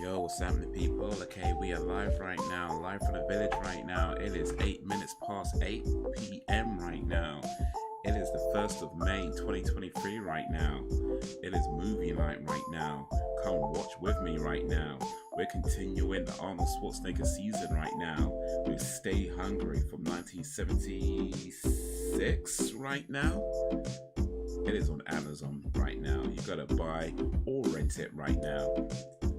Yo, what's happening, people? Okay, we are live right now, live from the village right now. It is 8 minutes past 8 p.m. right now. It is the 1st of May 2023 right now. It is movie night right now. Come watch with me right now. We're continuing the Arnold Schwarzenegger season right now. We Stay Hungry from 1976 right now. It is on Amazon right now. You gotta buy or rent it right now.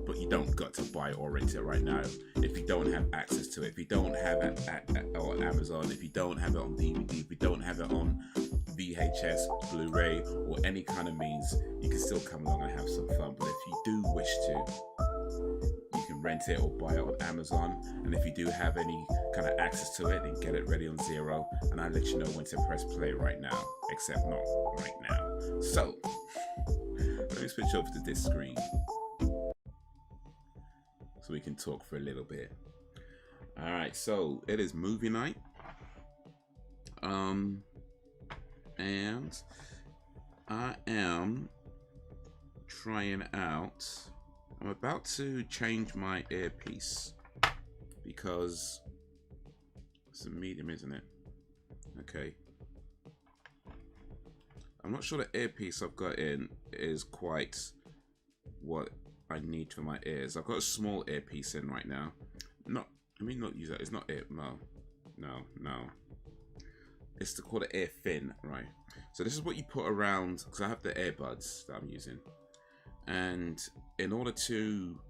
But you don't got to buy or rent it right now if you don't have access to it. If you don't have it on Amazon, if you don't have it on DVD, if you don't have it on VHS, Blu-ray, or any kind of means, you can still come along and have some fun. But if you do wish to, you can rent it or buy it on Amazon. And if you do have any kind of access to it, then get it ready on Zero. And I'll let you know when to press play right now, except not right now. So, let me switch over to this screen so we can talk for a little bit. All right, so it is movie night. And I am trying out, I'm about to change my earpiece because it's a medium, isn't it? Okay. I'm not sure the earpiece I've got in is quite what I need for my ears. I've got a small earpiece in right now. Not, let me not use that. It's not it. No. It's called an ear fin, right? So this is what you put around, because I have the earbuds that I'm using. And in order to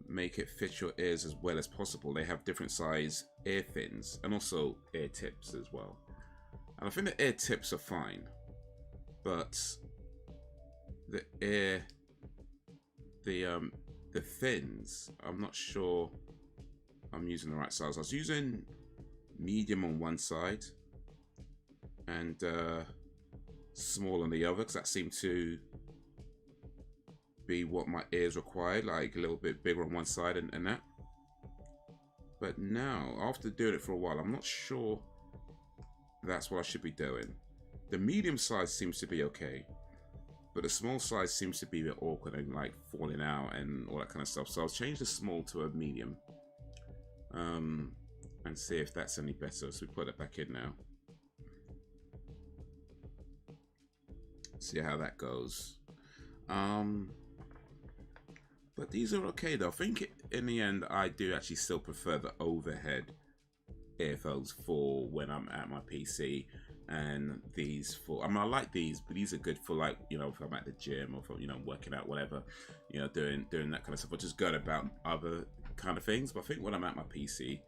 make it fit your ears as well as possible, they have different size ear fins and also ear tips as well. And I think the ear tips are fine, but the fins, I'm not sure I'm using the right size. I was using medium on one side and small on the other, because that seemed to be what my ears required, like a little bit bigger on one side and that. But now, after doing it for a while, I'm not sure that's what I should be doing. The medium size seems to be okay, but the small size seems to be a bit awkward and like falling out and all that kind of stuff. So I'll change the small to a medium and see if that's any better. So we put it back in now. See how that goes. But these are okay though. I think in the end I do actually still prefer the overhead earphones for when I'm at my PC. And these for, I mean, I like these, but these are good for, like, you know, if I'm at the gym or for, you know, working out, whatever, you know, doing that kind of stuff, or just going about other kind of things. But I think when I'm at my PC,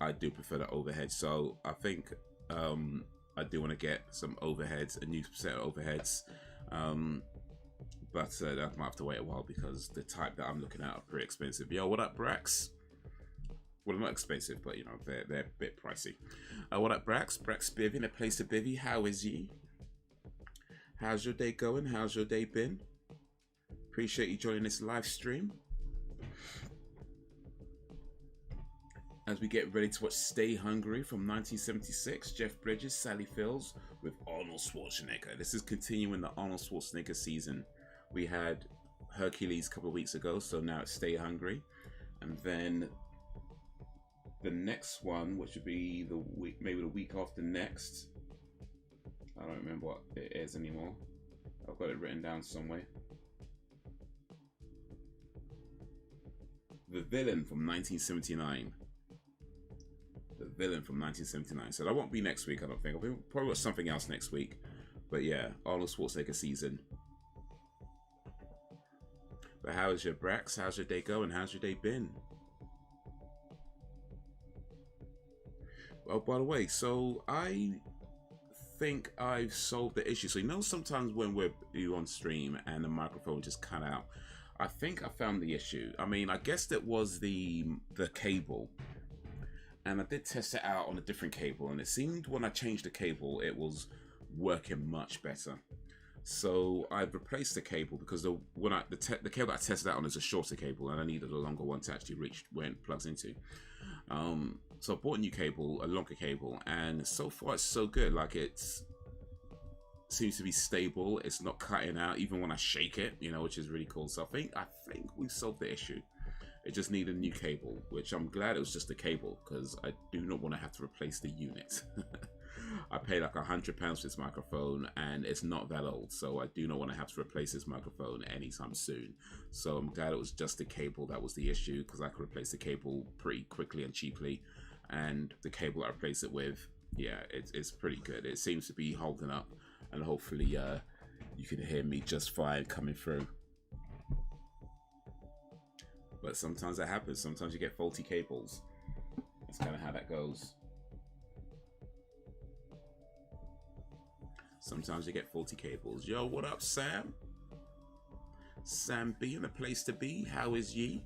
I do prefer the overhead. So I think I do want to get some overheads, a new set of overheads. But I might have to wait a while because the type that I'm looking at are pretty expensive. Yo, what up, Brax? Well, not expensive, but you know, they're a bit pricey. What up, Brax? Brax Bivvy in a place to Bivvy. How is ye? How's your day going? How's your day been? Appreciate you joining this live stream. As we get ready to watch Stay Hungry from 1976, Jeff Bridges, Sally Fields with Arnold Schwarzenegger. This is continuing the Arnold Schwarzenegger season. We had Hercules a couple of weeks ago, so now it's Stay Hungry. And then the next one, which would be the week, maybe the week after next. I don't remember what it is anymore. I've got it written down somewhere. The Villain from 1979. The Villain from 1979. So that won't be next week, I don't think. I'll probably watch something else next week. But yeah, Arnold Schwarzenegger season. But how is your Brax? How's your day going? How's your day been? Oh, by the way, so I think I've solved the issue. So you know, sometimes when we're on stream and the microphone just cut out, I think I found the issue. I mean, I guess that was the cable, and I did test it out on a different cable, and it seemed when I changed the cable, it was working much better. So I've replaced the cable because the cable that I tested out on is a shorter cable, and I needed a longer one to actually reach where it plugs into. So I bought a new cable, a longer cable, and so far it's so good. Like, it's seems to be stable. It's not cutting out even when I shake it, you know, which is really cool. So I think we've solved the issue. It just needed a new cable, which I'm glad it was just a cable, because I do not want to have to replace the unit. I paid like £100 for this microphone, and it's not that old, so I do not want to have to replace this microphone anytime soon. So I'm glad it was just the cable that was the issue, because I could replace the cable pretty quickly and cheaply. And the cable I replaced it with, yeah, it's pretty good. It seems to be holding up, and hopefully you can hear me just fine coming through. But sometimes that happens. Sometimes you get faulty cables. That's kind of how that goes. Sometimes you get faulty cables. Yo, what up, Sam? Sam B in the place to be. How is ye?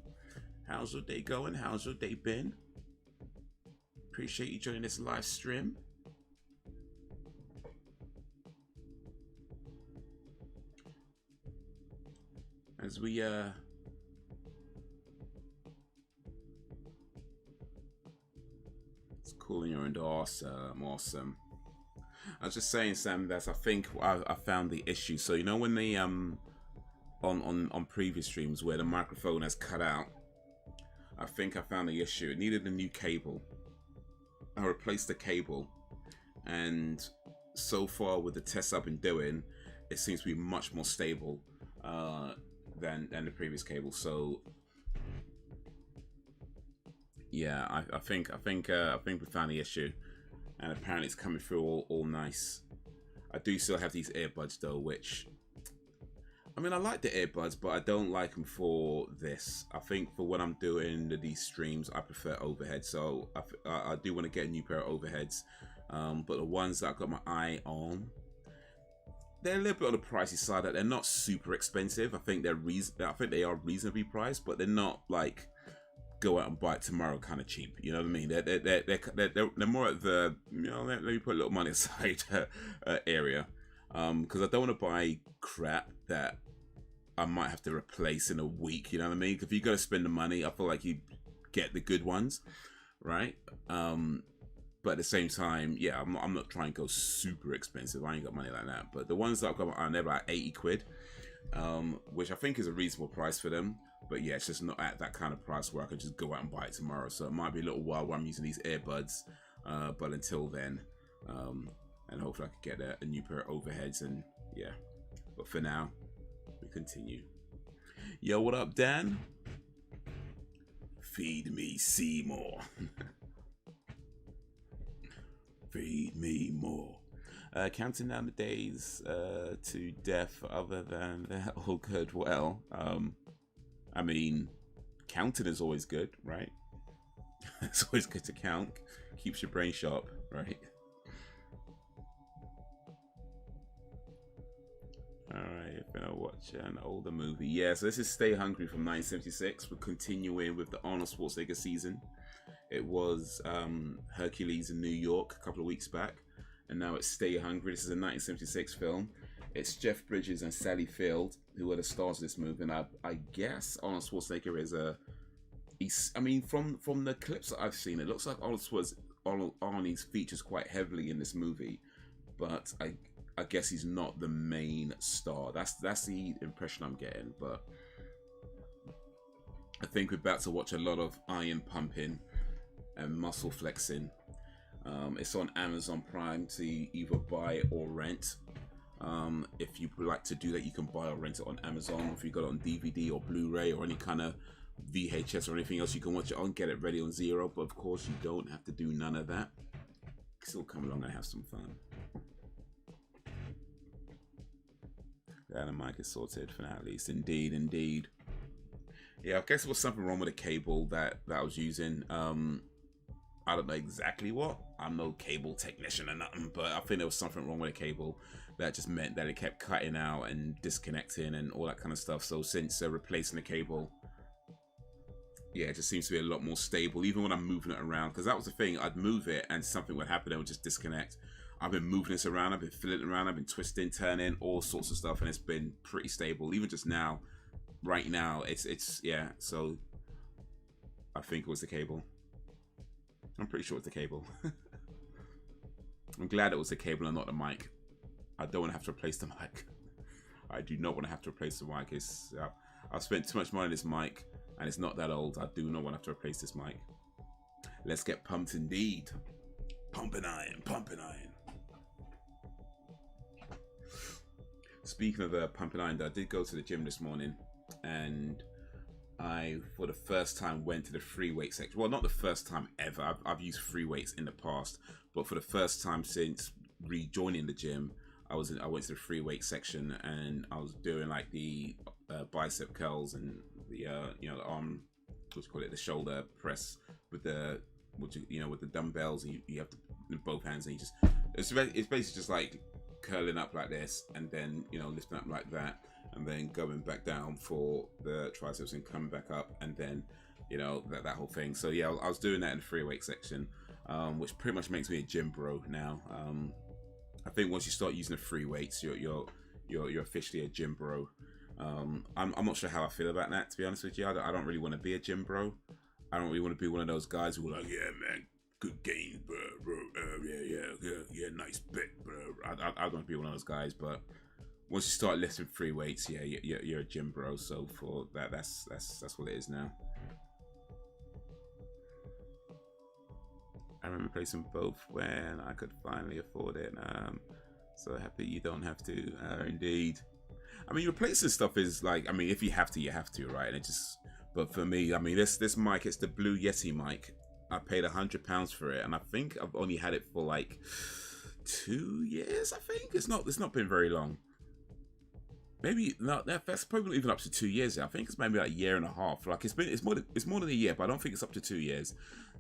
How's your day going? How's your day been? Appreciate you joining this live stream. As we it's cool in your end. Awesome. I was just saying, Sam, that I think I found the issue. So you know when the on previous streams where the microphone has cut out, I think I found the issue. It needed a new cable. I replaced the cable, and so far with the tests I've been doing, it seems to be much more stable than the previous cable. So yeah, I think we found the issue, and apparently it's coming through all nice. I do still have these earbuds though, which, I mean, I like the earbuds, but I don't like them for this. I think for when I'm doing these streams, I prefer overheads. So I do want to get a new pair of overheads, but the ones that I've got my eye on, they're a little bit on the pricey side. That they're not super expensive. I think they are reasonably priced, but they're not like go out and buy it tomorrow kind of cheap. You know what I mean? They're more at the, you know, let me put a little money aside area, because I don't want to buy crap that I might have to replace in a week. You know what I mean? If you got to spend the money, I feel like you get the good ones, right? But at the same time, yeah, I'm not trying to go super expensive. I ain't got money like that. But the ones that I've got are never about 80 quid, which I think is a reasonable price for them. But yeah, it's just not at that kind of price where I can just go out and buy it tomorrow. So it might be a little while where I'm using these earbuds. But until then, and hopefully I can get a new pair of overheads, and yeah. But for now, we continue. Yo, what up, Dan? Feed me Seymour. Feed me more. Counting down the days to death. Other than that, all good. Well, I mean, counting is always good, right? It's always good to count. Keeps your brain sharp, right? Alright, I'm gonna watch an older movie. Yeah, so this is Stay Hungry from 1976. We're continuing with the Arnold Schwarzenegger season. It was Hercules in New York a couple of weeks back, and now it's Stay Hungry. This is a 1976 film. It's Jeff Bridges and Sally Field who are the stars of this movie, and I guess Arnold Schwarzenegger is I mean, from the clips that I've seen, it looks like Arnie's features quite heavily in this movie, but I guess he's not the main star. That's the impression I'm getting, but I think we're about to watch a lot of iron pumping and muscle flexing. It's on Amazon Prime to either buy or rent. If you would like to do that, you can buy or rent it on Amazon. If you got it on DVD or Blu-ray or any kind of VHS or anything else, you can watch it on, get it ready on Zero. But of course, you don't have to do none of that. Still come along and have some fun. Yeah, the mic is sorted for now, at least. Indeed. Yeah, I guess there was something wrong with the cable that I was using. I don't know exactly what. I'm no cable technician or nothing, but I think there was something wrong with the cable that just meant that it kept cutting out and disconnecting and all that kind of stuff. So since replacing the cable, yeah, it just seems to be a lot more stable, even when I'm moving it around. Because that was the thing, I'd move it and something would happen, it would just disconnect. I've been moving this around, I've been filling it around, I've been twisting, turning, all sorts of stuff, and it's been pretty stable. Even just now, right now, it's yeah. So I think it was the cable. I'm pretty sure it's the cable. I'm glad it was the cable and not the mic. I don't want to have to replace the mic. I do not want to have to replace the mic. I've spent too much money on this mic, and it's not that old. I do not want to have to replace this mic. Let's get pumped indeed. Pumping iron, pumping iron. Speaking of pumping iron, I did go to the gym this morning, and I, for the first time, went to the free weight section. Well, not the first time ever. I've used free weights in the past, but for the first time since rejoining the gym, I went to the free weight section, and I was doing like the bicep curls and the the arm, what's call it, the shoulder press with the with the dumbbells. And you have to in both hands, and it's basically just like curling up like this, and then lifting up like that, and then going back down for the triceps and coming back up, and then that whole thing. So yeah, I was doing that in the free weight section, which pretty much makes me a gym bro now. I think once you start using the free weights, you're officially a gym bro. I'm not sure how I feel about that, to be honest with you. I don't really want to be a gym bro. I don't really want to be one of those guys who are like, yeah man, good gains, bro, yeah, nice bit, bro. I don't want to be one of those guys, but once you start lifting free weights, yeah, you're a gym bro. So for that's what it is now. I remember placing both when I could finally afford it. So happy you don't have to. Indeed. I mean, replacing stuff is like, I mean, if you have to, you have to, right? And it just, but for me, I mean, this mic, it's the Blue Yeti mic. I paid £100 for it, and I think I've only had it for like 2 years. I think it's not been very long. Maybe not. That's probably even up to 2 years. I think it's maybe like a year and a half. Like it's more than a year, but I don't think it's up to 2 years.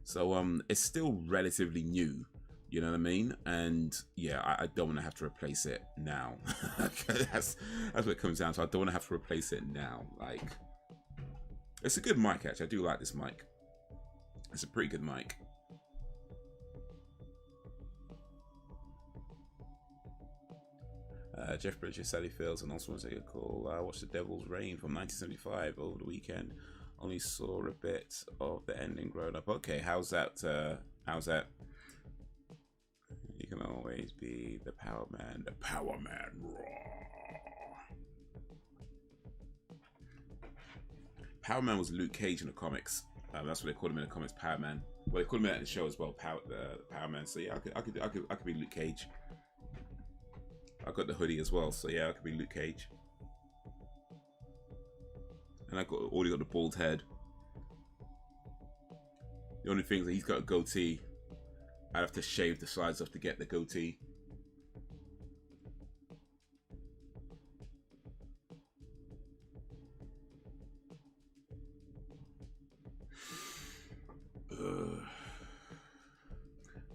So it's still relatively new. You know what I mean? And yeah, I don't want to have to replace it now. that's what it comes down to. I don't want to have to replace it now. Like, it's a good mic actually. I do like this mic. It's a pretty good mic. Jeff Bridges, Sally Fields, and also want to take a call. I watched The Devil's Reign from 1975 over the weekend. Only saw a bit of the ending growing up. Okay, how's that? How's that? You can always be the Power Man. The Power Man. Power Man was Luke Cage in the comics. That's what they called him in the comics, Power Man. Well, they called him in the show as well, the Power Man. So yeah, I could be Luke Cage. I got the hoodie as well, so yeah, I could be Luke Cage. And I already got the bald head. The only thing is that he's got a goatee. I'd have to shave the sides off to get the goatee.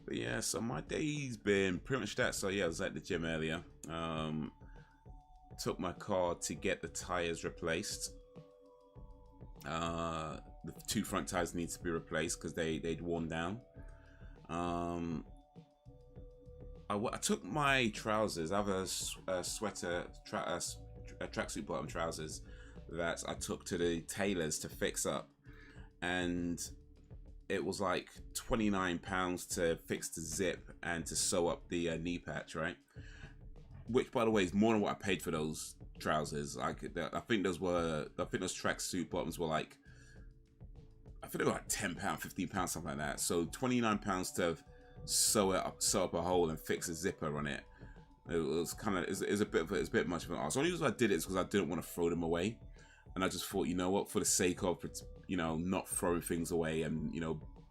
But yeah, so my day's been pretty much that. So yeah, I was at the gym earlier. Took my car to get the tires replaced. The two front tires need to be replaced because they'd worn down. I took my trousers. I have a sweater, tracksuit bottom trousers that I took to the tailors to fix up, and it was like £29 to fix the zip and to sew up the knee patch, right? Which, by the way, is more than what I paid for those trousers. I think those tracksuit bottoms were like, I think they were like £10, £15, something like that. So £29 to sew up a hole and fix a zipper on it. It was kind of, it's a bit much of an arse. The only reason I did it is because I didn't want to throw them away, and I just thought, you know what, for the sake of not throwing things away and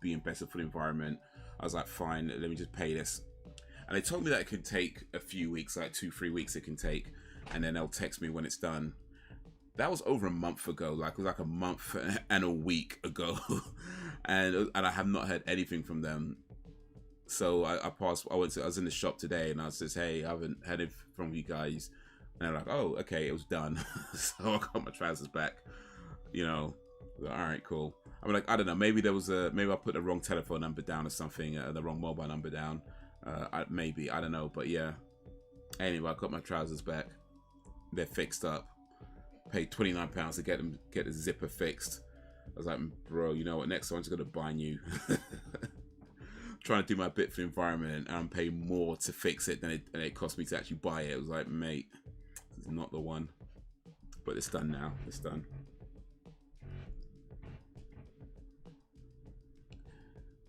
being better for the environment, I was like, fine, let me just pay this. And they told me that it could take a few weeks, like 2-3 weeks it can take, and then they'll text me when it's done. That was over a month ago. Like, it was like a month and a week ago, and I have not heard anything from them. So I was in the shop today, and I was just, hey, I haven't heard it from you guys. And they're like, oh, okay, it was done. So I got my trousers back. All right, cool. I'm like, I don't know, maybe I put the wrong telephone number down or something, the wrong mobile number down. Maybe, I don't know, but yeah. Anyway, I got my trousers back. They're fixed up. Paid £29 to get the zipper fixed. I was like, bro, you know what? Next time I'm just gonna buy new. trying to do my bit for the environment, and I'm paying more to fix it than it cost me to actually buy it. It was like, mate, this is not the one. But it's done now. It's done.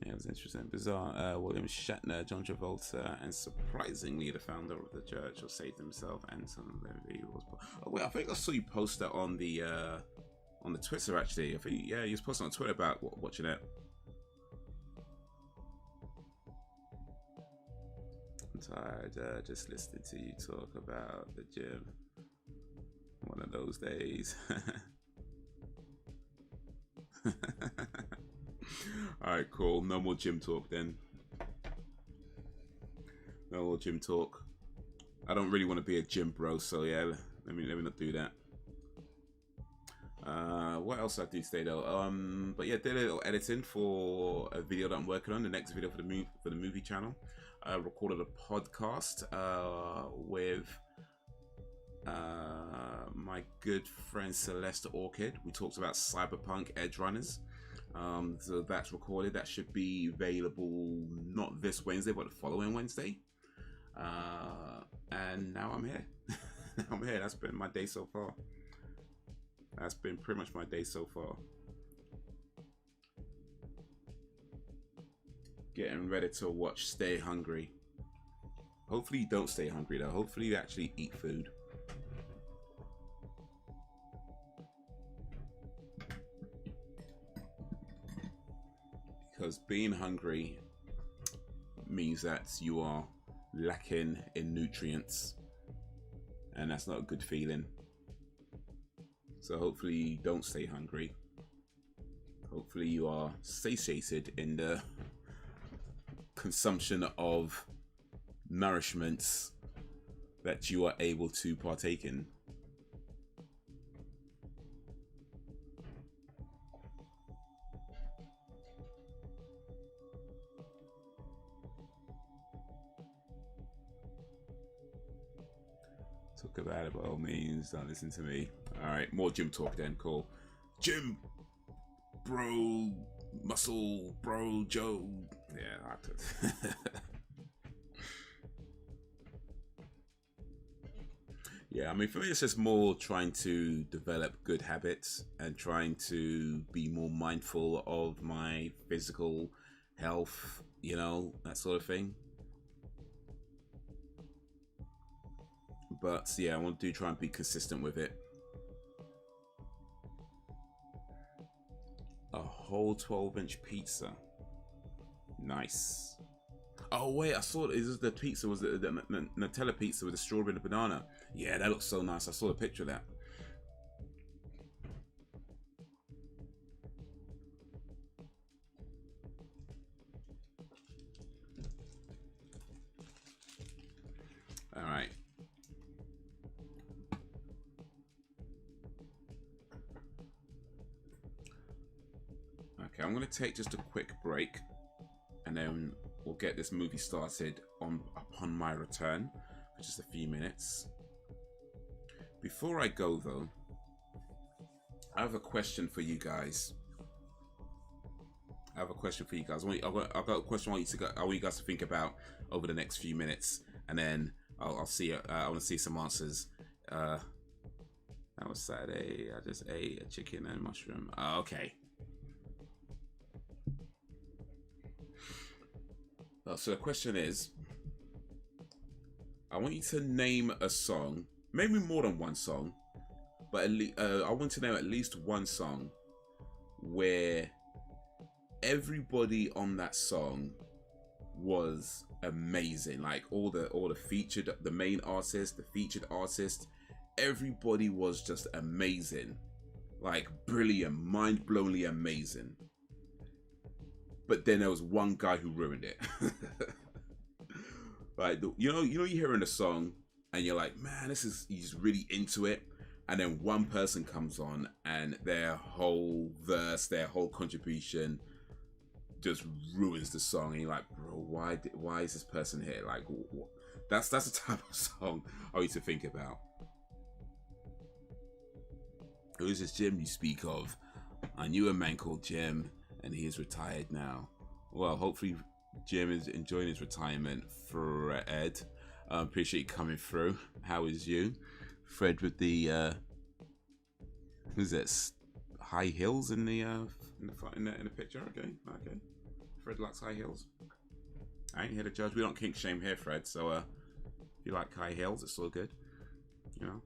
Yeah, it was interesting. Bizarre. William Shatner, John Travolta, and surprisingly, the founder of the church will say to himself, Anton Levy was. Oh wait, I think I saw you post that on the Twitter actually. I think you was posting on Twitter about watching it. I'm tired just listening to you talk about the gym. One of those days. Alright, cool. No more gym talk then. No more gym talk. I don't really want to be a gym bro, so yeah, let me not do that. What else I do today though? But yeah, did a little editing for a video that I'm working on, the next video for the movie channel. Recorded a podcast with my good friend Celeste Orchid. We talked about Cyberpunk Edge Runners. So that's recorded. That should be available not this Wednesday, but the following Wednesday. And now I'm here. I'm here. That's been my day so far. That's been pretty much my day so far. Getting ready to watch Stay Hungry. Hopefully you don't stay hungry though. Hopefully you actually eat food. Because being hungry means that you are lacking in nutrients, and that's not a good feeling. So hopefully you don't stay hungry. Hopefully you are satiated in the consumption of nourishments that you are able to partake in. Talk about it by all means. Don't listen to me. Alright, more gym talk then. Cool. Gym bro, muscle bro, Joe. Yeah, I could. Yeah, I mean, for me, it's just more trying to develop good habits and trying to be more mindful of my physical health, you know, that sort of thing. But yeah, I want to try and be consistent with it. A whole 12-inch pizza. Nice. Oh wait, I saw the pizza was the Nutella pizza with the strawberry and the banana. Yeah, that looks so nice. I saw a picture of that. All right. Okay, I'm gonna take just a quick break, and then we'll get this movie started upon my return for just a few minutes. Before I go though, I have a question for you guys. I've got a question I want you guys to think about over the next few minutes, and then I'll see. I want to see some answers. That was Saturday. I just ate a chicken and mushroom. Okay. So the question is, I want you to name a song, maybe more than one song, but at least, I want to name at least one song where everybody on that song was amazing. Like all the featured, the main artist, the featured artist, everybody was just amazing, like brilliant, mind-blowingly amazing. But then there was one guy who ruined it. Like, you know, you're hearing a song and you're like, man, you're just really into it. And then one person comes on and their whole verse, their whole contribution just ruins the song. And you're like, bro, why is this person here? Like, what? That's the type of song I need to think about. Who is this Jim you speak of? I knew a man called Jim, and he is retired now. Well, hopefully gym, is enjoying his retirement. Fred, appreciate you coming through. How is you, Fred? With the who's that? High heels in the picture. Okay. Fred likes high heels. I ain't here to judge. We don't kink shame here, Fred. So if you like high heels, it's all good. You know,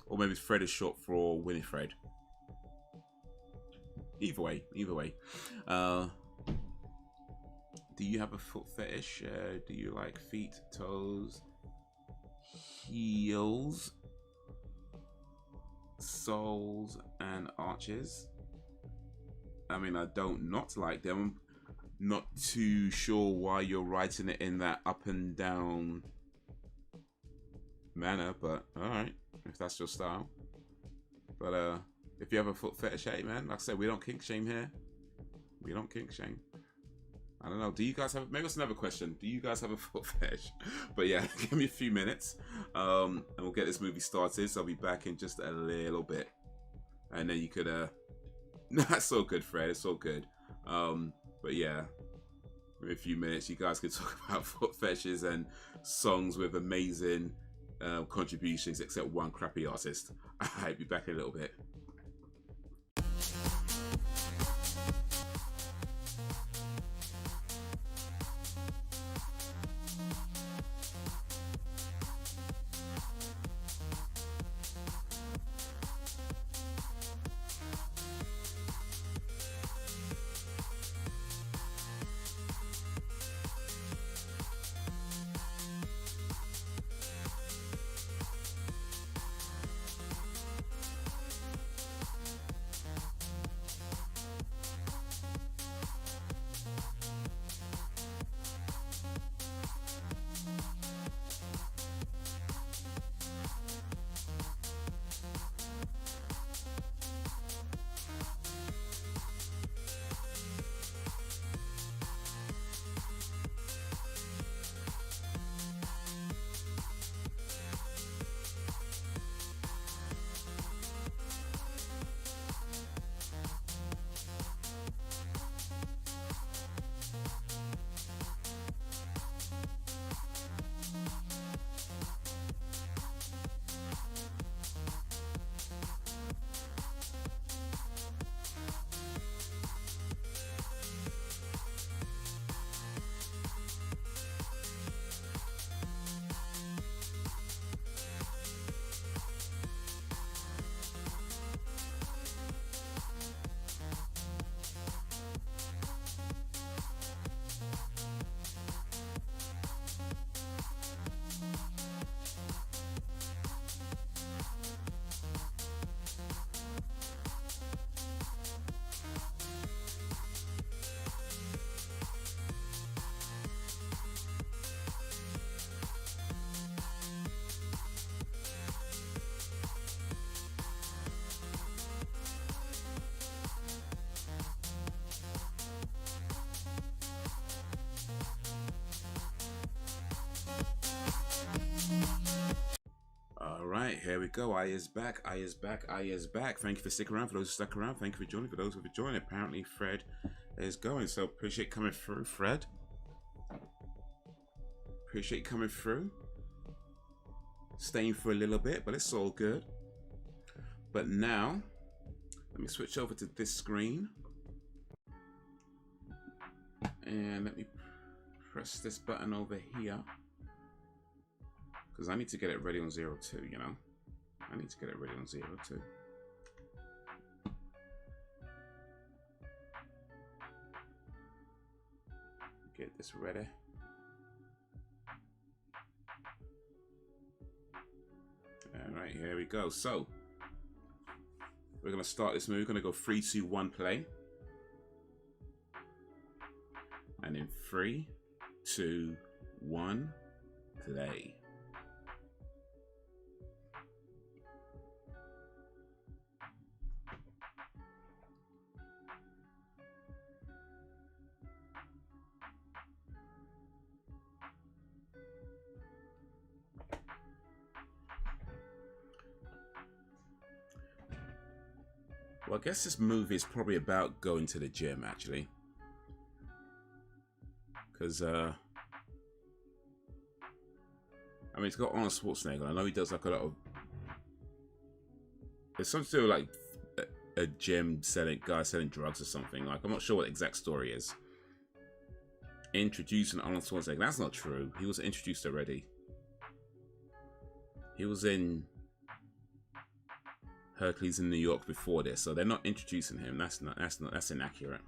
or maybe Fred is short for Winifred. Either way. Do you have a foot fetish? Do you like feet, toes, heels, soles, and arches? I mean, I don't not like them. I'm not too sure why you're writing it in that up and down manner, but alright, if that's your style. But if you have a foot fetish, hey man, like I said, we don't kink shame here. We don't kink shame. I don't know. Do you guys have? Maybe that's another question. Do you guys have a foot fetish? But yeah, give me a few minutes, and we'll get this movie started. So I'll be back in just a little bit, and then you could. No, it's all good, Fred. It's all good. But yeah, in a few minutes, you guys could talk about foot fetishes and songs with amazing contributions, except one crappy artist. I'll be back in a little bit. Alright, here we go. I is back. Thank you for sticking around. For those who stuck around, thank you for joining. For those who have joined, apparently Fred is going. So appreciate coming through, Fred. Appreciate coming through. Staying for a little bit, but it's all good. But now, let me switch over to this screen. And let me press this button over here. Because I need to get it ready on 02, you know? I need to get it ready on 02. Get this ready. Alright, here we go. So, we're going to start this movie. We're going to go 3, 2, 1, play. And in 3, 2, 1, play. Well, I guess this movie is probably about going to the gym, actually. because I mean, it's got Arnold Schwarzenegger. I know he does like a lot of. There's something to do with like a gym guy selling drugs or something. Like, I'm not sure what the exact story is. Introducing Arnold Schwarzenegger. That's not true. He was introduced already. He was in Hercules in New York before this, so they're not introducing him. That's inaccurate.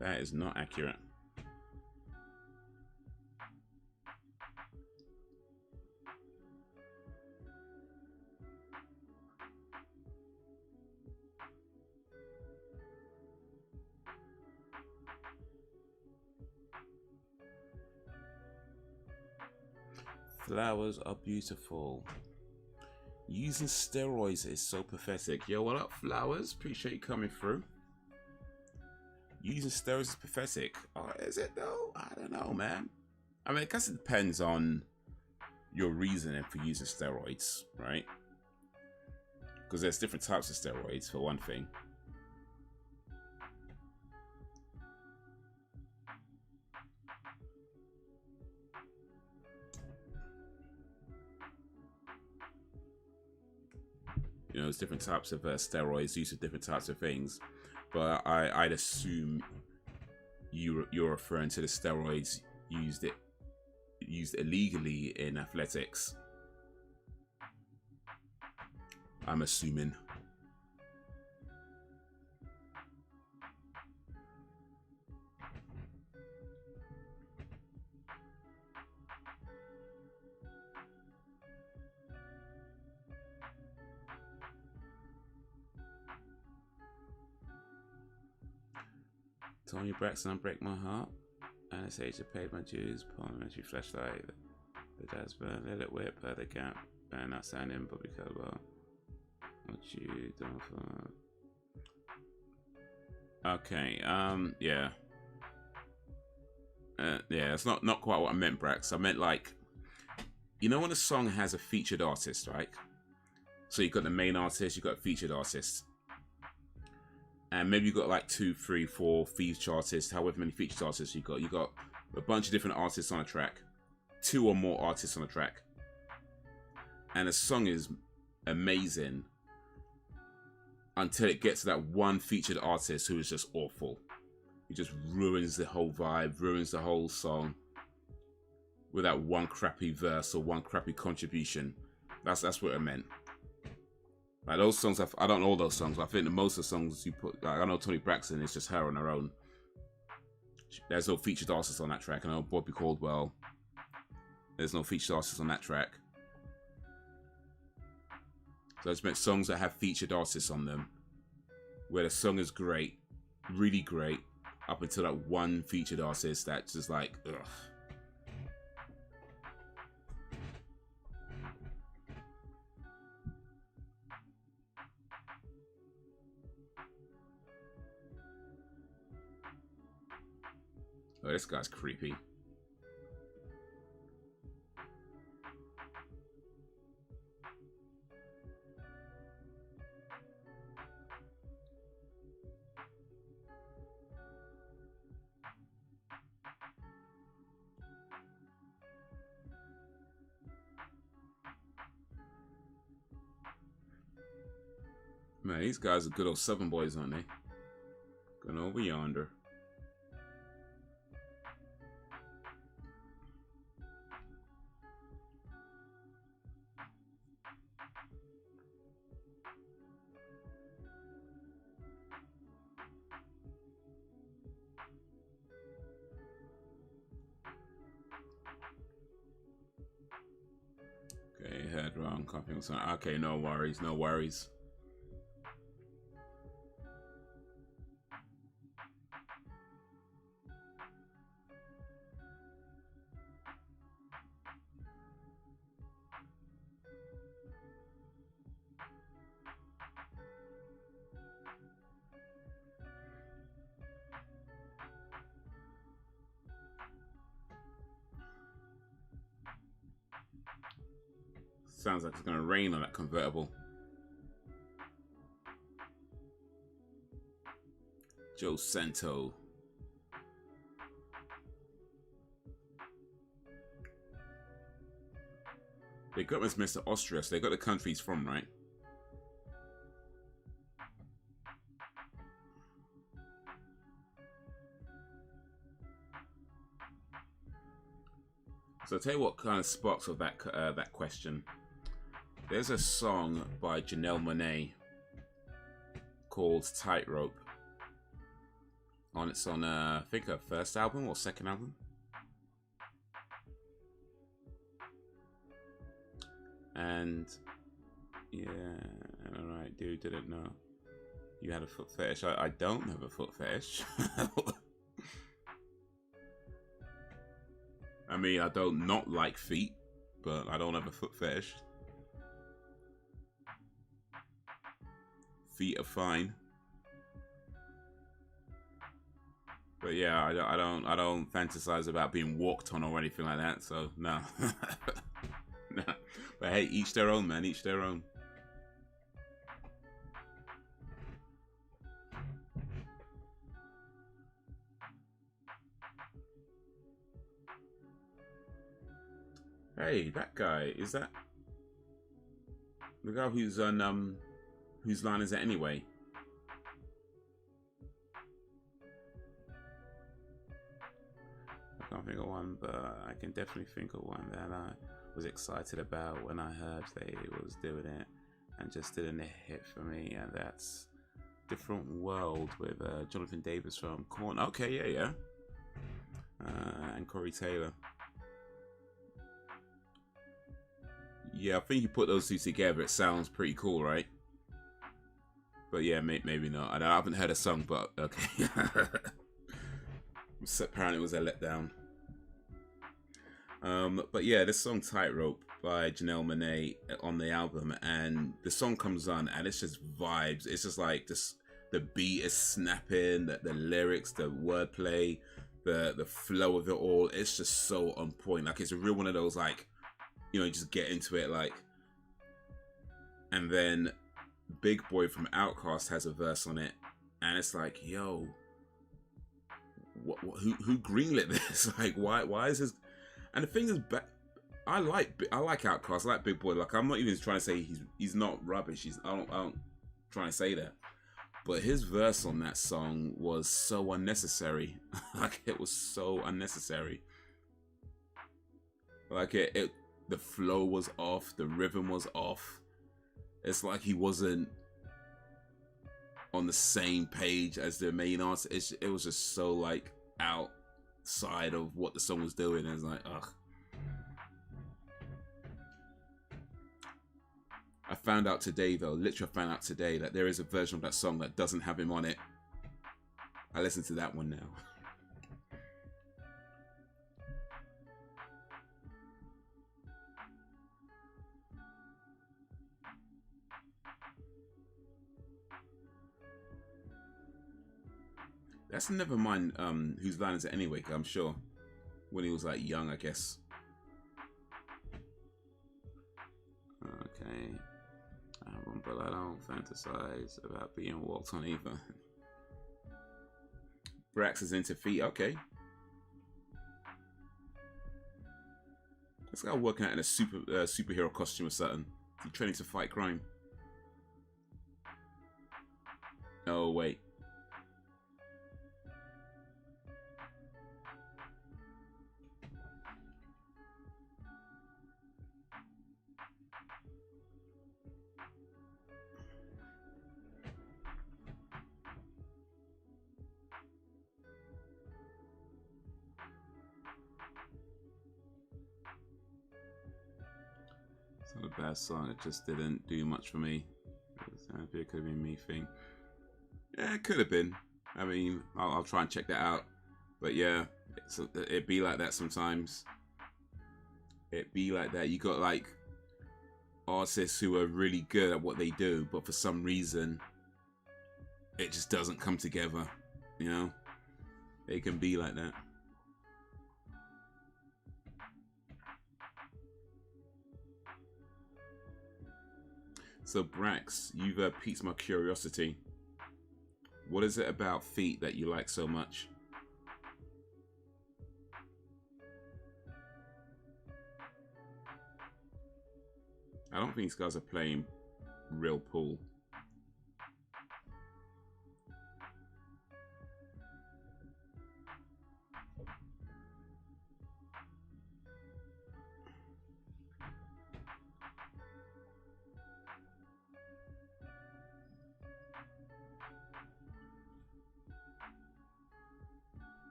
That is not accurate. Flowers are beautiful. Using steroids is so pathetic. Yo, what up, Flowers? Appreciate you coming through. Using steroids is pathetic. Oh, is it though? I don't know, man. I mean, I guess it depends on your reasoning for using steroids, right? Because there's different types of steroids, for one thing. You know, there's different types of steroids used for different types of things. But I'd assume you're referring to the steroids used illegally in athletics. I'm assuming. Tony Braxton, Break My Heart. Anastasia paid my dues. Parliamentary flashlight. The dad's burn, let it whip, the gap. And I signed in Bobby Caldwell. What you done for? Okay, yeah. Yeah, it's not quite what I meant, Brax. I meant like, you know when a song has a featured artist, right? So you've got the main artist, you've got a featured artist. And maybe you've got like 2, 3, 4 featured artists, however many featured artists you got. You got a bunch of different artists on a track, 2 or more artists on a track, and a song is amazing until it gets to that one featured artist who is just awful. He just ruins the whole vibe, ruins the whole song with that one crappy verse or one crappy contribution. That's what I meant. Like those songs, I don't know all those songs, but I think that most of the songs you put, like I know Tony Braxton, it's just her on her own. There's no featured artists on that track. I know Bobby Caldwell, there's no featured artists on that track. So I just meant songs that have featured artists on them, where the song is great, really great, up until that one featured artist that's just like, ugh. Oh, this guy's creepy. Man, these guys are good old Southern boys, aren't they? Going over yonder. Okay, head wrong, copying something. Okay, no worries, no worries. Sounds like it's gonna rain on that convertible. Joe Santo. They got this Mr. Austria, so they got the country he's from, right? So I'll tell you what kind of sparks of that that question. There's a song by Janelle Monáe called Tightrope. It's on I think her first album or second album. And yeah, alright, dude, didn't know you had a foot fetish. I don't have a foot fetish. I mean, I don't not like feet, but I don't have a foot fetish. Feet are fine. But yeah, I don't fantasize about being walked on or anything like that, so no. No. But hey, each their own, man, each their own. Hey, that guy, is that the guy who's on whose line is it anyway? I can't think of one, but I can definitely think of one that I was excited about when I heard they was doing it and just didn't hit for me, and that's Different World with Jonathan Davis from Korn. Okay, yeah. And Corey Taylor. Yeah, I think you put those two together, it sounds pretty cool, right? But yeah, maybe not. I haven't heard a song, but okay. Apparently it was a letdown. But yeah, this song Tightrope by Janelle Monáe on the album, and the song comes on and it's just vibes. It's just like this, the beat is snapping, the lyrics, the wordplay, the flow of it all. It's just so on point. Like, it's a real one of those, like, you know, you just get into it, like. And then Big Boy from Outkast has a verse on it, and it's like, yo, who greenlit this? Like, why is this? And the thing is, I like Outkast, I like Big Boy. Like, I'm not even trying to say he's not rubbish. I don't try to say that. But his verse on that song was so unnecessary. Like, it was so unnecessary. Like, the flow was off, the rhythm was off. It's like he wasn't on the same page as the main artist. It was just so, like, outside of what the song was doing. It's like, ugh. I found out today, though, literally found out today, that there is a version of that song that doesn't have him on it. I listen to that one now. That's never mind whose line is it anyway, I'm sure. When he was like young, I guess. Okay. But I don't fantasize about being walked on either. Brax is into feet, okay. This guy working out in a superhero costume or something. He's training to fight crime. Oh, wait. It's not a bad song, it just didn't do much for me. It could have been me thing. Yeah, it could have been. I mean, I'll try and check that out. But yeah, it be like that sometimes. It be like that. You got like artists who are really good at what they do, but for some reason, it just doesn't come together. You know? It can be like that. So Brax, you've piqued my curiosity. What is it about feet that you like so much? I don't think these guys are playing real pool.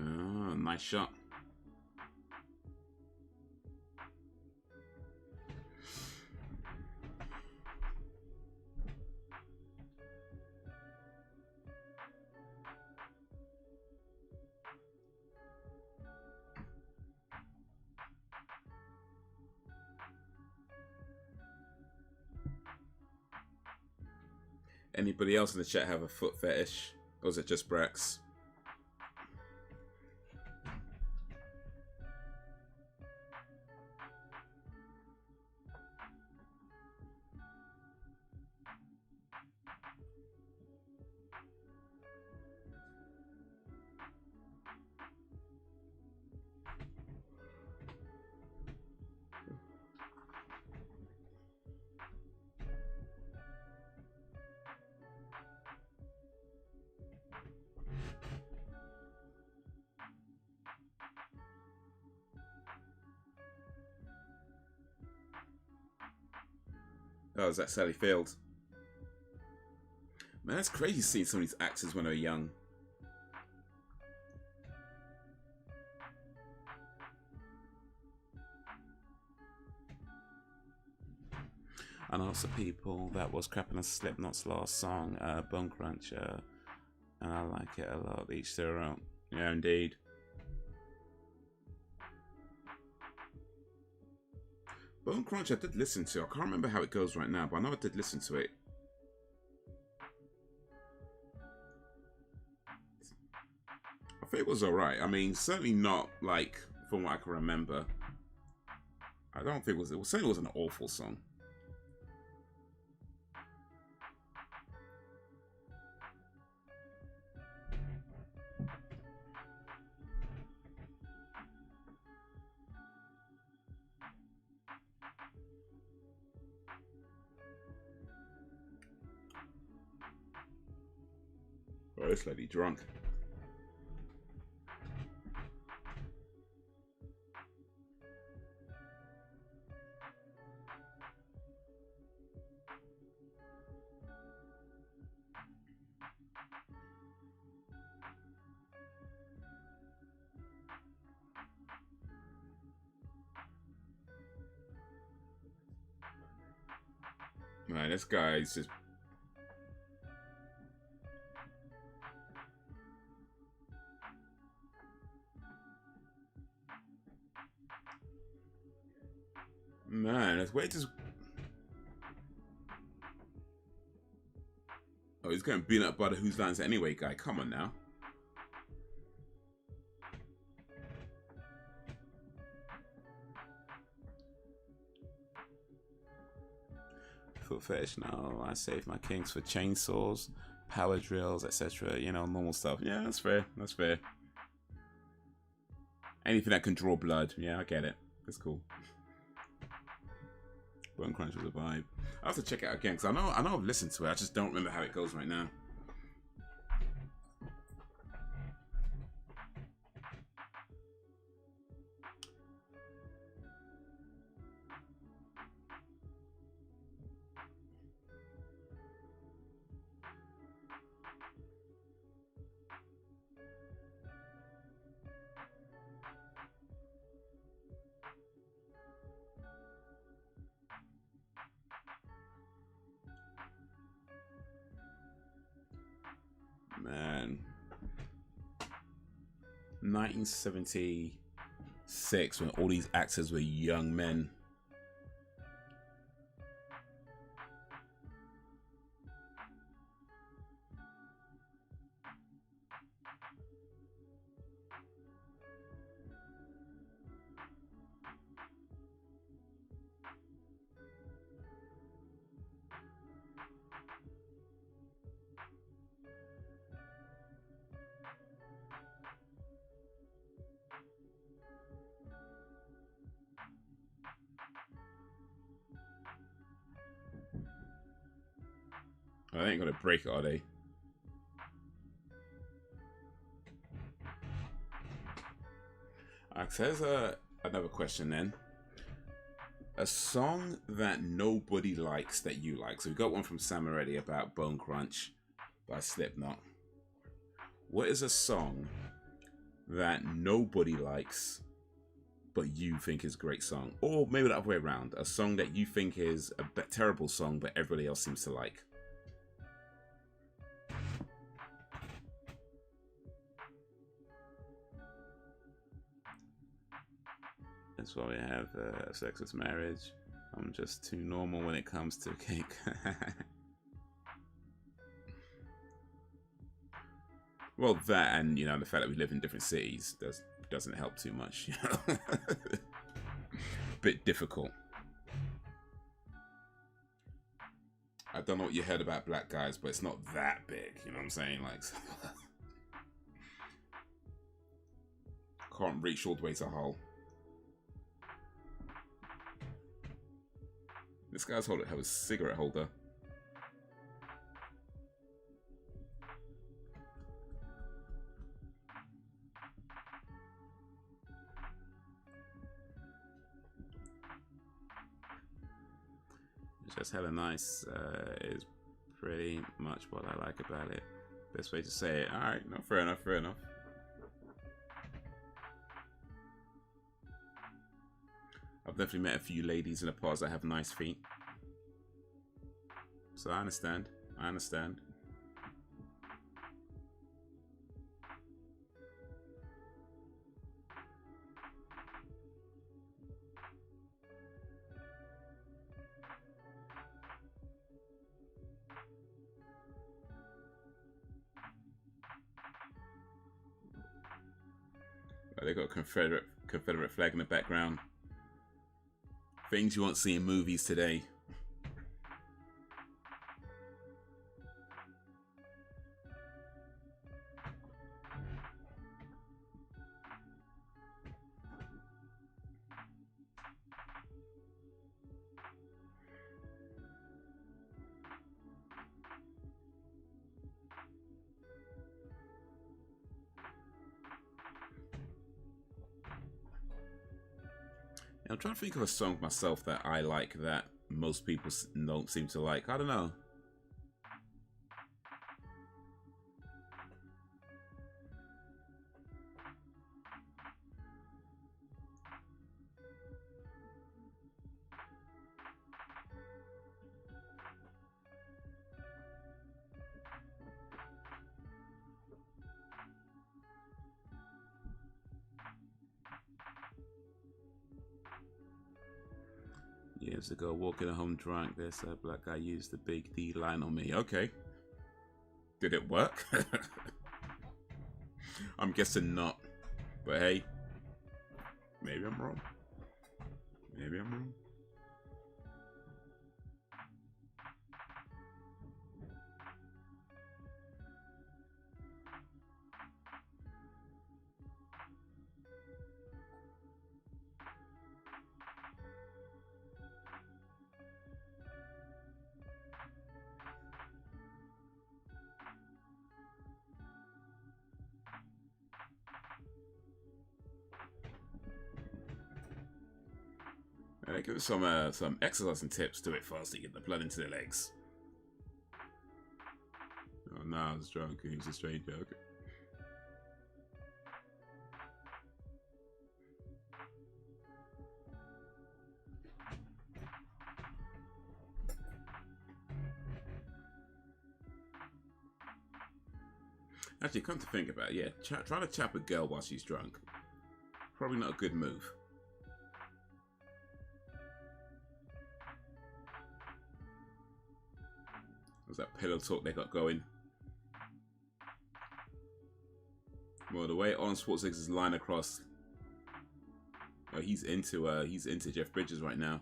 Oh, nice shot. Anybody else in the chat have a foot fetish? Or is it just Brax? Oh, is that Sally Field? Man, that's crazy seeing some of these actors when they're young. I know some people that was crapping on Slipknot's last song, Bone Crunch, and I like it a lot. Each their own. Yeah, indeed. Bone Crunch I did listen to. I can't remember how it goes right now, but I know I did listen to it. I think it was alright. I mean, certainly not like from what I can remember. I don't think it certainly wasn't an awful song. Oh, this lady drunk. Man, this guy's just... Man, that's way just... Oh, he's getting beaten up by the Whose Lines Anyway guy. Come on now. Foot fetish, no. I save my kinks for chainsaws, power drills, etc. You know, normal stuff. Yeah, that's fair. That's fair. Anything that can draw blood. Yeah, I get it. That's cool. Bone Crunch was a vibe. I have to check it out again because I know I've listened to it. I just don't remember how it goes right now. Man, 1976 when all these actors were young men. They ain't gonna break it, are they? So there's another question then. A song that nobody likes that you like. So we got one from Sam already about Bone Crunch by Slipknot. What is a song that nobody likes but you think is a great song? Or maybe the other way around. A song that you think is a terrible song but everybody else seems to like. That's why we have sex is marriage. I'm just too normal when it comes to cake. Well, that and, you know, the fact that we live in different cities doesn't help too much. You know? Bit difficult. I don't know what you heard about black guys, but it's not that big. You know what I'm saying? Like, can't reach all the way to Hull. This guy's holder have a cigarette holder. It's just hella nice. Is pretty much what I like about it. Best way to say it. All right, no, fair enough. Fair enough. I've definitely met a few ladies in the past that have nice feet. So I understand. I understand. They got a Confederate flag in the background. Things you won't see in movies today. I'm trying to think of a song myself that I like that most people don't seem to like. I don't know. Years ago, walking home drunk, this black guy used the big D line on me. Okay. Did it work? I'm guessing not. But hey, maybe I'm wrong. Maybe I'm wrong. Give us some exercising tips to it fast to get the blood into the legs. Oh no, I was drunk. He was a stranger. Okay. Actually, come to think about it, yeah, trying to chap a girl while she's drunk, probably not a good move. What's that pillow talk they got going? Well, the way Arnold Schwarzenegger's line across, he's into Jeff Bridges right now.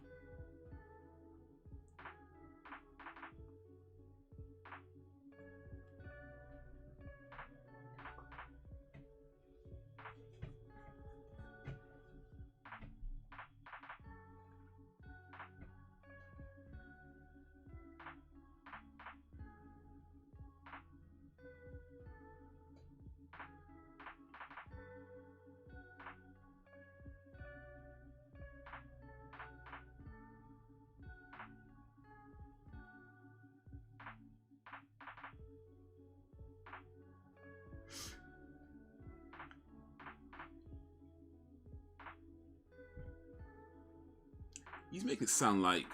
He's making it sound like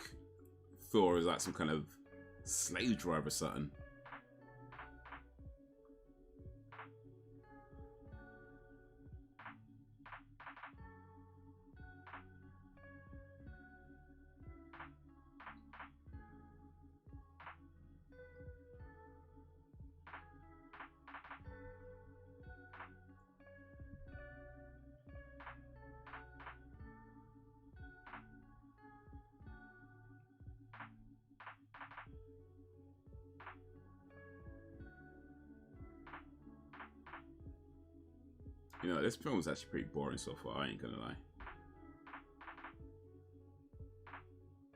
Thor is like some kind of slave driver or something. You know, this film is actually pretty boring so far, I ain't gonna lie.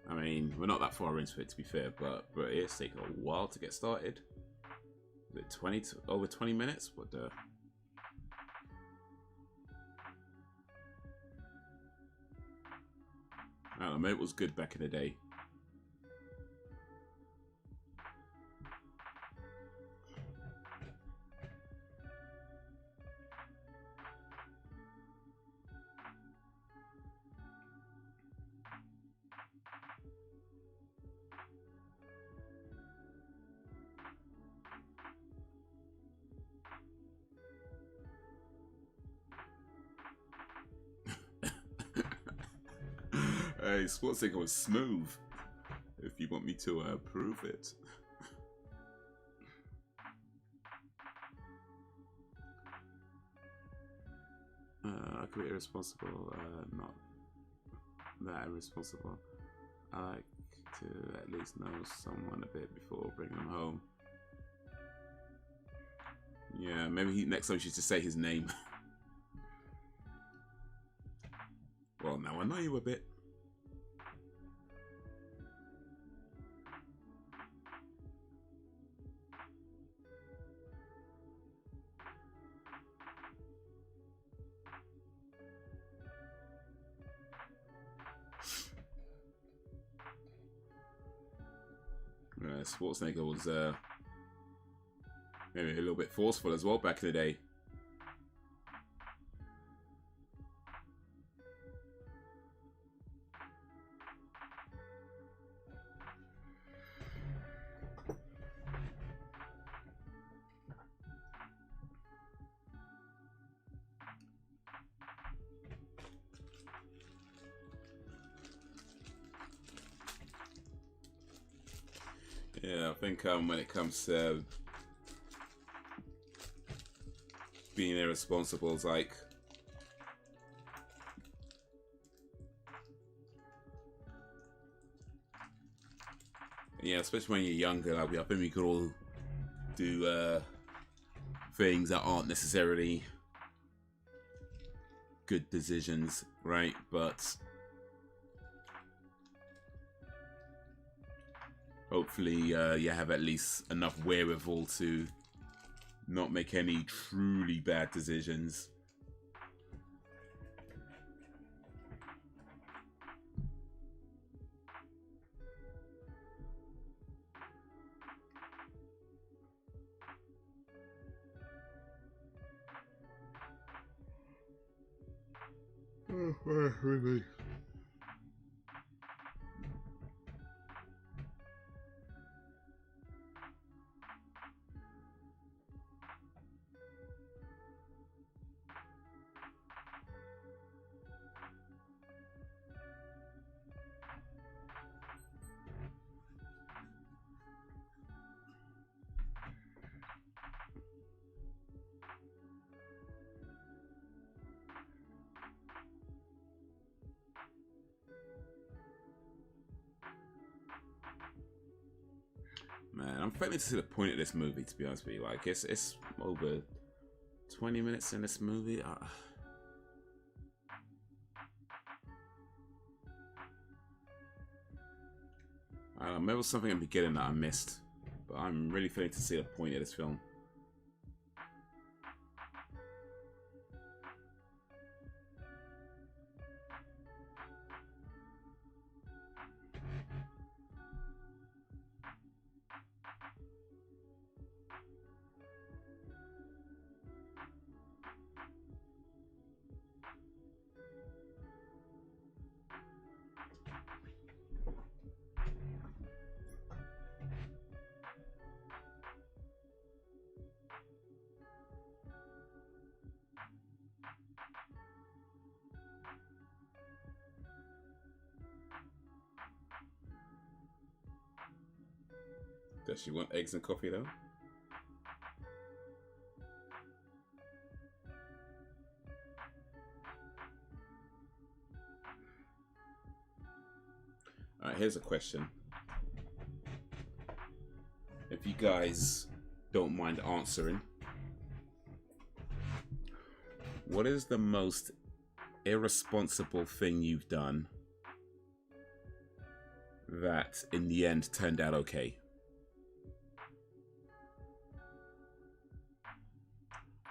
I mean, we're not that far into it, to be fair, but it's taken a while to get started. Is it over 20 minutes? What the... I don't know, maybe it was good back in the day. Hey, Schwarzenegger was smooth. If you want me to prove it. I could be irresponsible, not that irresponsible. I like to at least know someone a bit before bringing them home. Yeah, maybe next time you should just say his name. Well, now I know you a bit. Schwarzenegger was maybe a little bit forceful as well back in the day. Yeah, I think when it comes to being irresponsible, it's like yeah, especially when you're younger, like I think we could all do things that aren't necessarily good decisions, right? But hopefully you have at least enough wherewithal to not make any truly bad decisions. Really. Man, I'm failing to see the point of this movie, to be honest with you. Like, it's over 20 minutes in this movie. I don't know, maybe it was something in the beginning that I missed. But I'm really failing to see the point of this film. Does she want eggs and coffee though? All right, here's a question. If you guys don't mind answering, what is the most irresponsible thing you've done that in the end turned out okay?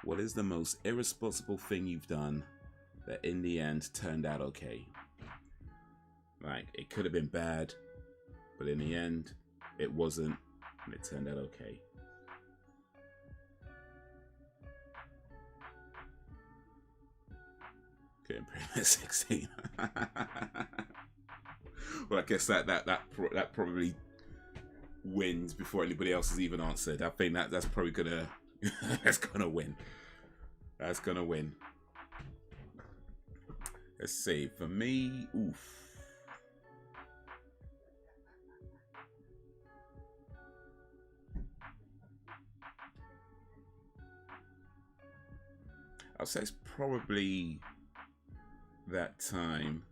What is the most irresponsible thing you've done that in the end turned out okay? Like, it could have been bad, but in the end, it wasn't, and it turned out okay. Getting Premier 16. Well, I guess that probably wins before anybody else has even answered. I think that's probably gonna that's gonna win. That's gonna win. Let's see. For me, oof. I'll say it's probably that time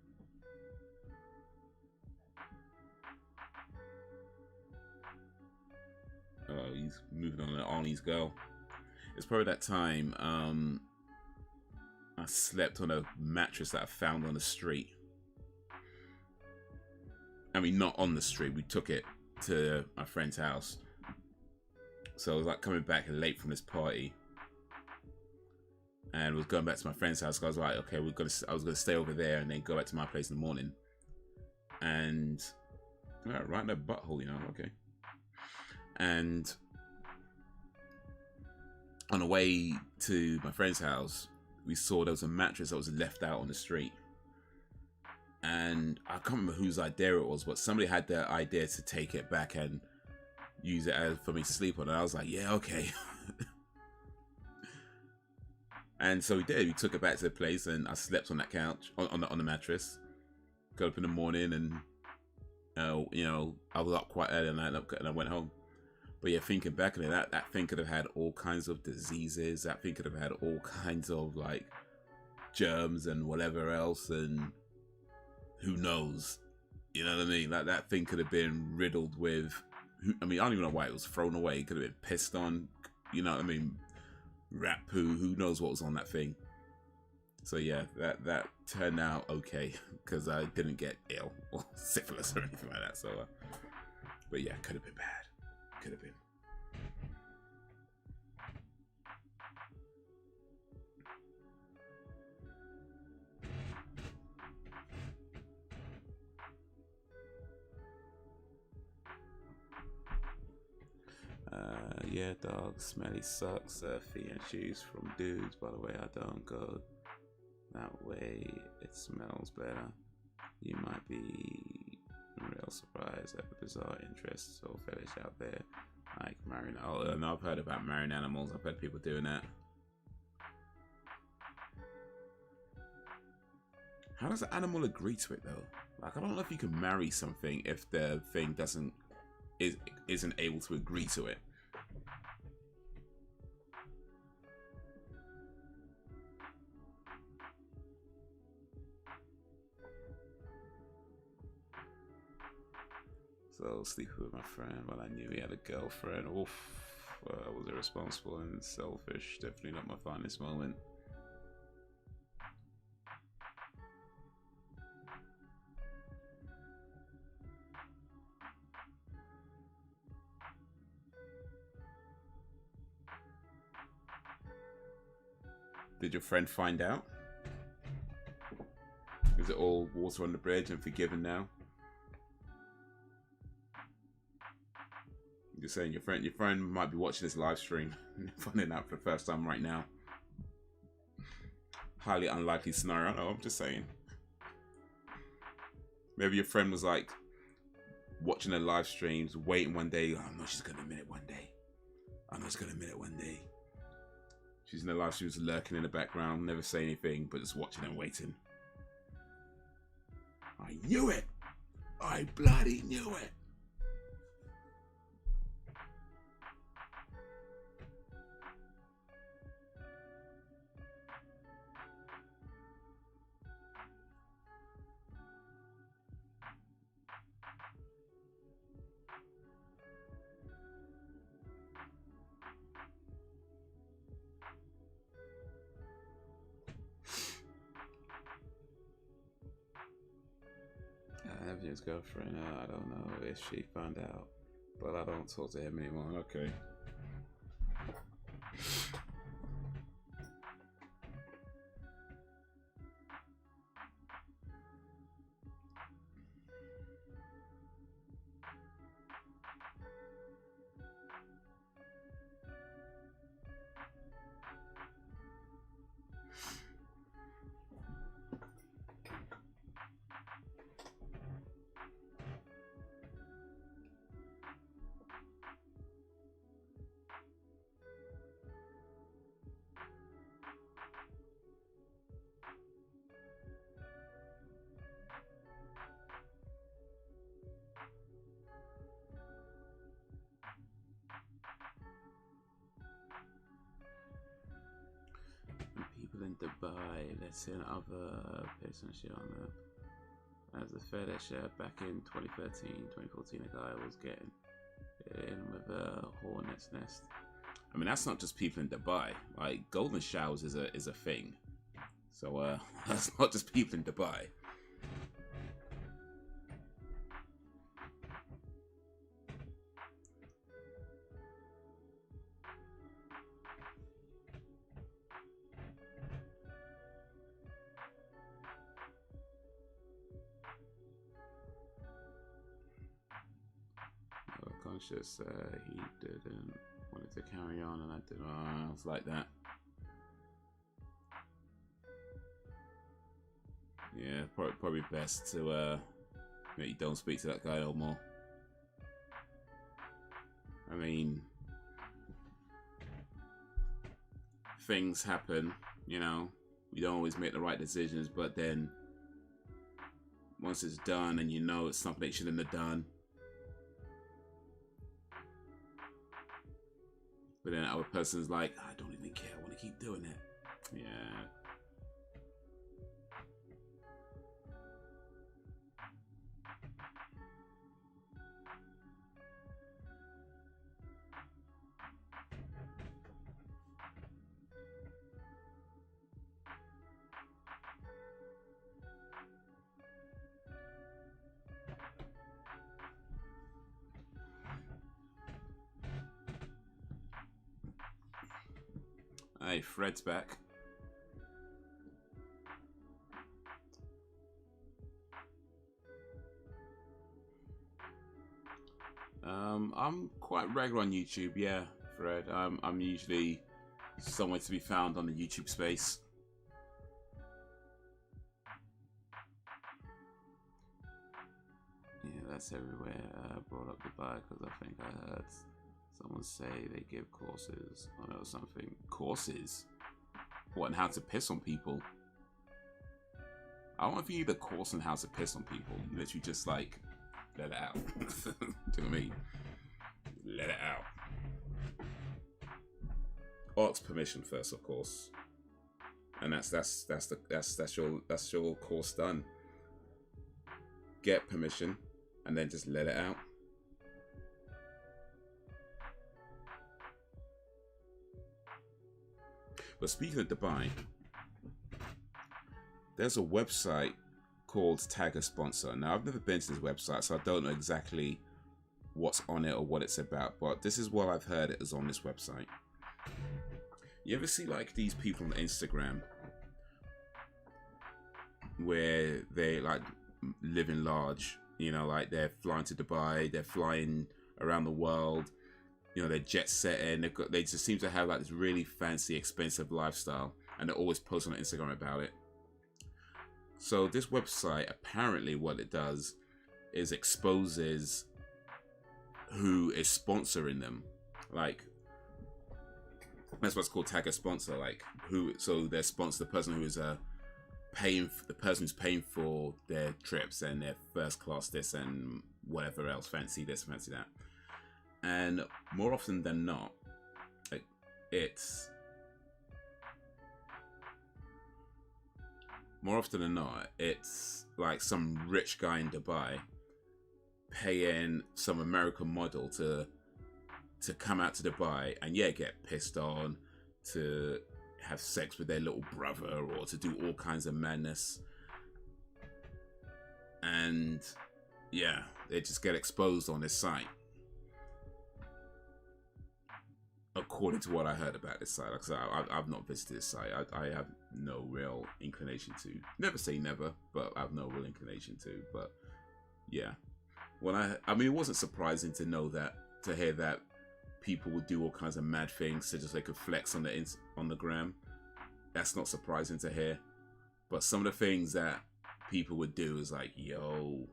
he's moving on to Arnie's girl. It's probably that time I slept on a mattress that I found on the street. I mean, not on the street. We took it to my friend's house. So I was like coming back late from this party. And was going back to my friend's house. So I was like, okay, I was gonna stay over there and then go back to my place in the morning. And right in the butthole, you know, okay. And on the way to my friend's house, we saw there was a mattress that was left out on the street. And I can't remember whose idea it was, but somebody had the idea to take it back and use it for me to sleep on. And I was like, yeah, okay. And so we did. We took it back to the place, and I slept on that couch, on the mattress. Got up in the morning, and you know, I was up quite early, and I went home. But yeah, thinking back on it, that thing could have had all kinds of diseases. That thing could have had all kinds of like germs and whatever else, and who knows? You know what I mean? Like that thing could have been riddled with. I mean, I don't even know why it was thrown away. It could have been pissed on. You know what I mean? Rat poo, who knows what was on that thing. So yeah, that turned out okay because I didn't get ill or syphilis or anything like that. So but yeah, could have been bad, could have been. Yeah, dog, smelly socks, feet and shoes from dudes. By the way, I don't go that way. It smells better. You might be real surprised at the bizarre interests or fetish out there, like marrying. Oh, no, I've heard about marrying animals. I've heard people doing that. How does the animal agree to it though? Like, I don't know if you can marry something if the thing isn't able to agree to it. So sleeping with my friend while I knew he had a girlfriend. Oof, was irresponsible and selfish. Definitely not my finest moment. Did your friend find out? Is it all water on the bridge and forgiven now? You're saying your friend might be watching this live stream and finding out for the first time right now. Highly unlikely scenario. I know, I'm just saying. Maybe your friend was like watching the live streams, waiting one day. Oh, I know she's gonna admit it one day. I know she's gonna admit it one day. She's in the live streams, lurking in the background, never say anything, but just watching and waiting. I knew it. I bloody knew it. his girlfriend. I don't know if she found out, but I don't talk to him anymore. Okay. In Dubai, let's see another person shit on that. As a FedEx share back in 2013, 2014, a guy was getting in with a hornet's nest. I mean, that's not just people in Dubai. Like, golden showers is a thing. So that's not just people in Dubai. Conscious, he didn't wanted to carry on, and I did. I was like that. Yeah, probably best to maybe don't speak to that guy no more. I mean, things happen, you know. We don't always make the right decisions, but then once it's done, and you know it's something they shouldn't have done. But then our person's like, I don't even care, I want to keep doing it. Yeah. Hey, Fred's back. I'm quite regular on YouTube, yeah, Fred. I'm usually somewhere to be found on the YouTube space. Yeah, that's everywhere. I brought up Dubai because I think I heard someone say they give courses on or something. Courses? What, and how to piss on people? I don't know if you need a course on how to piss on people. You literally just like let it out. Do you know what I mean? Let it out. Ask permission first, of course. And that's your course done. Get permission and then just let it out. But speaking of Dubai, there's a website called Tag a Sponsor. Now, I've never been to this website, so I don't know exactly what's on it or what it's about, but this is what I've heard it is on this website. You ever see like these people on Instagram where they like living large, you know, like they're flying to Dubai, they're flying around the world, you know, they're jet setting, they just seem to have like this really fancy, expensive lifestyle, and they're always posting on Instagram about it. So this website, apparently what it does is exposes who is sponsoring them. Like, that's what's called Tag a Sponsor. Like, who, so their sponsor, the person who is paying, the person who's paying for their trips and their first class this and whatever else, fancy this, fancy that. And more often than not, like, it's like some rich guy in Dubai paying some American model to come out to Dubai and, yeah, get pissed on, to have sex with their little brother, or to do all kinds of madness. And yeah, they just get exposed on this site. According to what I heard about this site, like I said, I've not visited this site. I have no real inclination to. Never say never, but I have no real inclination to. But yeah, when I mean, it wasn't surprising to know that, to hear that people would do all kinds of mad things so just they could flex on the gram. That's not surprising to hear. But some of the things that people would do is like, yo,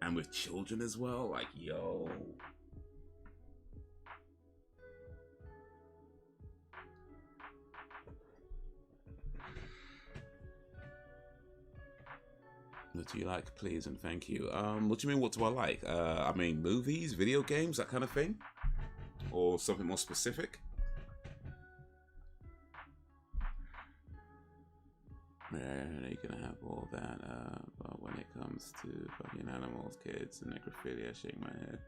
and with children as well, like, yo. What do you like, please and thank you? What do you mean, what do I like? I mean, movies, video games, that kind of thing? Or something more specific? Yeah, you're gonna have all that, but when it comes to fucking animals, kids, and necrophilia, I shake my head.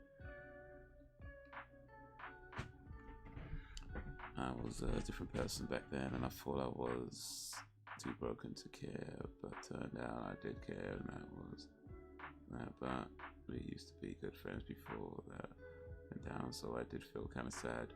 I was a different person back then, and I thought I was too broken to care, but turned out I did care, and that was that. But we used to be good friends before that went down, so I did feel kind of sad.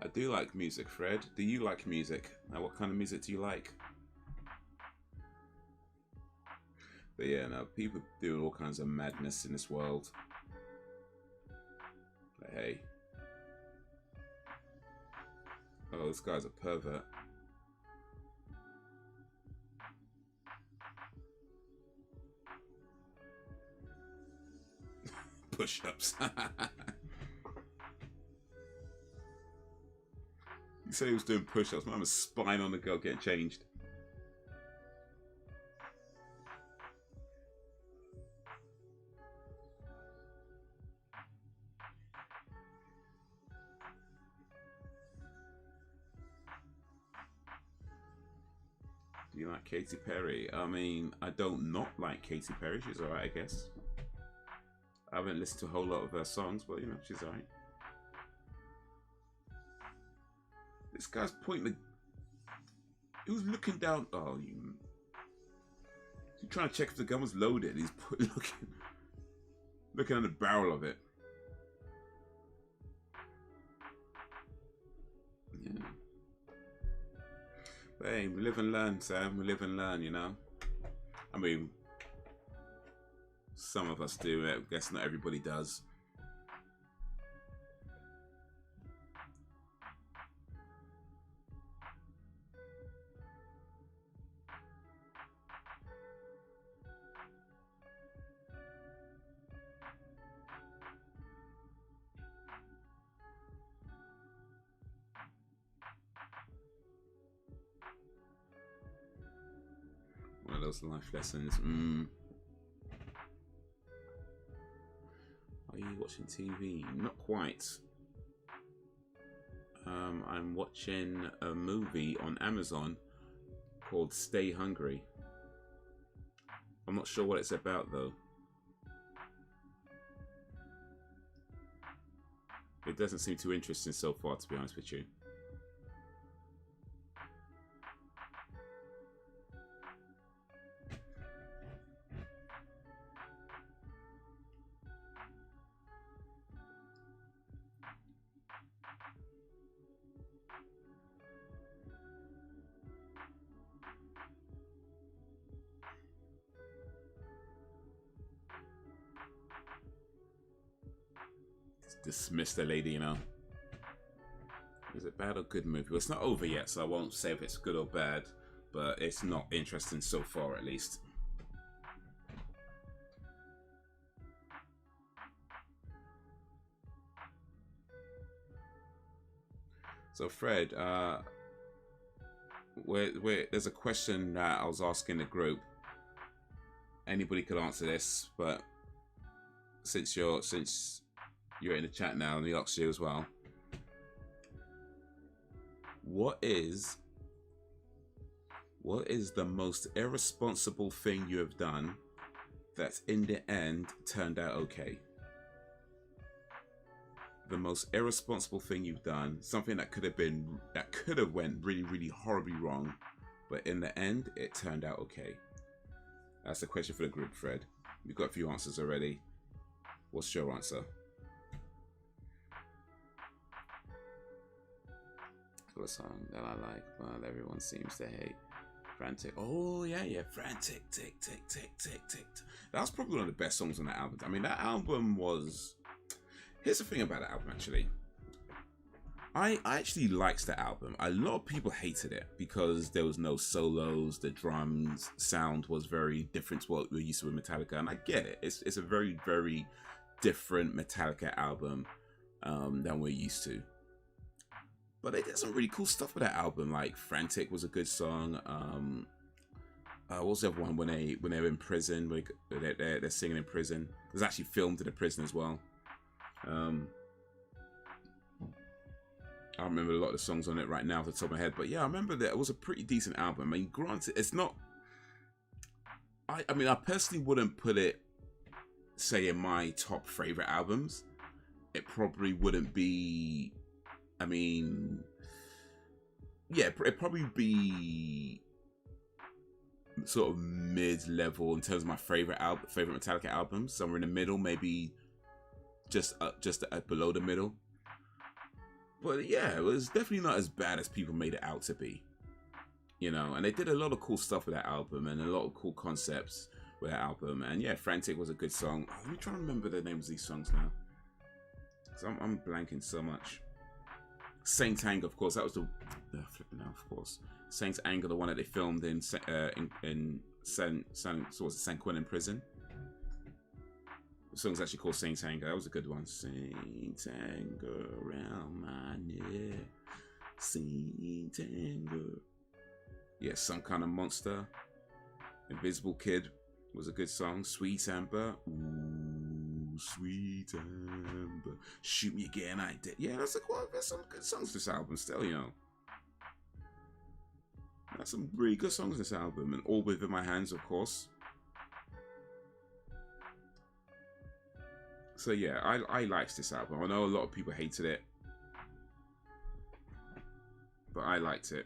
I do like music, Fred. Do you like music? Now, what kind of music do you like? But yeah, no, people do all kinds of madness in this world. But hey. Oh, this guy's a pervert. Push-ups. You said he was doing push-ups. Man was spying on the girl getting changed. Do you like Katy Perry? I mean, I don't not like Katy Perry. She's alright, I guess. I haven't listened to a whole lot of her songs, but you know, she's alright. This guy's pointing the... He was looking down... Oh, you... He's trying to check if the gun was loaded. He's looking at the barrel of it. Yeah. But hey, we live and learn, Sam. We live and learn, you know? I mean... Some of us do it. I guess not everybody does. One of those life lessons. Are you watching TV? Not quite. I'm watching a movie on Amazon called Stay Hungry. I'm not sure what it's about though. It doesn't seem too interesting so far, to be honest with you. Dismiss the lady, you know. Is it bad or good movie? Well, it's not over yet, so I won't say if it's good or bad, but it's not interesting so far, at least. So, Fred, there's a question that I was asking the group. Anybody could answer this, but since you're in the chat now, and we asked you as well. What is the most irresponsible thing you have done that in the end turned out okay? the most irresponsible thing you've done, something that could have went really, really horribly wrong, but in the end, it turned out okay. That's the question for the group, Fred. We've got a few answers already. What's your answer? What song that I like, but everyone seems to hate? Frantic. Oh yeah, Frantic, tick, tick, tick, tick, tick. That was probably one of the best songs on that album. I mean, that album was. Here's the thing about that album, actually. I actually liked the album. A lot of people hated it because there was no solos. The drums sound was very different to what we're used to with Metallica, and I get it. It's a very, very different Metallica album than we're used to. But they did some really cool stuff with that album. Like "Frantic" was a good song. What was the other one when they were in prison? They're singing in prison. It was actually filmed in a prison as well. I remember a lot of the songs on it right now off the top of my head. But yeah, I remember that it was a pretty decent album. I mean, granted, it's not. I mean, I personally wouldn't put it, say, in my top favorite albums. It probably wouldn't be. I mean, yeah, it'd probably be sort of mid-level in terms of my favorite Metallica albums. Somewhere in the middle, maybe just below the middle. But yeah, it was definitely not as bad as people made it out to be. You know, and they did a lot of cool stuff with that album and a lot of cool concepts with that album. And yeah, "Frantic" was a good song. Let me try to remember the names of these songs now, because I'm blanking so much. Saint Anger, of course, that was the flipping out, of course. Saint Anger, the one that they filmed in San Quentin prison. The song's actually called Saint Anger. That was a good one. Saint Anger around my neck. Saint Anger. Yeah, Some Kind of Monster. Invisible Kid was a good song. Sweet Amber. Ooh, Sweet Amber. Shoot Me Again, I Did. Yeah, there's some good songs this album still, you know. There's some really good songs this album. And All Within My Hands, of course. So yeah, I liked this album. I know a lot of people hated it, but I liked it.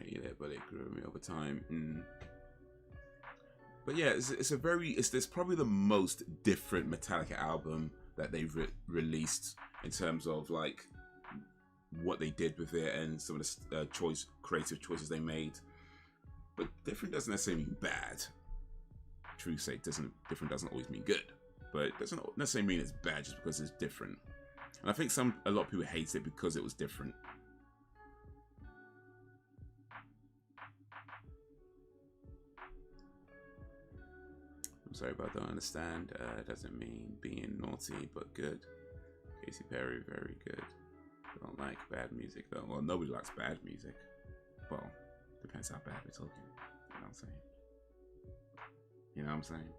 Yeah, but it grew me over time. But yeah, it's probably the most different Metallica album that they've released in terms of like what they did with it and some of the creative choices they made. But different doesn't necessarily mean bad. True say, different doesn't always mean good, but it doesn't necessarily mean it's bad just because it's different. And I think a lot of people hate it because it was different. I'm sorry, but I don't understand. It doesn't mean being naughty, but good. Katy Perry, very good. I don't like bad music, though. Well, nobody likes bad music. Well, depends how bad we're talking. You know what I'm saying? You know what I'm saying?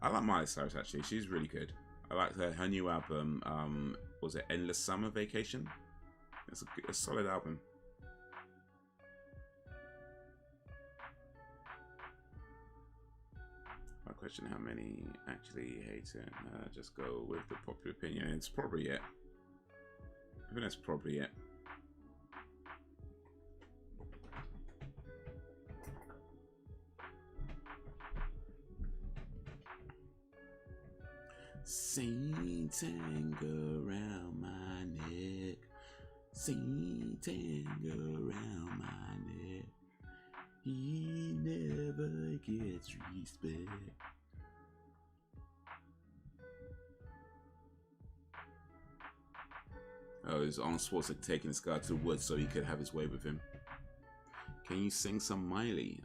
I like Miley Cyrus, actually. She's really good. I like her new album. Was it Endless Summer Vacation? It's a solid album. Question how many actually hate it. Just go with the popular opinion. It's probably it. I think that's probably it. Saint Anger around my neck. Saint Anger around my neck. He never gets respect. Oh, it's Arnold Schwarzenegger taking this guy to the woods so he could have his way with him. Can you sing some Miley?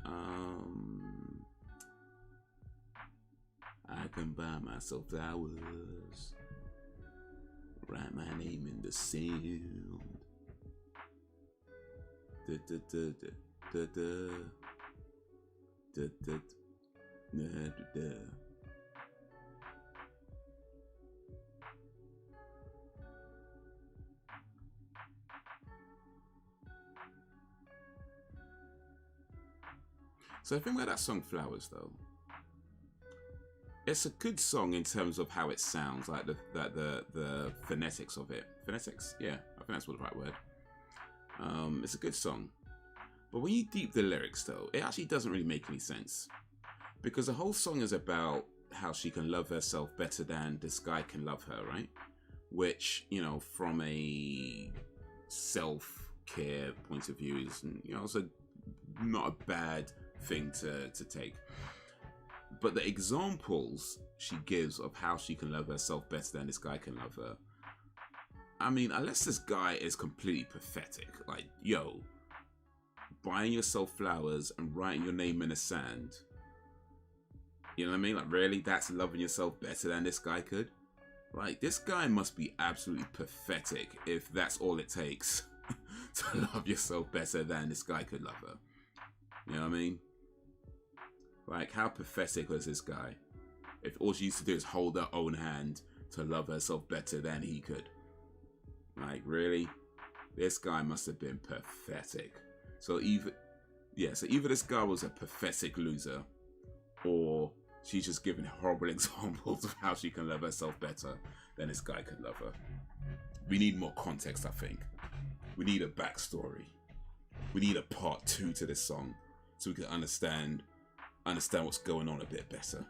I can buy myself flowers. Write my name in the sand. Da da da da. Da, da, da, da, da, da. So the thing about that song Flowers though, it's a good song in terms of how it sounds, like the phonetics of it. Phonetics? Yeah, I think that's what the right word. It's a good song. But when you deep the lyrics though, it actually doesn't really make any sense. Because the whole song is about how she can love herself better than this guy can love her, right? Which, you know, from a self-care point of view is, you know, it's not a bad thing to take. But the examples she gives of how she can love herself better than this guy can love her, I mean, unless this guy is completely pathetic, like, yo, buying yourself flowers and writing your name in the sand, you know what I mean? Like, really? That's loving yourself better than this guy could? Like, this guy must be absolutely pathetic if that's all it takes to love yourself better than this guy could love her. You know what I mean? Like, how pathetic was this guy if all she used to do is hold her own hand to love herself better than he could? Like, really? This guy must have been pathetic. So either this guy was a pathetic loser, or she's just giving horrible examples of how she can love herself better than this guy could love her. We need more context, I think. We need a backstory. We need a part 2 to this song so we can understand what's going on a bit better.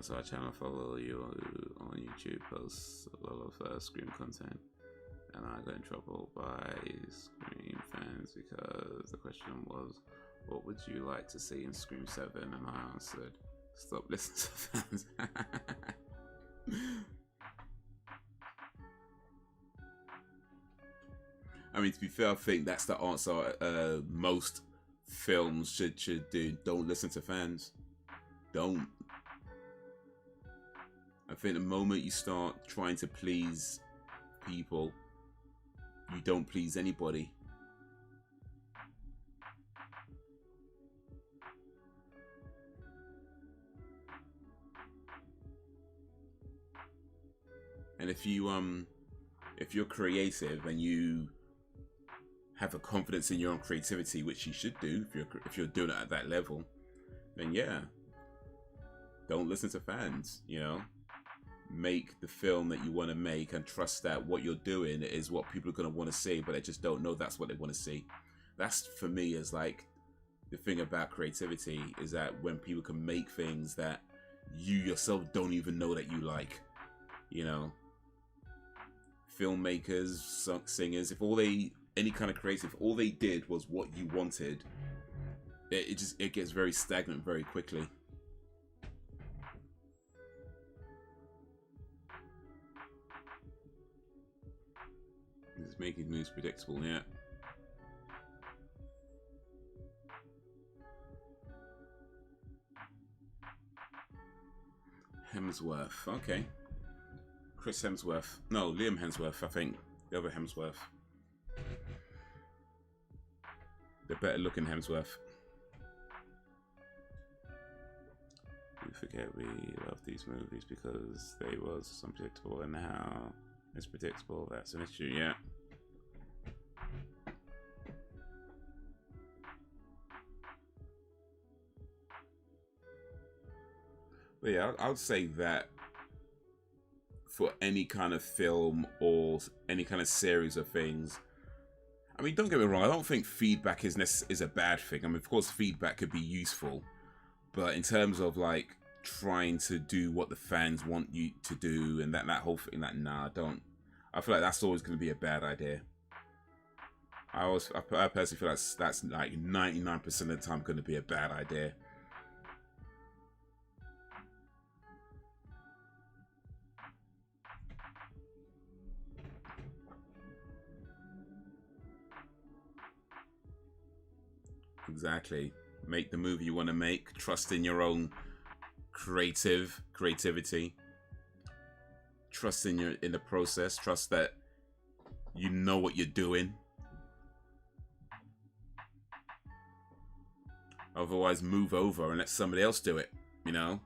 So our channel follow you on YouTube, posts a lot of Scream content, and I got in trouble by Scream fans because the question was, what would you like to see in Scream 7? And I answered, stop listening to fans. I mean, to be fair, I think that's the answer most films should do. Don't listen to fans. Don't. I think the moment you start trying to please people, you don't please anybody. And if you're creative and you have a confidence in your own creativity, which you should do if you're doing it at that level, then yeah, don't listen to fans, you know. Make the film that you want to make and trust that what you're doing is what people are going to want to see, but they just don't know that's what they want to see. That's, for me, is like the thing about creativity, is that when people can make things that you yourself don't even know that you like, you know. Filmmakers, singers, if any kind of creative, all they did was what you wanted, it gets very stagnant very quickly. It's making moves predictable, yeah. Hemsworth, okay. Chris Hemsworth. No, Liam Hemsworth, I think. The other Hemsworth. The better looking Hemsworth. We forget we love these movies because they was unpredictable, and how it's predictable, that's an issue, yeah. But yeah, I would say that for any kind of film or any kind of series of things, I mean, don't get me wrong, I don't think feedback is a bad thing. I mean, of course, feedback could be useful, but in terms of like trying to do what the fans want you to do and that whole thing, like, nah, don't. I feel like that's always going to be a bad idea. I personally feel like that's like 99% of the time going to be a bad idea. Exactly. Make the movie you want to make. Trust in your own creativity. Trust in the process. Trust that you know what you're doing. Otherwise, move over and let somebody else do it, you know?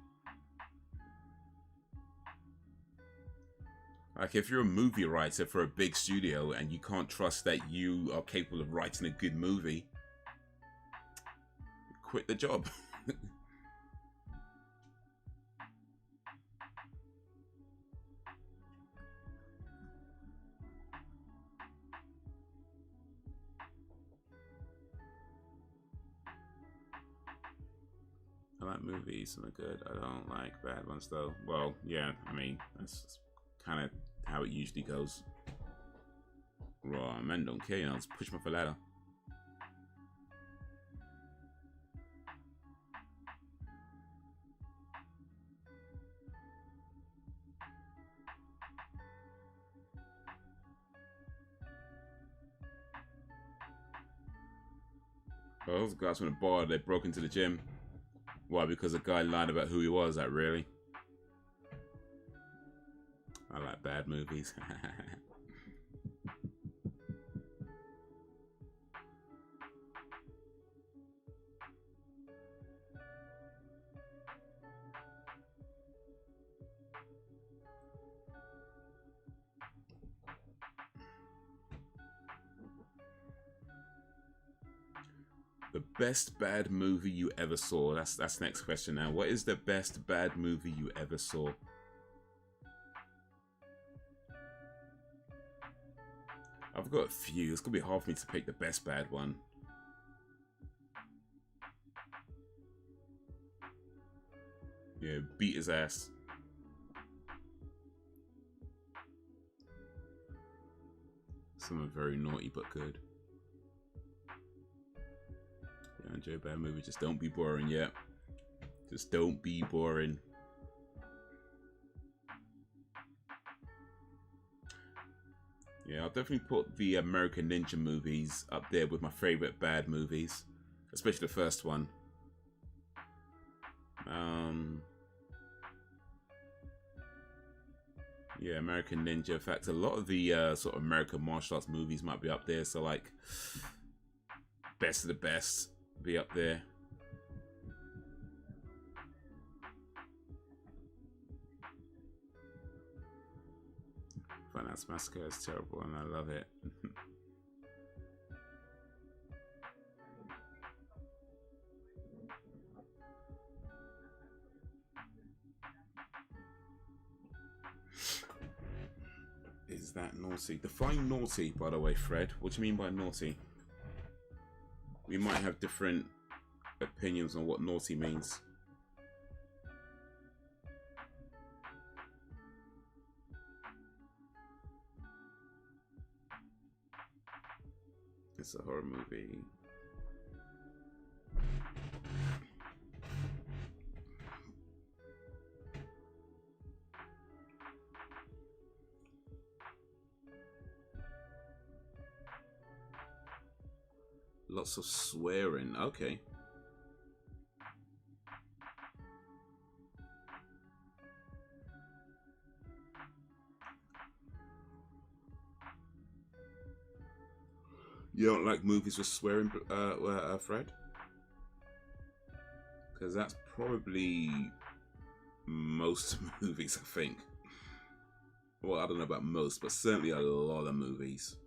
Like, if you're a movie writer for a big studio and you can't trust that you are capable of writing a good movie, quit the job. I like movies, some are good. I don't like bad ones though. Well, yeah, I mean, that's kind of how it usually goes. Raw men don't care, you know, just push me off a ladder. Oh, those guys from the bar, they broke into the gym. Why? Because a guy lied about who he was. Like, really? I like bad movies. The best bad movie you ever saw? That's next question now. What is the best bad movie you ever saw? I've got a few. It's gonna be hard for me to pick the best bad one. Yeah, beat his ass. Some are very naughty but good. Yeah, enjoy a bad movie. Just don't be boring, yeah. Just don't be boring. Yeah, I'll definitely put the American Ninja movies up there with my favorite bad movies, especially the first one. Yeah, American Ninja. In fact, a lot of the sort of American martial arts movies might be up there. So, like, Best of the Best be up there. Finance Massacre is terrible, and I love it. Is that naughty? Define naughty, by the way, Fred. What do you mean by naughty? We might have different opinions on what naughty means. It's a horror movie. Lots of swearing. Okay. You don't like movies with swearing, Fred? Because that's probably most movies, I think. Well, I don't know about most, but certainly a lot of movies.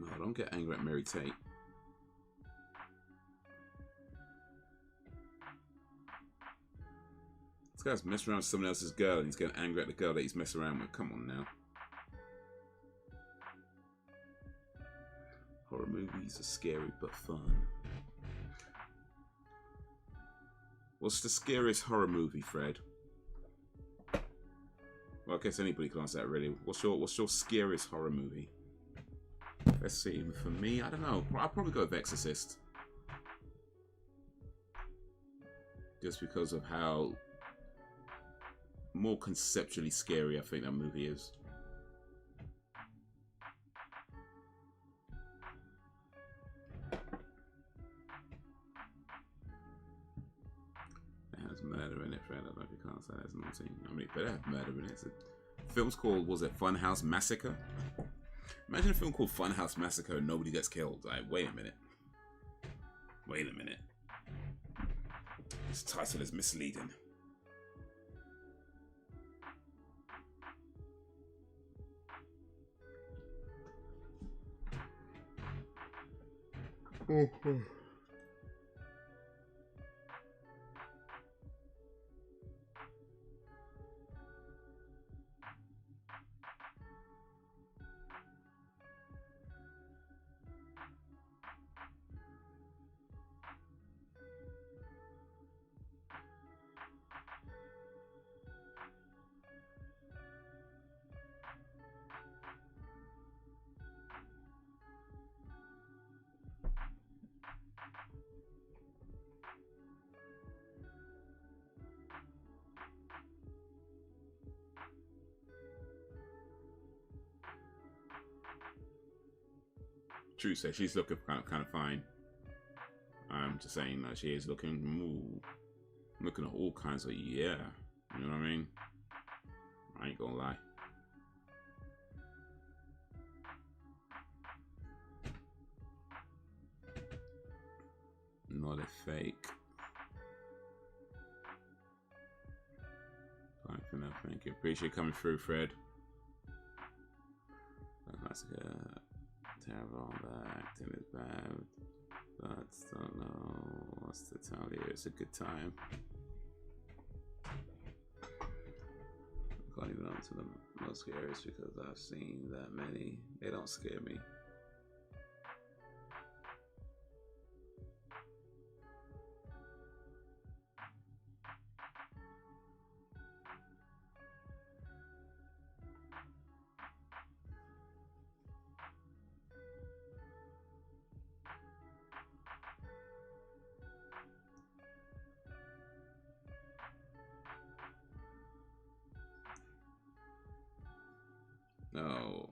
No, don't get angry at Mary Tate. This guy's messing around with someone else's girl and he's getting angry at the girl that he's messing around with. Come on now. Horror movies are scary but fun. What's the scariest horror movie, Fred? Well, I guess anybody can answer that, really. What's your scariest horror movie? Let's see. For me, I don't know. I'll probably go with Exorcist. Just because of how more conceptually scary I think that movie is. It has There's murder in it, Fred. I don't know if you can't say that's naughty. I mean, it better have murder in it. The film's called, was it Funhouse Massacre? Imagine a film called Funhouse Massacre and nobody gets killed. Like, wait a minute. Wait a minute. This title is misleading. True, so she's looking kind of fine. I'm just saying that she is looking, looking at all kinds of, yeah. You know what I mean? I ain't gonna lie. Not a fake. Fine for now, thank you. Appreciate coming through, Fred. That's good. Terrible, the acting is bad, but don't know what's to tell you. It's a good time. I can't even answer the most scariest because I've seen that many. They don't scare me. No.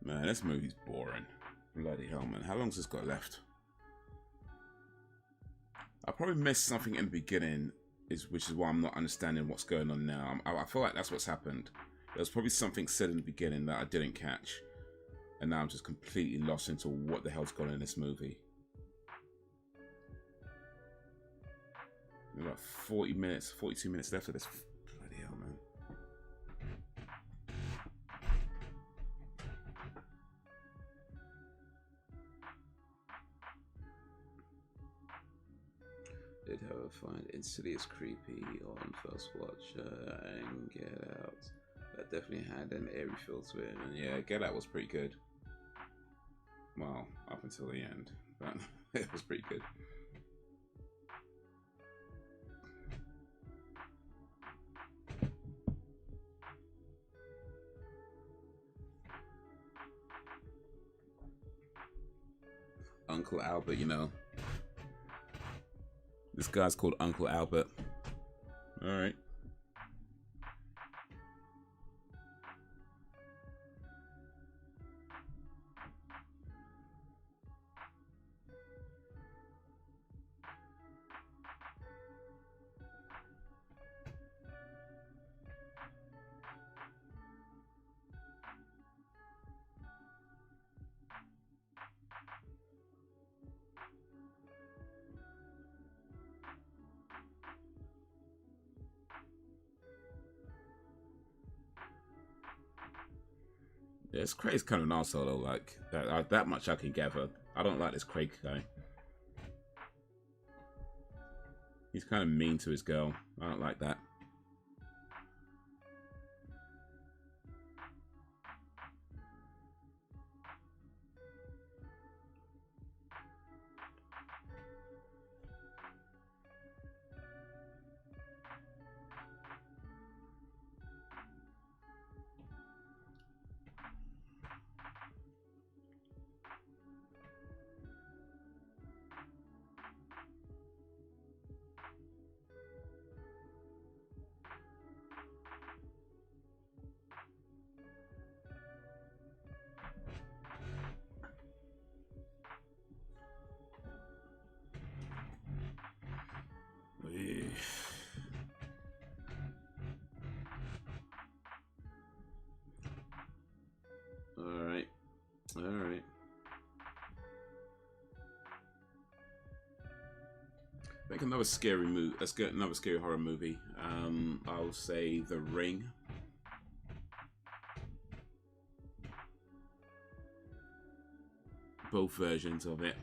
Man, this movie's boring. Bloody hell, man. How long's this got left? I probably missed something in the beginning, which is why I'm not understanding what's going on now. I feel like that's what's happened. There was probably something said in the beginning that I didn't catch. And now I'm just completely lost into what the hell's going on in this movie. We've got 40 minutes, 42 minutes left of this. Bloody hell, man. Did however find Insidious creepy on first watch and Get Out. That definitely had an airy feel to it. And yeah, Get Out was pretty good. Well, up until the end, but it was pretty good. Uncle Albert, you know. This guy's called Uncle Albert. All right. Yeah, this Craig's kind of an arsehole though, like, that much I can gather. I don't like this Craig guy. He's kind of mean to his girl. I don't like that. Pick another scary movie. Let's get another scary horror movie. I'll say The Ring. Both versions of it.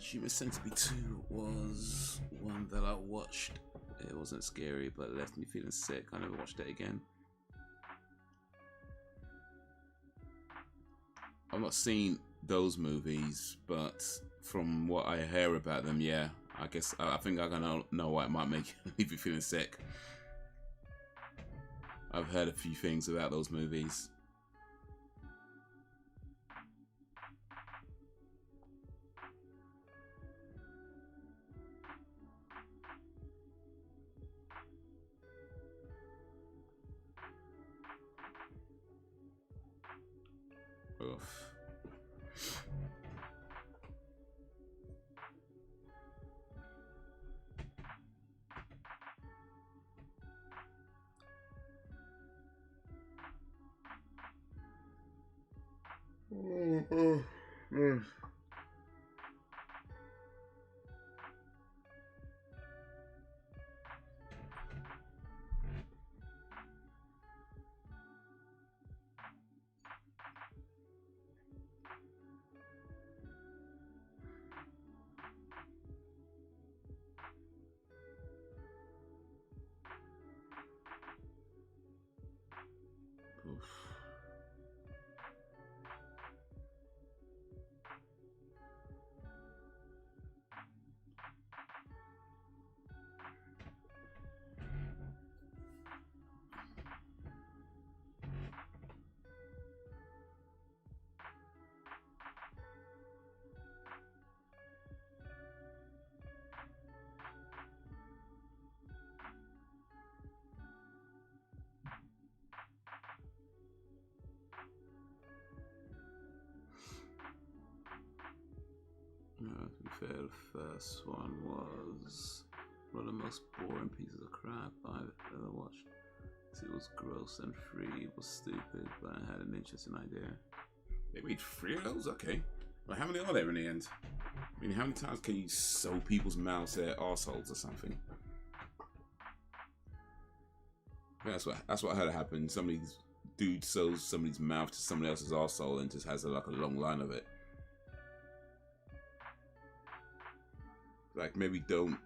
Human Centipede 2 was one that I watched. It wasn't scary, but it left me feeling sick. I never watched it again. I've not seen those movies, but from what I hear about them, yeah, I guess I think I'm gonna know why it might make you feeling sick. I've heard a few things about those movies. Oof. To be fair, the first one was one of the most boring pieces of crap I've ever watched. It was gross and free, it was stupid, but I had an interesting idea. They made 3 of those? Okay. Well, how many are there in the end? I mean, how many times can you sew people's mouths to their arseholes or something? Yeah, that's what I heard happen. Somebody's dude sews somebody's mouth to somebody else's arsehole and just has like a long line of it. Like, maybe don't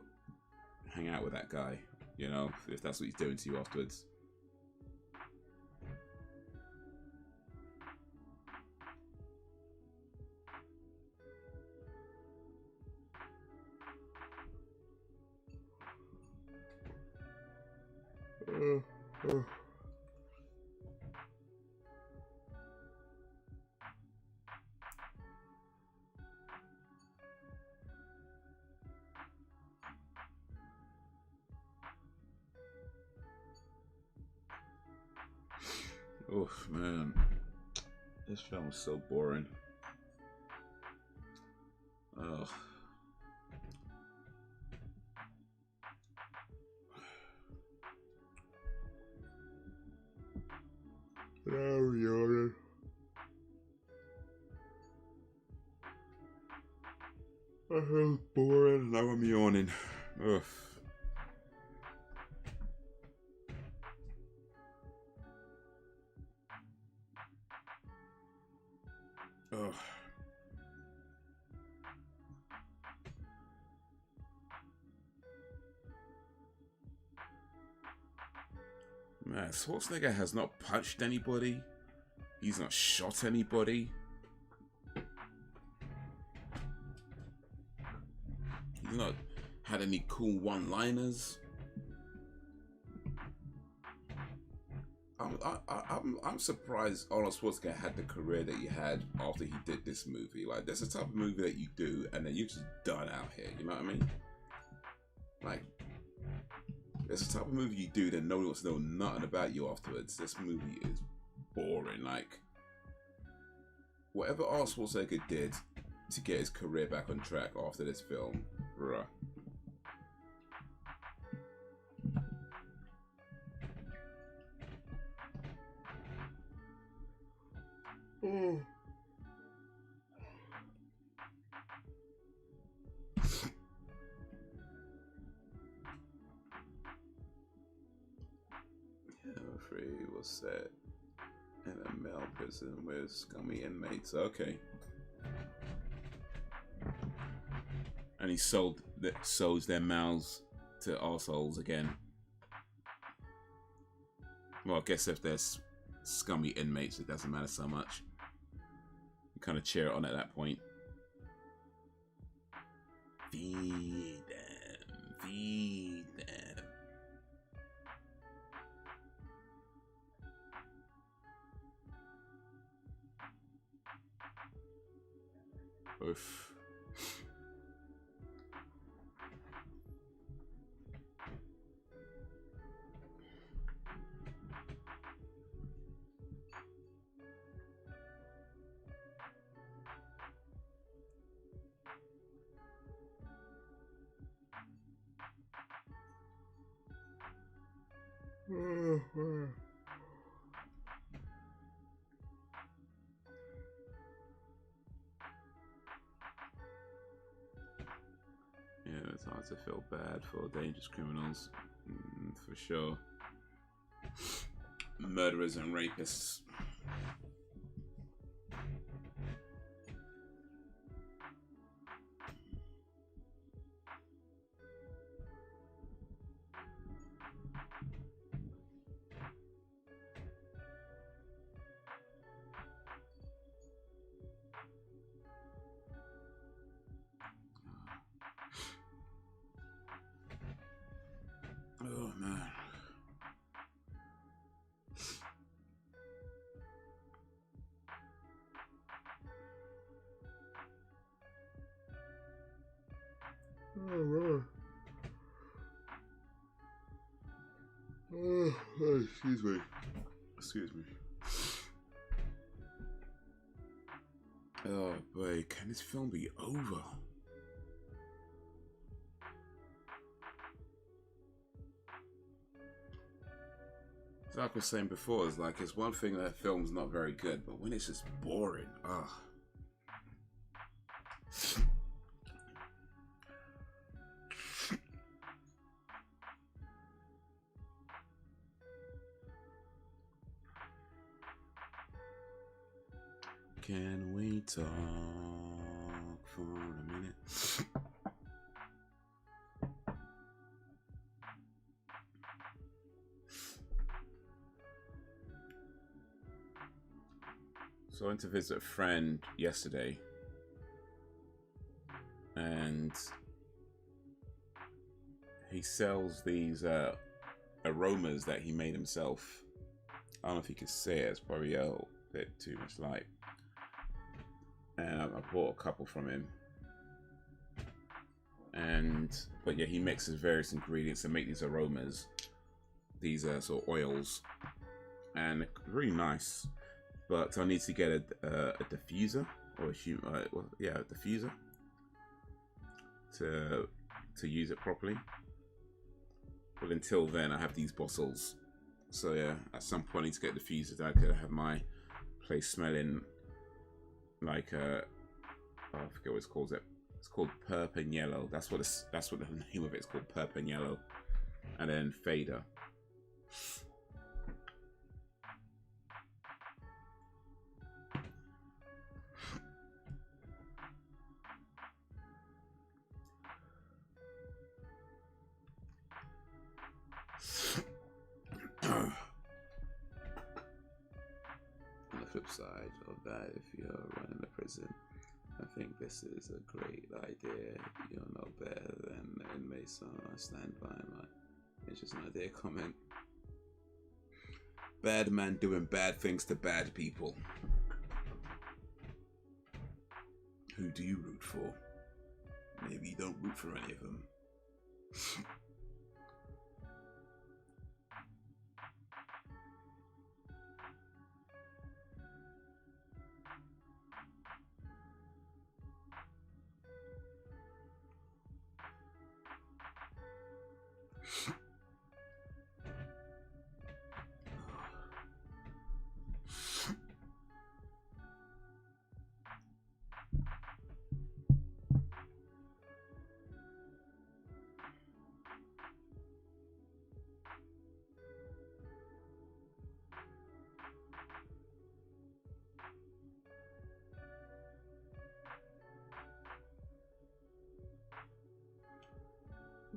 hang out with that guy, you know, if that's what he's doing to you afterwards. Oh man, this film is so boring. Ugh. Now yawning. I'm boring. Now I'm yawning. Ugh. Ugh. Man, Schwarzenegger has not punched anybody He's not shot anybody. He's not had any cool one-liners. I'm surprised Arnold Schwarzenegger had the career that he had after he did this movie. Like, that's the type of movie that you do, and then you're just done out here. You know what I mean? Like, it's the type of movie you do that nobody wants to know nothing about you afterwards. This movie is boring. Like, whatever Arnold Schwarzenegger did to get his career back on track after this film, bruh. Mm. Free was set in a male prison with scummy inmates. Okay. And he sews their mouths to arseholes again. Well, I guess if there's scummy inmates, it doesn't matter so much. You kind of cheer it on at that point. Feed them. Feed them. Oof. Yeah, it's hard to feel bad for dangerous criminals, for sure. Murderers and rapists. Oh man. Oh man. Oh, excuse me. Excuse me. Oh boy, can this film be over? Like I was saying before, it's like, it's one thing that a film's not very good, but when it's just boring, ugh. Can we talk for a minute? So I went to visit a friend yesterday, and he sells these aromas that he made himself. I don't know if you can see it, it's probably a bit too much light. And I bought a couple from him. But yeah, he mixes various ingredients to make these aromas, these sort of oils, and really nice. But I need to get a diffuser, or a diffuser to use it properly. But until then, I have these bottles. So yeah, at some point I need to get a diffuser that I could have my place smelling like I forget what it's called. It's called Purple and Yellow. That's what the name of it is called, Purple and Yellow, and then Fader. flip side of that, if you're running a prison, I think this is a great idea. You're no better than the inmates, so I stand by my it's just an idea comment. Bad man doing bad things to bad people. Who do you root for? Maybe you don't root for any of them.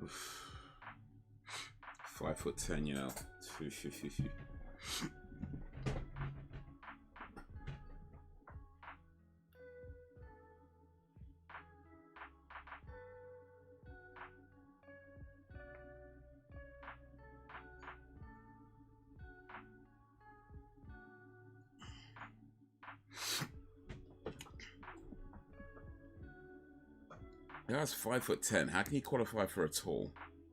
Oof. 5'10", you know. That's 5'10". How can he qualify for a tall?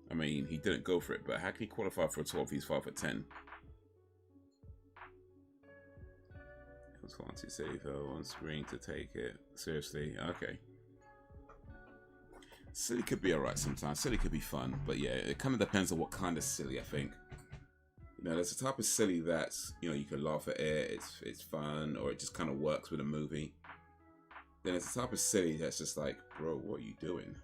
I mean, he didn't go for it, but how can he qualify for a tall if he's 5'10"? It was fun to save on screen to take it seriously. Okay. Silly could be alright sometimes. Silly could be fun, but yeah, it kind of depends on what kind of silly. I think. You know, there's a type of silly that's, you know, you can laugh at it. It's fun, or it just kind of works with a movie. Then it's a type of silly that's just like, bro, what are you doing?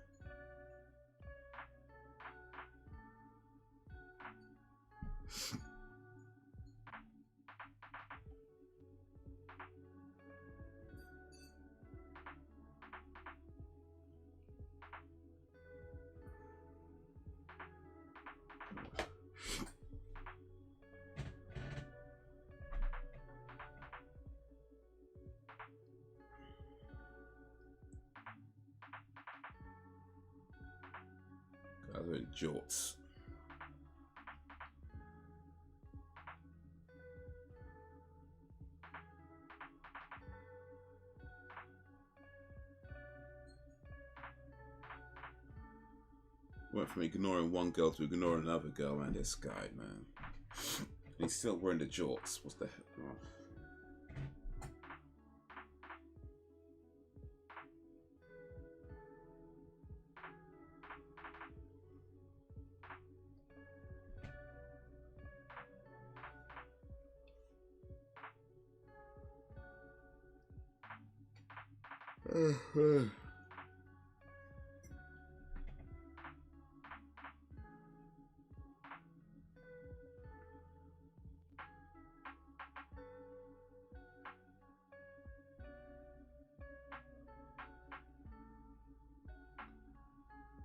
Other jorts. Went from ignoring one girl to ignoring another girl, man. This guy, man. He's still wearing the jorts. What's the hell? Oh.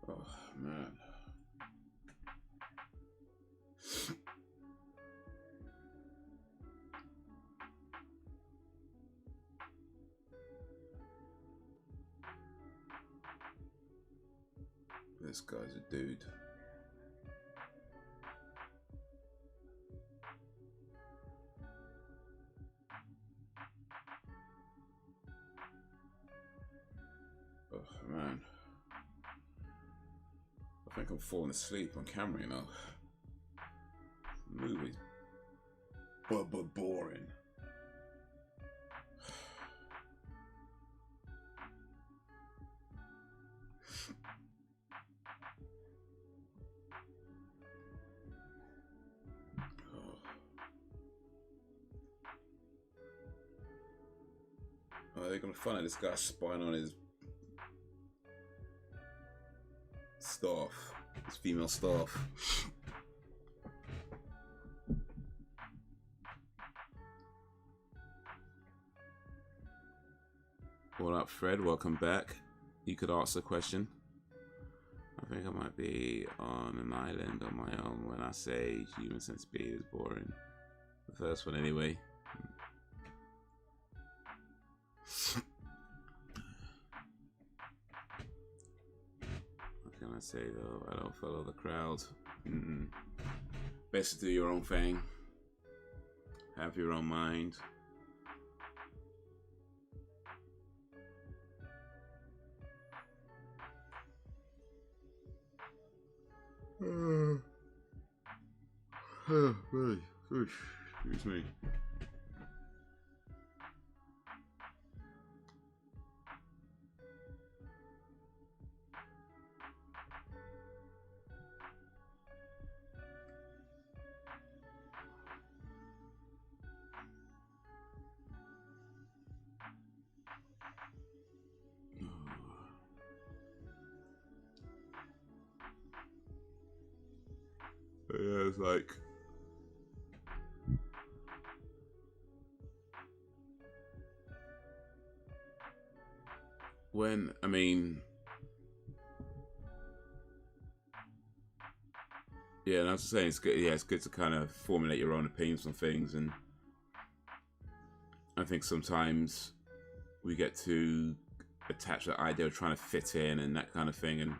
Oh, man. This guy's a dude. Oh, man. I think I'm falling asleep on camera, you know. The movie's but boring. Oh, they're gonna find out this guy spying on his staff, his female staff. What up, Fred? Welcome back. You could ask a question. I think I might be on an island on my own when I say human centipede is boring. The first one, anyway. What can I say though? I don't follow the crowd. Best to do your own thing. Have your own mind. Really? Excuse me. Yeah, it's like when, I mean, yeah, and I was saying it's good. Yeah, it's good to kind of formulate your own opinions on things, and I think sometimes we get too attached to the idea of trying to fit in and that kind of thing, and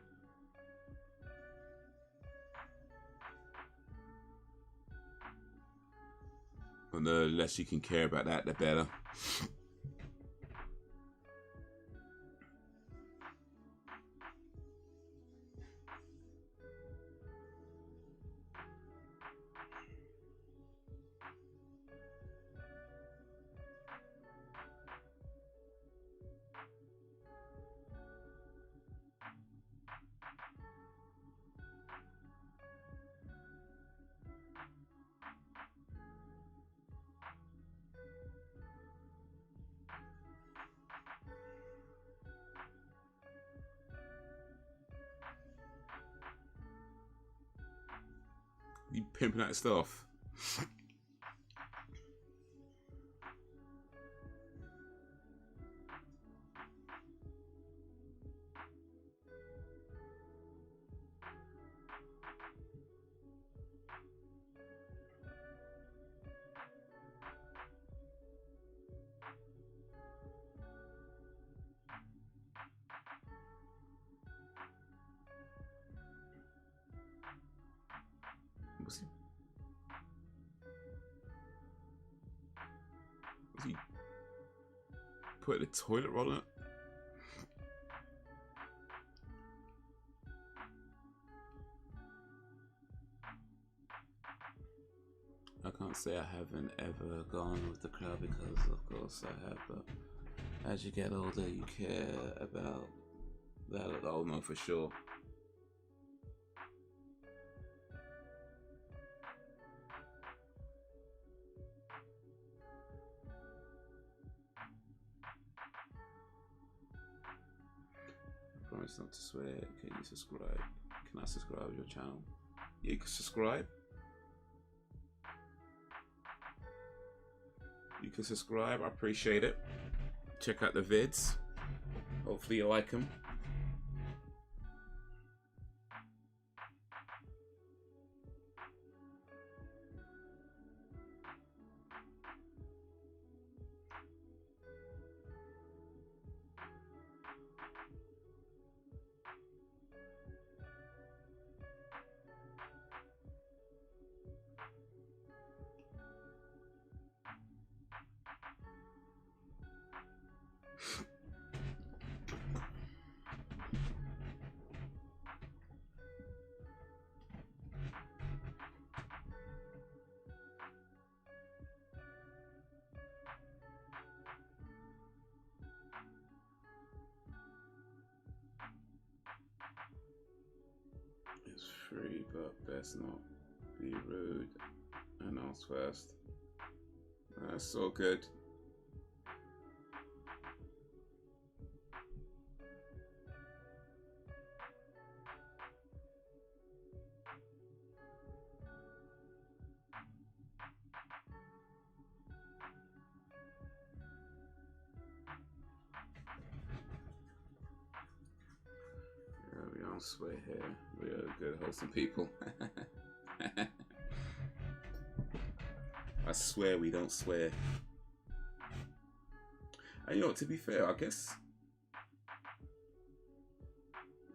the less you can care about that, the better. You pimping out stuff. Was he put the toilet roll in it? I can't say I haven't ever gone with the crowd because, of course, I have. But as you get older, you care about that. I'll know for sure. Promise not to swear. Can you subscribe? Can I subscribe to your channel? Yeah, you can subscribe. You can subscribe. I appreciate it. Check out the vids. Hopefully you like them. It's free, but best not be rude. Announce first. That's so good. Yeah, we don't swear here. We are good, wholesome people. I swear we don't swear. And you know, to be fair, I guess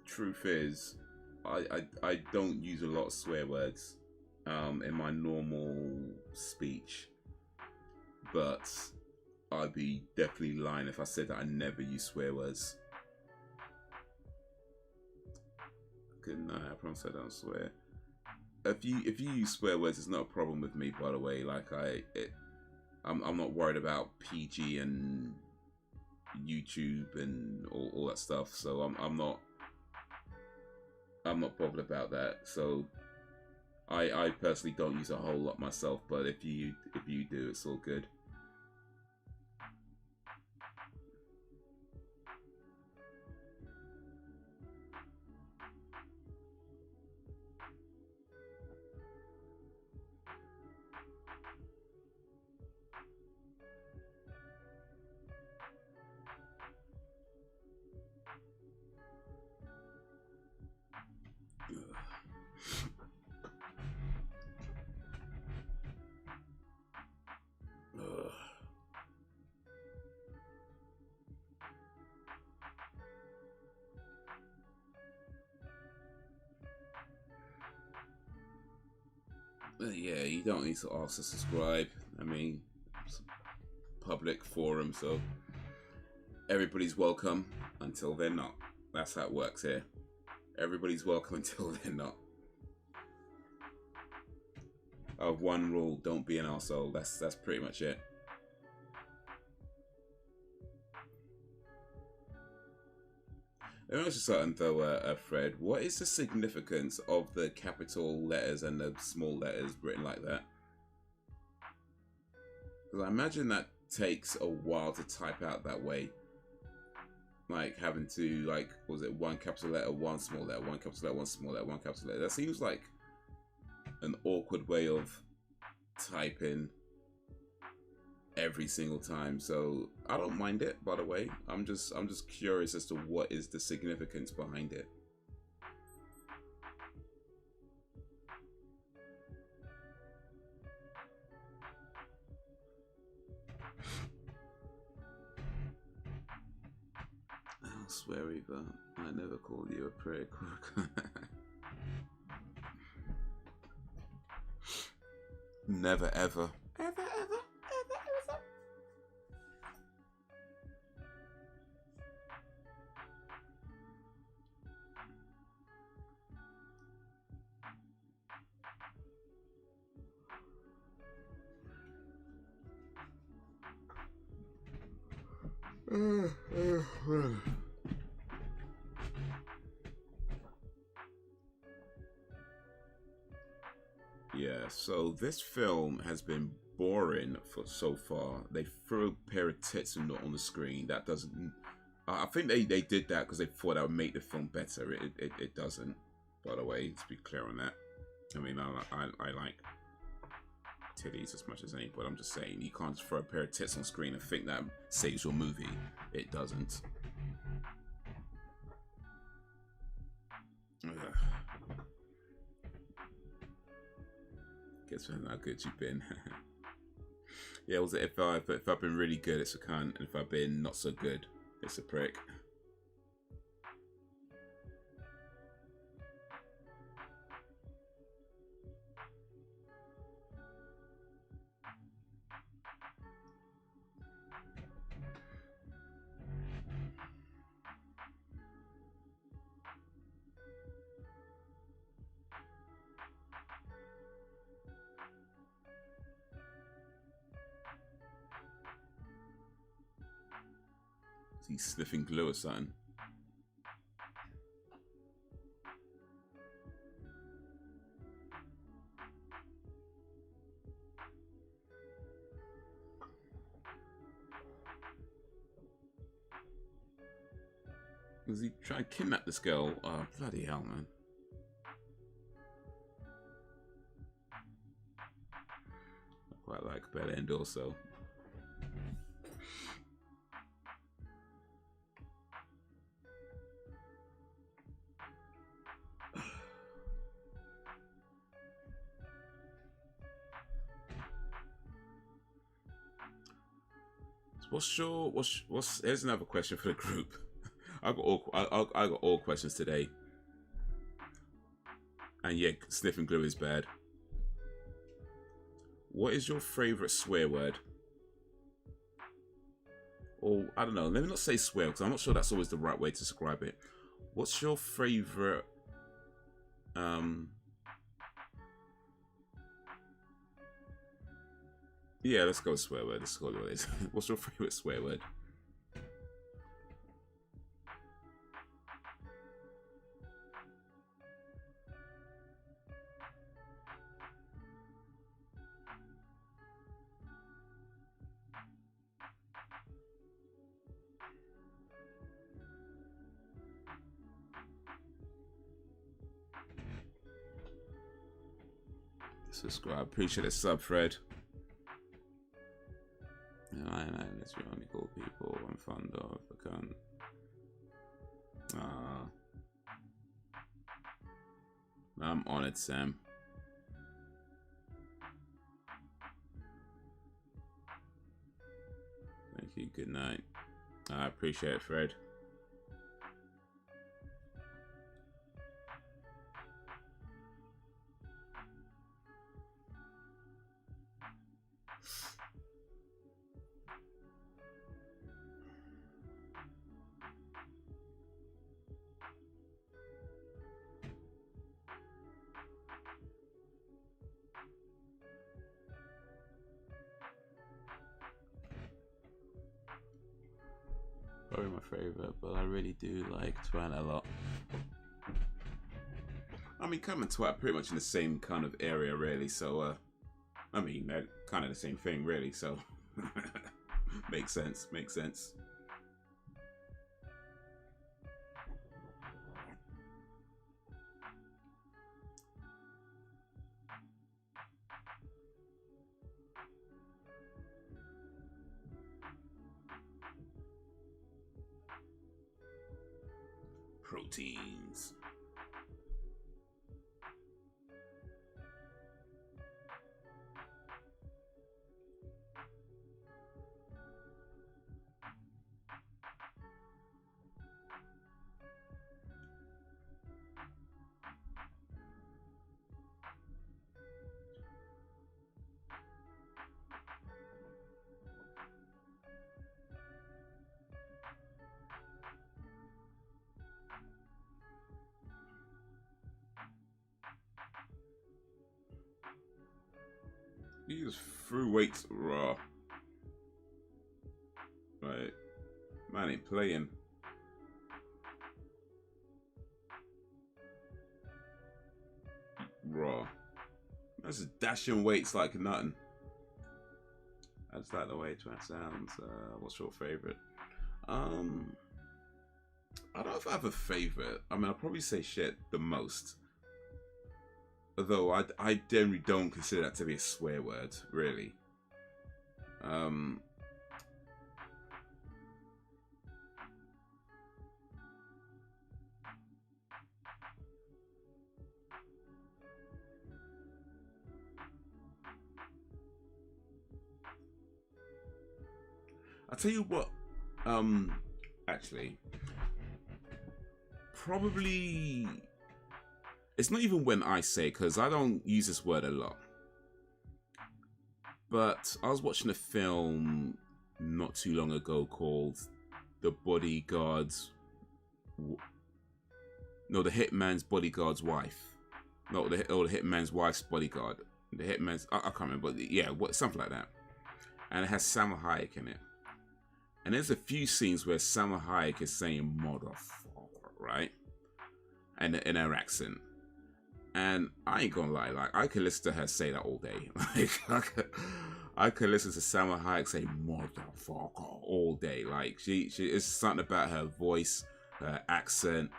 truth is, I don't use a lot of swear words in my normal speech, but I'd be definitely lying if I said that I never use swear words. Good night. I promise I don't swear. If you use swear words, it's not a problem with me. By the way, like I'm not worried about PG and YouTube and all that stuff. So I'm not bothered about that. So I personally don't use a whole lot myself. But if you do, it's all good. Yeah, you don't need to ask to subscribe. I mean, it's a public forum, so everybody's welcome until they're not. That's how it works here. Everybody's welcome until they're not. I have one rule: don't be an arsehole. That's pretty much it. Let me ask you something though, Fred. What is the significance of the capital letters and the small letters written like that? Because I imagine that takes a while to type out that way. Like having to, like, was it one capital letter, one small letter, one capital letter, one small letter, one capital letter? That seems like an awkward way of typing every single time. So I don't mind it, by the way. I'm just curious as to what is the significance behind it. I'll swear, Eva, I never called you a prick. Never ever. Ever. Yeah, so this film has been boring for so far. They threw a pair of tits and not on the screen. That doesn't. I think they did that because they thought that would make the film better. It doesn't. By the way, to be clear on that. I mean, I like titties as much as any, but I'm just saying you can't throw a pair of tits on screen and think that saves your movie. It doesn't. Ugh. Guess how good you've been. Yeah, was it if I've been really good, it's a cunt, and if I've been not so good, it's a prick. Is he sniffing glue or something? Was he trying to kidnap this girl? Oh, bloody hell, man. I quite like Bell End also. What's here's another question for the group. I got all questions today. And yeah, sniffing glue is bad. What is your favorite swear word? Or I don't know, let me not say swear because I'm not sure that's always the right way to describe it. What's your favorite yeah, let's go swear word. Let's call it what it is. What's your favorite swear word? Subscribe. Appreciate the sub, Fred. I know, let's be only cool people I'm fond of. I can't. I'm honored, Sam. Thank you. Good night. I appreciate it, Fred. Probably my favorite, but I really do like twat a lot. I mean, Cum and twat pretty much in the same kind of area, really. So, I mean, they're kind of the same thing, really. So, makes sense. Makes sense. Proteins. He just threw weights raw. Right. Man ain't playing. Raw. That's just dashing weights like nothing. I just like the way it sounds. What's your favorite? I don't know if I have a favorite. I mean, I'll probably say shit the most. Although I generally don't consider that to be a swear word, really. I'll tell you what, actually, probably, it's not even when I say, because I don't use this word a lot, but I was watching a film not too long ago called The Bodyguard's, no, The Hitman's Bodyguard's Wife. No, the Hitman's Wife's Bodyguard. The Hitman's, I can't remember, but yeah, something like that. And it has Salma Hayek in it. And there's a few scenes where Salma Hayek is saying motherfucker, right? And in her accent. And I ain't gonna lie, like, I could listen to her say that all day. Like, I could listen to Salma Hayek say motherfucker all day. Like, she is something about her voice, her accent,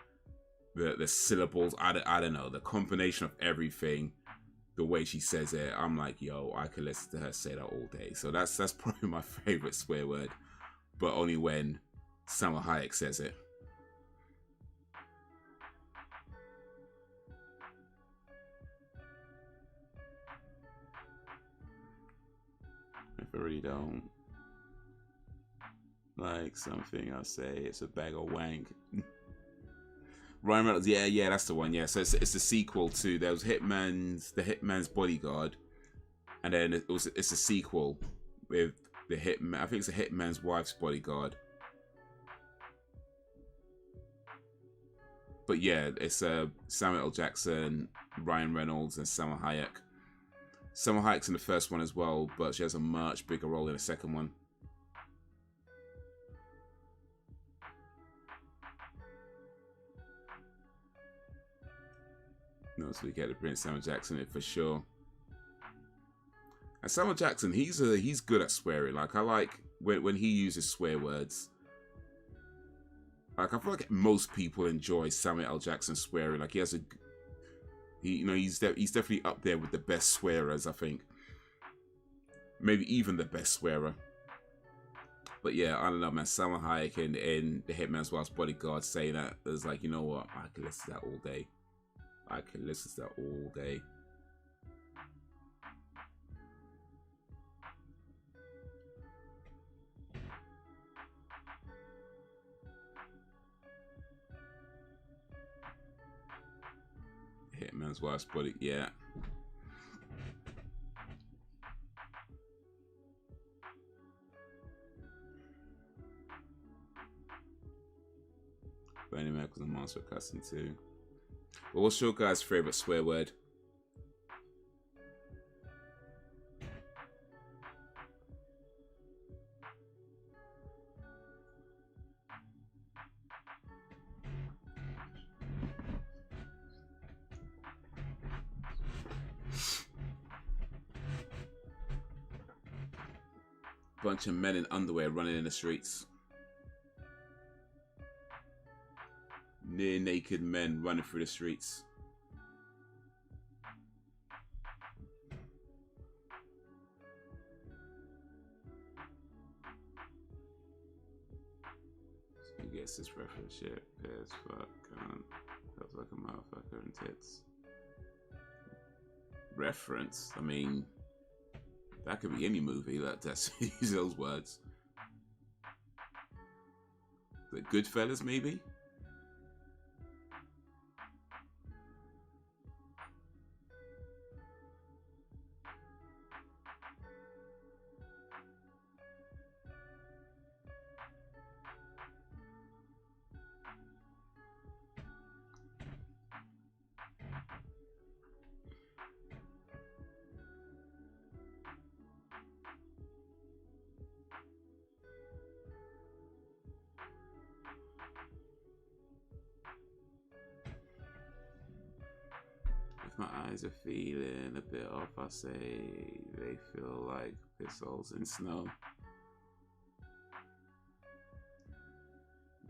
the syllables, I don't know, the combination of everything, the way she says it. I'm like, yo, I could listen to her say that all day. So that's probably my favorite swear word, but only when Salma Hayek says it. If I really don't. Like something I say, it's a bag of wank. Ryan Reynolds, yeah, that's the one. Yeah, so it's a sequel to there was the Hitman's Bodyguard, and then it's a sequel with the Hitman. I think it's the Hitman's Wife's Bodyguard. But yeah, it's Samuel L. Jackson, Ryan Reynolds, and Salma Hayek. Salma Hayek's in the first one as well, but she has a much bigger role in the second one. No, so we get to bring Samuel Jackson in for sure. And Samuel Jackson, he's good at swearing. Like I like when he uses swear words. Like I feel like most people enjoy Samuel L. Jackson swearing. Like he's definitely up there with the best swearers. I think maybe even the best swearer. But yeah, I don't know, man. Salma Hayek in the Hitman's Wife's Bodyguard saying that is like, you know what? I can listen to that all day. I can listen to that all day. Hitman's Wife's Body, yeah. Bernie Mac was a monster cussing too. Well, what's your guys' favorite swear word? Bunch of men in underwear running in the streets. Near naked men running through the streets. So he gets this reference shit. Piss, fuck, cunt. Feels like a motherfucker and tits. Reference? I mean, that could be any movie that's use those words. The Goodfellas, maybe? My eyes are feeling a bit off, I say they feel like pistols in snow.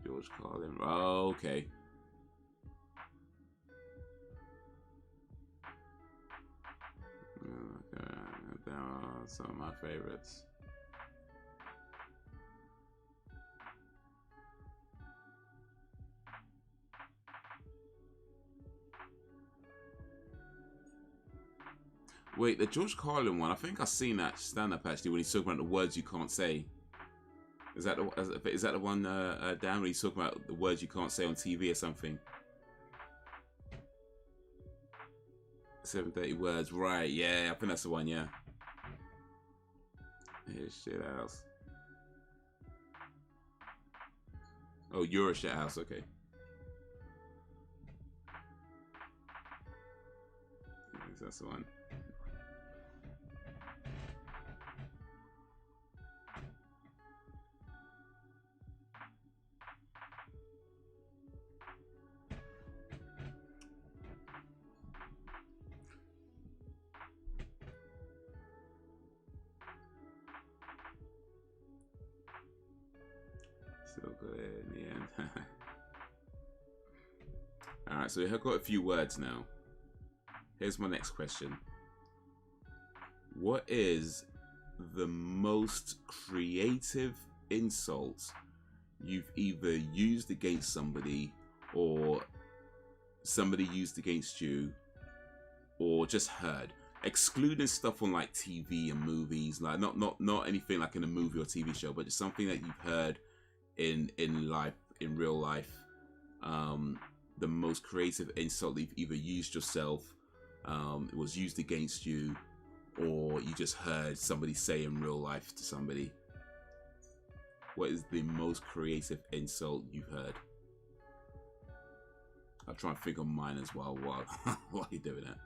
George Carlin. Oh, okay. Some of my favorites. Wait, the George Carlin one, I think I've seen that stand-up actually when he's talking about the words you can't say. Is that the one, Dan, when he's talking about the words you can't say on TV or something? 730 words, right, yeah, I think that's the one, yeah. Here's shit house. Oh, you're a shit house, okay. That's the one. So good in the end. Alright, so we've got a few words now. Here's my next question. What is the most creative insult you've either used against somebody or somebody used against you or just heard? Excluding stuff on like TV and movies, like not anything like in a movie or TV show, but just something that you've heard in life, in real life. The most creative insult you've either used yourself, it was used against you, or you just heard somebody say in real life to somebody. What is the most creative insult you've heard? I'll try and think of mine as well while you're doing it.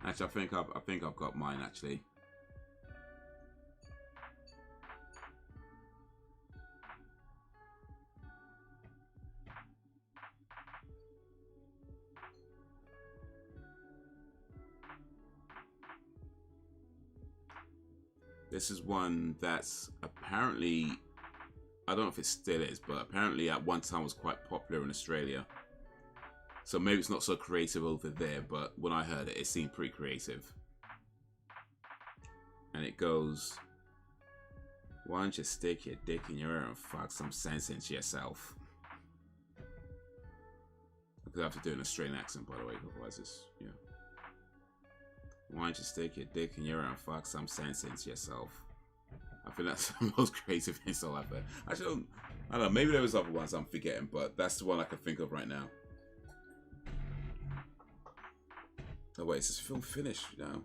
Actually, I think I've got mine actually. This is one that's apparently, I don't know if it still is, but apparently at one time was quite popular in Australia. So maybe it's not so creative over there, but when I heard it, it seemed pretty creative. And it goes, why don't you stick your dick in your ear and fuck some sense into yourself? Because I have to do an Australian accent, by the way, otherwise it's, you know. Why don't you stick your dick in your ear and fuck some sense into yourself? I think that's the most creative insult I've heard. Actually, I don't know, maybe there was other ones I'm forgetting, but that's the one I can think of right now. Oh wait, is this film finished now?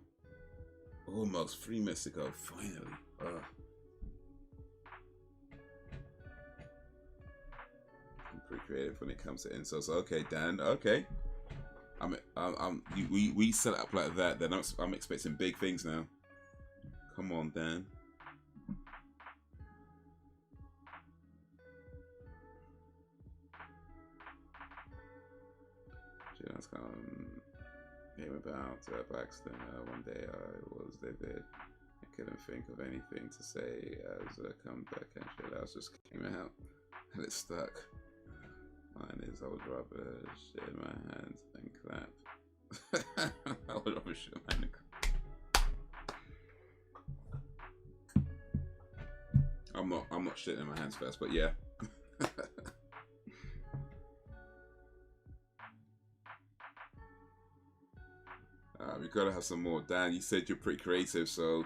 Almost 3 minutes ago, finally. Ugh. I'm pretty creative when it comes to insults. Okay, Dan. Okay. We set it up like that. Then I'm expecting big things now. Come on, Dan. That's came about by accident. One day I was vivid. I couldn't think of anything to say as a comeback, and shit else just came out, and it stuck. Mine is, I would rather shit in my hands than clap. I would rather shit in my hand than clap. I'm not shitting in my hands first, but yeah. We've got to have some more. Dan, you said you're pretty creative, so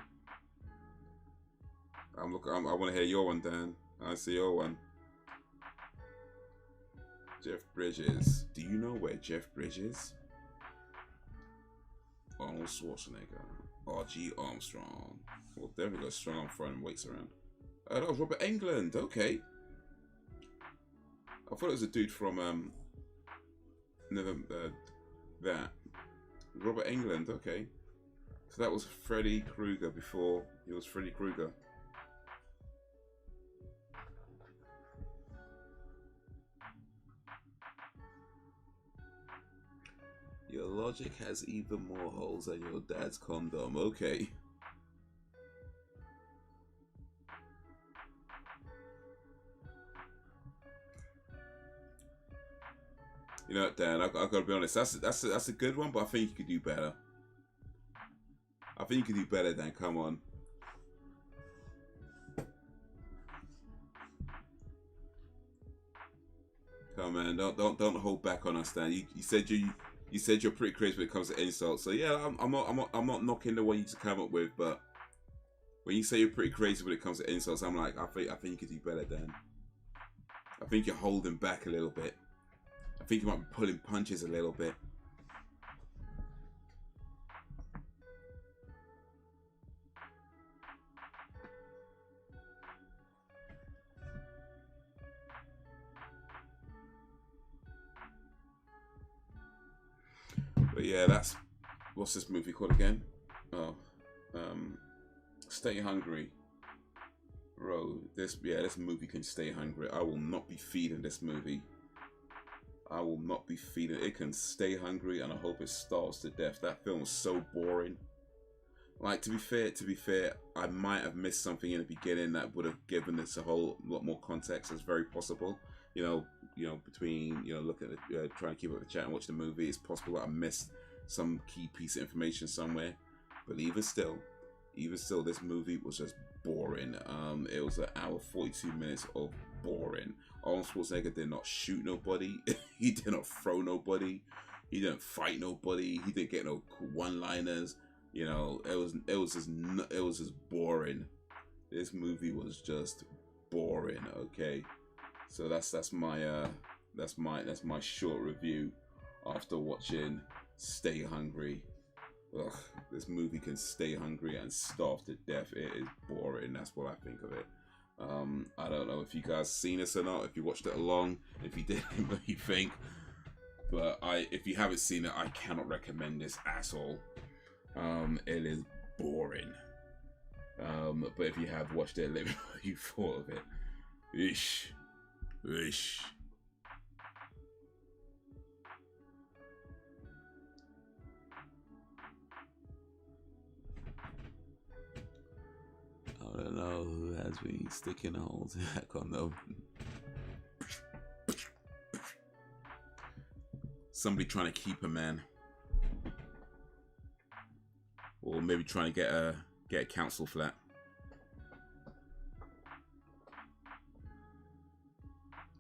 I want to hear your one, Dan. I see your one. Jeff Bridges. Do you know where Jeff Bridges? Arnold Schwarzenegger. R.G. Armstrong. Well, definitely got strong arm front and weights around. That was Robert Englund. Okay. I thought it was a dude from that. Robert Englund, okay. So that was Freddy Krueger before he was Freddy Krueger. Your logic has even more holes than your dad's condom, okay. You know what, Dan, I've got to be honest, that's a good one, but I think you could do better. I think you could do better, Dan, come on. Come on, man, don't hold back on us, Dan. You said you're pretty creative when it comes to insults. So yeah, I'm not knocking the one you just come up with, but when you say you're pretty creative when it comes to insults, I'm like, I think you could do better, Dan. I think you're holding back a little bit. I think you might be pulling punches a little bit. But yeah, that's, what's this movie called again? Oh, Stay Hungry. Bro, this movie can stay hungry. I will not be feeding this movie. I will not be feeding it. It can stay hungry, and I hope it starves to death. That film was so boring. Like, to be fair, I might have missed something in the beginning that would have given this a whole lot more context. It's very possible. You know, between looking at trying to keep up with the chat and watch the movie, it's possible that I missed some key piece of information somewhere. But even still, this movie was just boring. It was an hour 42 minutes of boring. Arnold Schwarzenegger did not shoot nobody. He did not throw nobody. He didn't fight nobody. He didn't get no one-liners. You know, it was just boring. This movie was just boring. Okay, so that's my short review after watching Stay Hungry. Ugh, this movie can stay hungry and starve to death. It is boring. That's what I think of it. I don't know if you guys seen this or not. If you watched it along, if you did, what you think. But if you haven't seen it, I cannot recommend this at all. It is boring. But if you have watched it, let me know what you thought of it. Ish. I don't know who has been sticking holes in that condom. Somebody trying to keep a man, or maybe trying to get a council flat.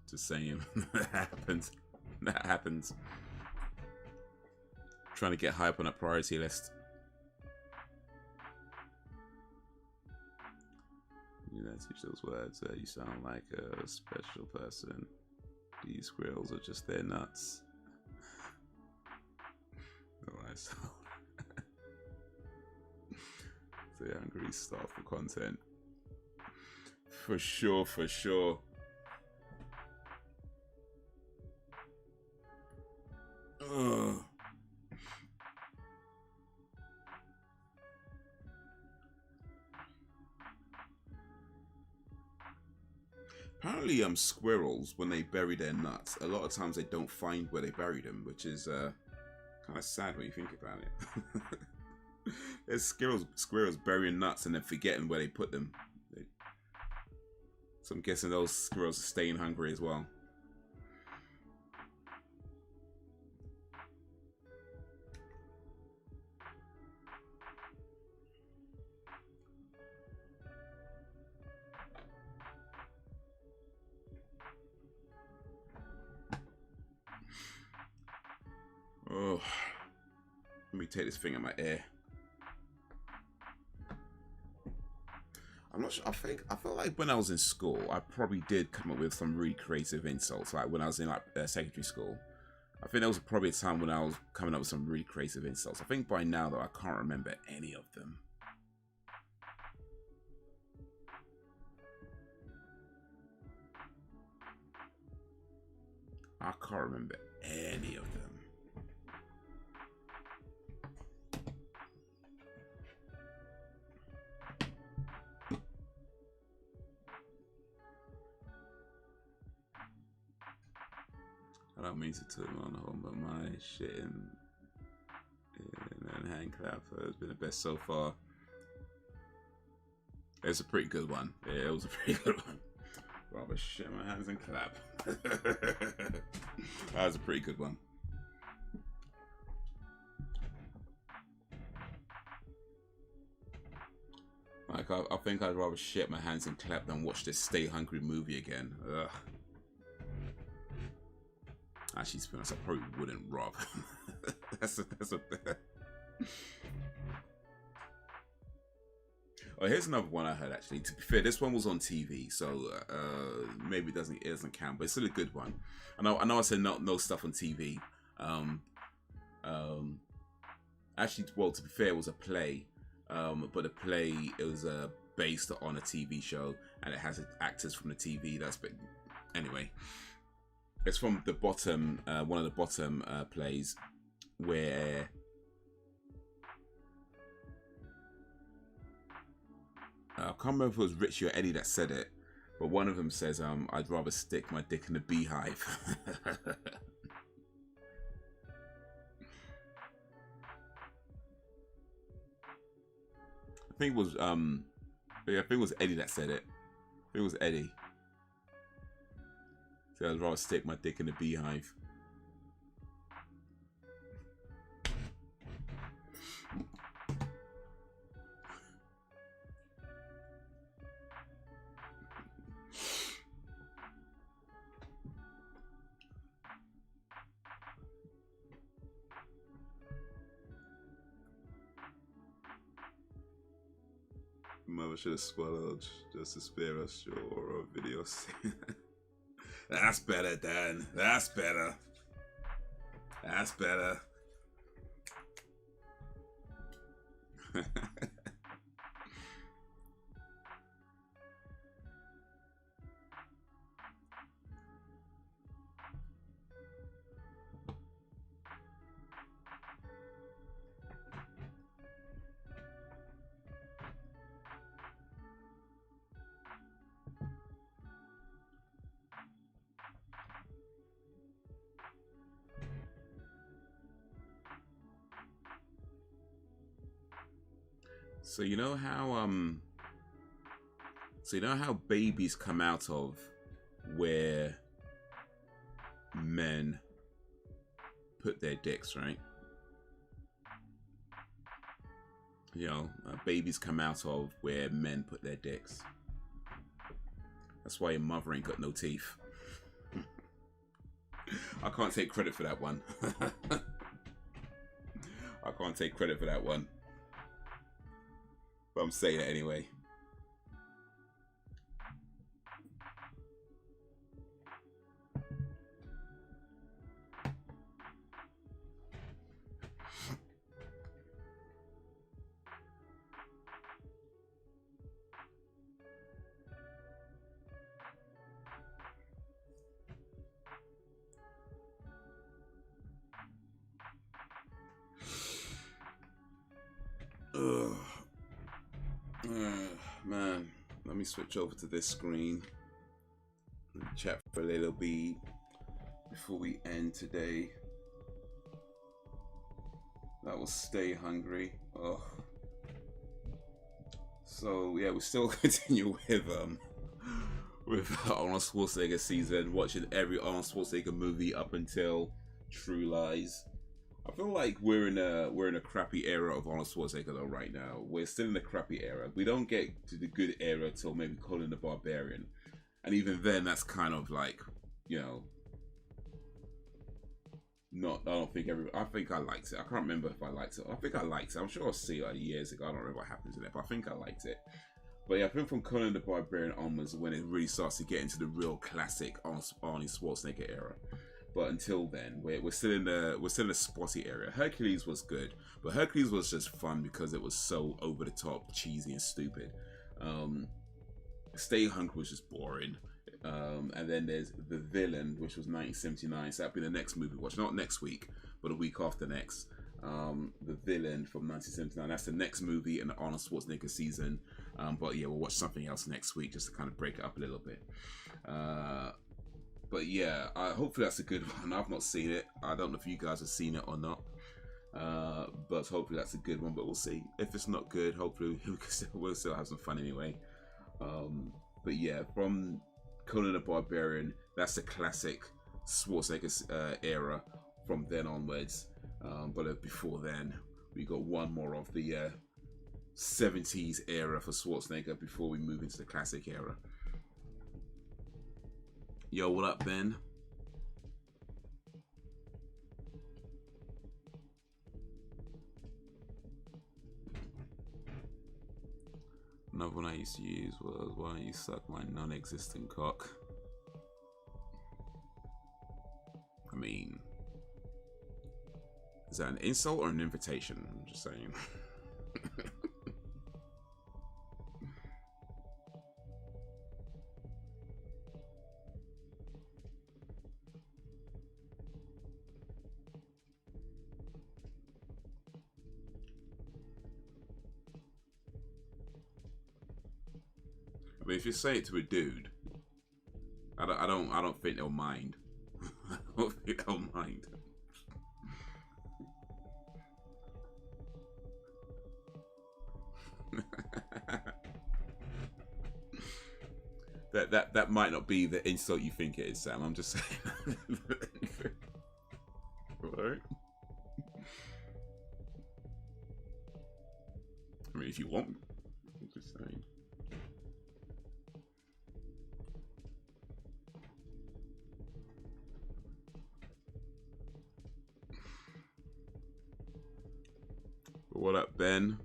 Just saying, that happens. That happens. Trying to get high up on a priority list. You don't teach those words. You sound like a special person. These squirrels are just their nuts. Alright, so stay hungry, starve for content. For sure, for sure. Ugh. Apparently, squirrels, when they bury their nuts, a lot of times they don't find where they buried them, which is kind of sad when you think about it. There's squirrels burying nuts and then forgetting where they put them. So I'm guessing those squirrels are staying hungry as well. Oh, let me take this thing out my ear. I'm not sure. I feel like when I was in school, I probably did come up with some really creative insults. Like when I was in secondary school, I think there was probably a time when I was coming up with some really creative insults. I think by now though, I can't remember any of them. I can't remember any of them. I don't mean to turn on home, but my shit and hand clap has been the best so far. It's a pretty good one. Yeah, it was a pretty good one. Rather shit my hands and clap. That was a pretty good one. Like I think I'd rather shit my hands and clap than watch this Stay Hungry movie again. Ugh. Actually, to be honest, I probably wouldn't rob. that's a Oh, here's another one I heard actually. To be fair, this one was on TV, so maybe it doesn't count, but it's still a good one. I know I said no stuff on TV. Actually, well, to be fair, it was a play, but the play it was based on a TV show, and it has actors from the TV. Anyway. It's from the bottom, one of the bottom plays, where I can't remember if it was Richie or Eddie that said it, but one of them says, "I'd rather stick my dick in a beehive." I think it was yeah, I think it was Eddie that said it. I think it was Eddie. So I'd rather stick my dick in a beehive. I should have swallowed just to spare us your videos. That's better, Dan. That's better. That's better. So you know how babies come out of where men put their dicks, right? You know, babies come out of where men put their dicks. That's why your mother ain't got no teeth. I can't take credit for that one. I can't take credit for that one. But I'm saying it anyway. Ugh. Man, let me switch over to this screen and chat for a little bit before we end today. That was Stay Hungry. Oh. So yeah, we still continue with Arnold Schwarzenegger season, watching every Arnold Schwarzenegger movie up until True Lies. I feel like we're in a crappy era of Arnold Schwarzenegger though right now. We're still in the crappy era. We don't get to the good era till maybe Conan the Barbarian, and even then, that's kind of like, you know, not. I don't think I think I liked it. I can't remember if I liked it. I think I liked it. I'm sure I'll see it like years ago. I don't remember what happened to it, but I think I liked it. But yeah, I think from Conan the Barbarian onwards when it really starts to get into the real classic Arnold Schwarzenegger era. But until then, we're still in the spotty area. Hercules was good, but Hercules was just fun because it was so over the top, cheesy, and stupid. Stay Hungry was just boring. And then there's The Villain, which was 1979. So that'll be the next movie watch, not next week, but a week after next. The Villain from 1979. That's the next movie in the Arnold Schwarzenegger season. But yeah, we'll watch something else next week just to kind of break it up a little bit. But yeah, hopefully that's a good one. I've not seen it. I don't know if you guys have seen it or not. But hopefully that's a good one. But we'll see. If it's not good, hopefully we'll still have some fun anyway. But yeah, from Conan the Barbarian, that's the classic Schwarzenegger era from then onwards. But before then, we got one more of the 70s era for Schwarzenegger before we move into the classic era. Yo, what up, Ben? Another one I used to use was, why don't you suck my non-existent cock? I mean, is that an insult or an invitation? I'm just saying. I mean, if you say it to a dude, I don't think they'll mind. I don't think they'll mind. that might not be the insult you think it is, Sam. I'm just saying. Alright. I mean, if you want, I'm just saying. What up, Ben?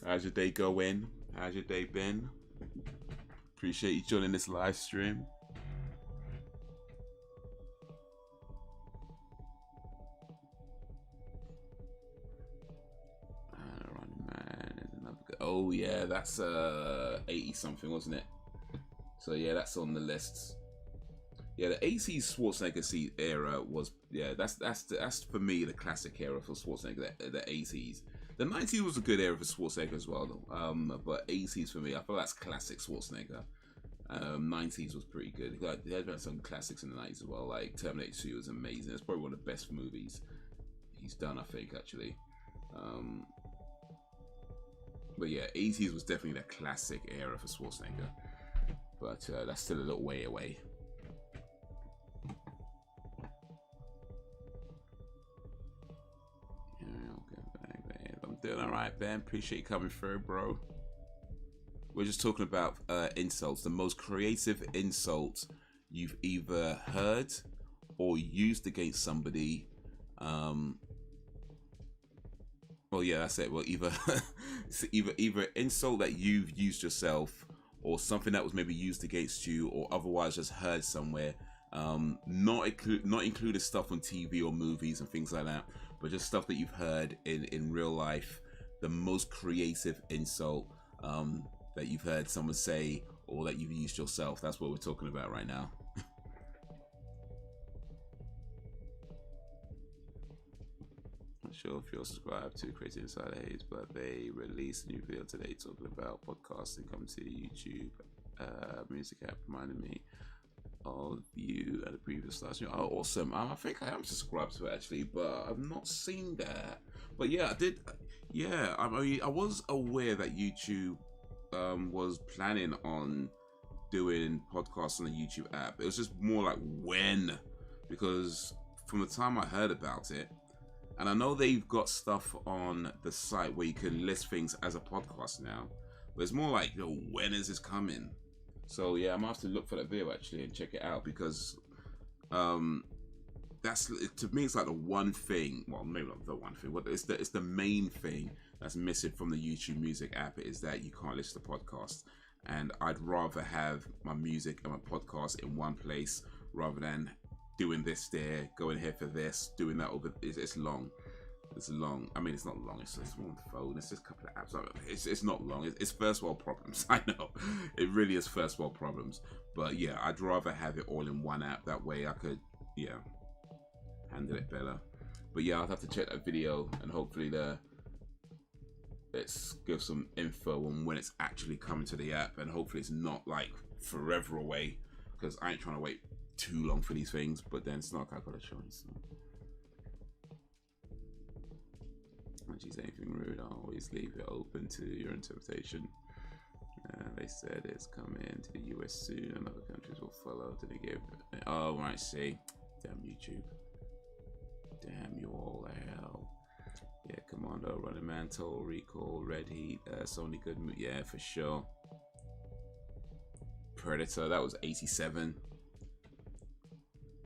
How's your day going? How's your day been? Appreciate you joining this live stream. Oh yeah, that's 80 something, wasn't it? So yeah, that's on the list. Yeah, the 80s Schwarzenegger era was, yeah, that's for me the classic era for Schwarzenegger. The 80s, the 90s was a good era for Schwarzenegger as well, though. But 80s for me, I feel that's classic Schwarzenegger. 90s was pretty good. Like, there had some classics in the 90s as well. Like Terminator 2 was amazing. It's probably one of the best movies he's done, I think, actually. But yeah, 80s was definitely the classic era for Schwarzenegger. But that's still a little way away. I'm doing alright, Ben. Appreciate you coming through, bro. We're just talking about insults. The most creative insult you've either heard or used against somebody. Well, yeah, that's it. Well, either insult that you've used yourself, or something that was maybe used against you, or otherwise just heard somewhere. Not included stuff on TV or movies and things like that, but just stuff that you've heard in real life. The most creative insult that you've heard someone say, or that you've used yourself. That's what we're talking about right now. Not sure if you're subscribed to Creative Insider Haze, but they released a new video today talking about podcasting. Come to YouTube music app, reminded me of you at the previous last year. Oh, awesome! I think I am subscribed to it actually, but I've not seen that. But yeah, I did. Yeah, I mean, I was aware that YouTube was planning on doing podcasts on the YouTube app. It was just more like when, because from the time I heard about it. And I know they've got stuff on the site where you can list things as a podcast now. But it's more like, yo, when is this coming? So yeah, I'm gonna have to look for that video actually and check it out, because that's, to me, it's like the one thing, well, maybe not the one thing, but it's the main thing that's missing from the YouTube Music app, is that you can't listen to podcasts. And I'd rather have my music and my podcast in one place rather than doing this there, going here for this, doing that over. It's long. It's long. I mean, it's not long. It's on the phone. It's just a couple of apps. It's not long. It's first world problems. I know. It really is first world problems. But yeah, I'd rather have it all in one app. That way I could, yeah, handle it better. But yeah, I'll have to check that video, and hopefully let's give some info on when it's actually coming to the app, and hopefully it's not like forever away, because I ain't trying to wait too long for these things. But then it's not like I got a choice. So. When you say anything rude, I always leave it open to your interpretation. They said it's coming to the US soon, and other countries will follow. Did they give? Oh, right, see. Damn YouTube. Damn you all hell. Yeah, Commando, Running Man, Total Recall, Red Heat, Sony Good. Yeah, for sure. Predator, that was 87.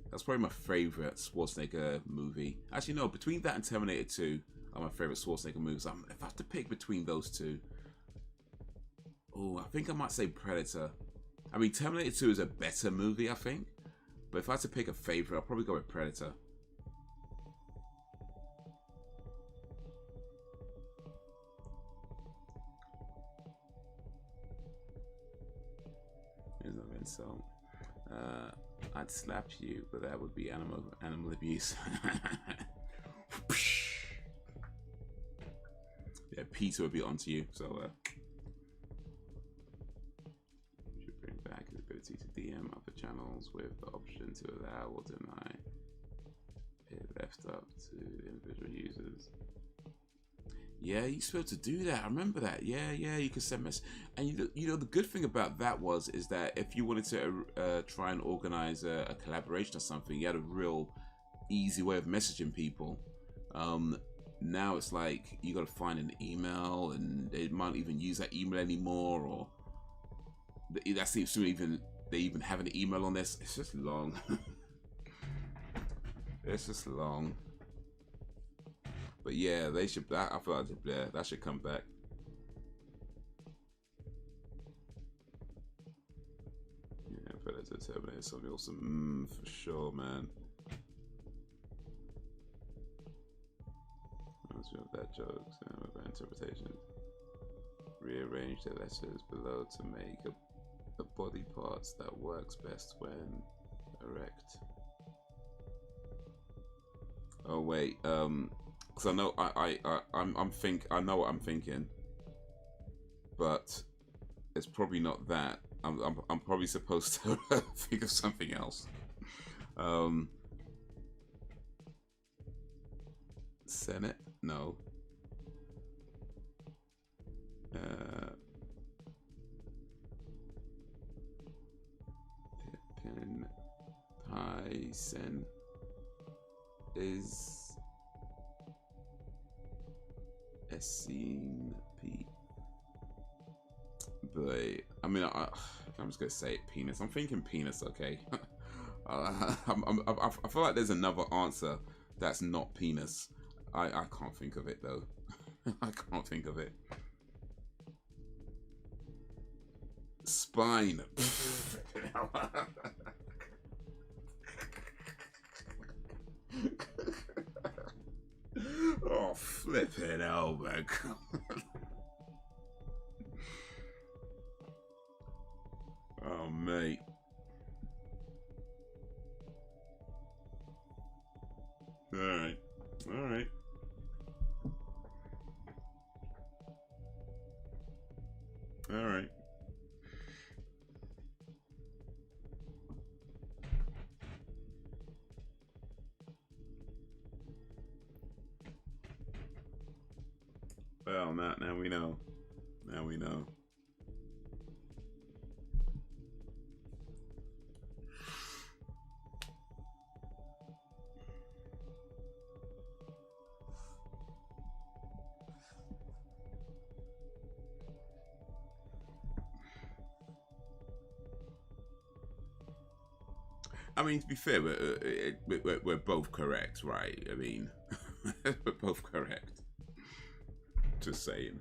That's probably my favorite Schwarzenegger movie. Actually, no, between that and Terminator 2 are my favorite Schwarzenegger movies. If I have to pick between those two, oh, I think I might say Predator. I mean, Terminator 2 is a better movie, I think. But if I had to pick a favorite, I'll probably go with Predator. Here's another insult. I'd slap you, but that would be animal abuse. Yeah, Peter would be onto you. So should bring back his ability to DM other channels with the option to allow or deny it left up to individual users. Yeah, you used to be able to do that. I remember that. Yeah, you could send messages. And you know, the good thing about that is that if you wanted to try and organize a collaboration or something, you had a real easy way of messaging people. Now it's like you got to find an email, and they might even use that email anymore, or that seems to they even have an email on this. It's just long. It's just long. But yeah, they should. I feel like that should come back. There's something awesome. For sure, man. Reminds me of that joke, about interpretation. Rearrange the letters below to make a body parts that works best when erect. Oh wait, because I know I know what I'm thinking, but it's probably not that. I'm probably supposed to think of something else. Senate? No. Pippin Python is Essene P. But I mean, I'm just gonna say it, penis. I'm thinking penis. Okay. I feel like there's another answer that's not penis. I can't think of it though. I can't think of it. Spine. Oh, flipping hell, man. Oh, mate. Alright. Alright. Alright. Well, now we know. Now we know. I mean, to be fair, we're both correct, right? I mean, we're both correct. Just saying.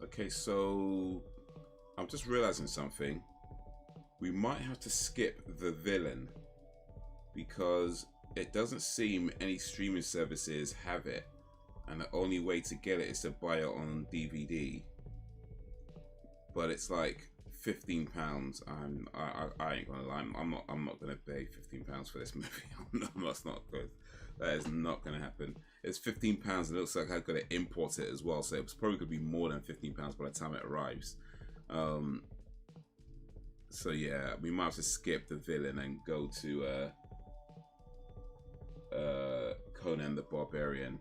Okay, so I'm just realizing something. We might have to skip the villain because it doesn't seem any streaming services have it, and the only way to get it is to buy it on DVD. But it's like £15. I ain't gonna lie. I'm not gonna pay £15 for this movie. That's not good. That is not gonna happen. It's £15. And it looks like I've got to import it as well, so it's probably gonna be more than £15 by the time it arrives. So yeah, we might have to skip the villain and go to Conan the Barbarian.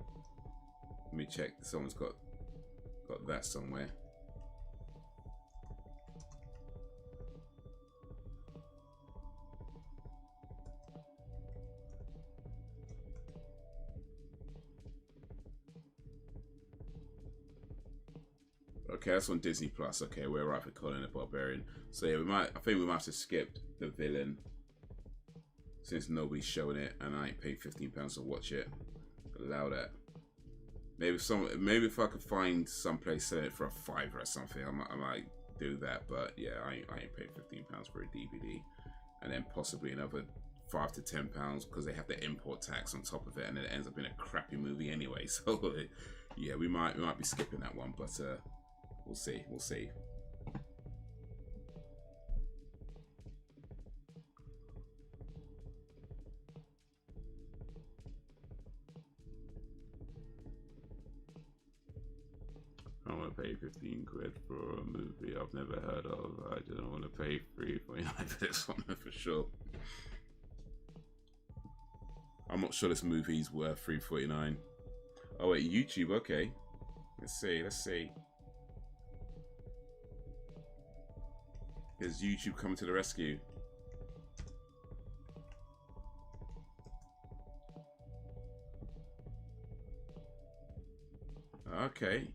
Let me check. Someone's got that somewhere. Okay, that's on Disney Plus. Okay, we're right for Conan the Barbarian. So yeah, I think we might have to skip the villain since nobody's showing it, and I ain't paid £15 to watch it. Allow that. Maybe if I could find someplace selling it for a £5 or something, I might do that. But yeah, I ain't paid £15 for a DVD, and then possibly another £5 to £10 because they have the import tax on top of it, and then it ends up being a crappy movie anyway. So yeah, we might be skipping that one, but we'll see. We'll see. 15 quid for a movie I've never heard of. I don't want to pay $3.49 for this one for sure. I'm not sure this movie's worth $3.49. Oh wait, YouTube, okay. Let's see. Is YouTube coming to the rescue? Okay.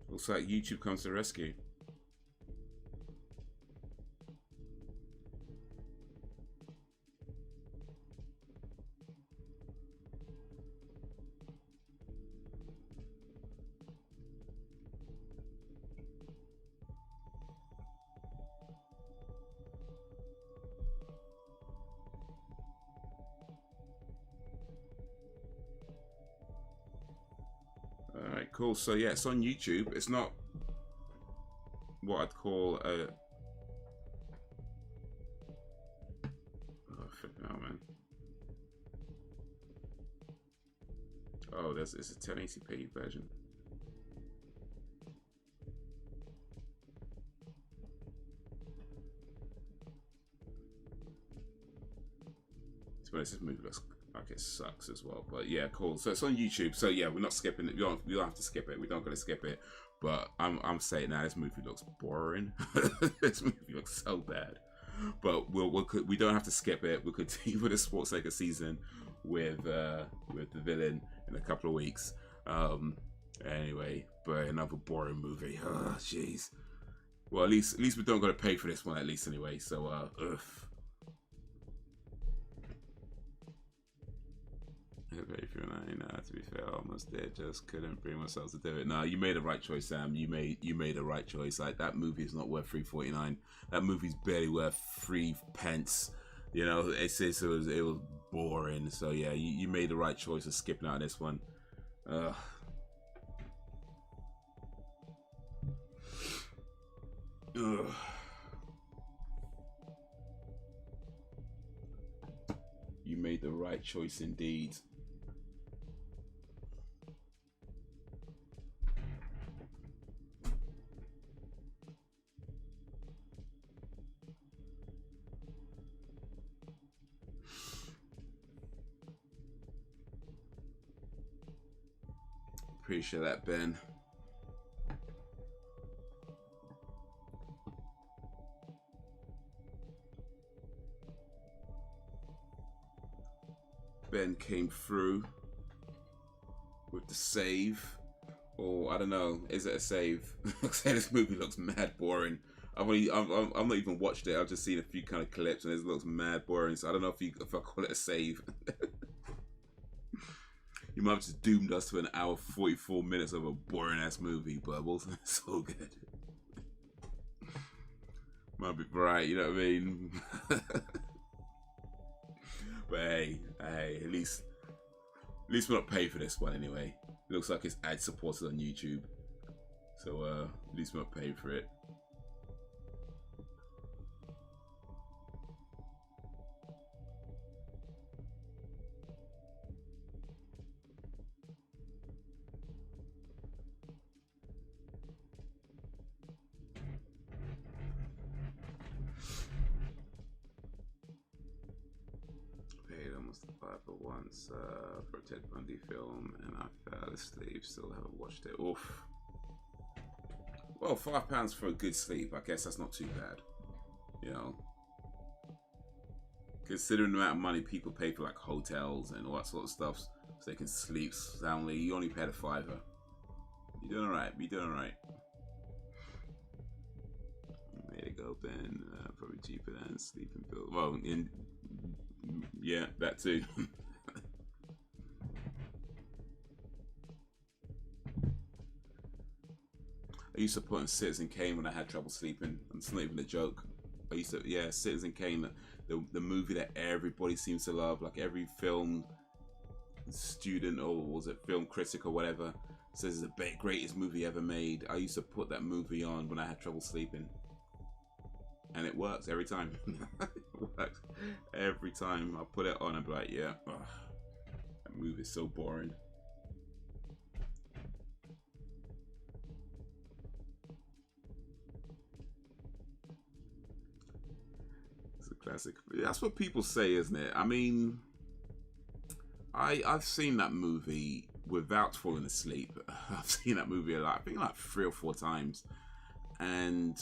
Looks like YouTube comes to the rescue. Alright, cool. So yeah, it's on YouTube. It's not what I'd call a... Oh, flipping out, man. Oh, it's a 1080p version. This movie looks like it sucks as well, but yeah, cool. So it's on YouTube. So yeah, we're not skipping it. We don't have to skip it. We don't got to skip it. But I'm saying now, this movie looks boring. This movie looks so bad. But we don't have to skip it. We'll continue with the Sports Acre season with the villain in a couple of weeks. Anyway, but another boring movie. Oh, jeez. Well, at least we don't got to pay for this one, at least anyway. So ugh. If you're not, to be fair, I almost did. Just couldn't bring myself to do it. No, you made the right choice, Sam. You made the right choice. Like, that movie is not worth $3.49. That movie's barely worth 3 pence. You know, it was boring. So yeah, you made the right choice of skipping out of this one. Ugh. You made the right choice indeed. Appreciate that, Ben. Ben came through with the save, or I don't know, is it a save? Like I say, this movie looks mad boring. I've not even watched it. I've just seen a few kind of clips, and it looks mad boring. So I don't know if I call it a save. You might have just doomed us to an hour 44 minutes of a boring ass movie, but it wasn't so good. Might be right, you know what I mean? But hey, at least we're not paid for this one anyway. It looks like it's ad supported on YouTube, so at least we're not paid for it. For once for a Ted Bundy film, and I fell asleep. Still haven't watched it. Oof. Well, £5 for a good sleep. I guess that's not too bad. You know, considering the amount of money people pay for like hotels and all that sort of stuff, so they can sleep soundly. You only paid a £5. You're doing alright. You're doing alright. Way to go, Ben. Probably cheaper than sleeping pills. Well, yeah, that too. I used to put on Citizen Kane when I had trouble sleeping. It's not even a joke. I used to, yeah, Citizen Kane, the movie that everybody seems to love, like every film student, or was it film critic or whatever, says it's the greatest movie ever made. I used to put that movie on when I had trouble sleeping. And it works every time. It works every time I put it on. I'm like, yeah, that movie is so boring. Classic. That's what people say, isn't it? I mean, I've seen that movie without falling asleep. I've seen that movie a lot. I think like 3 or 4 times, and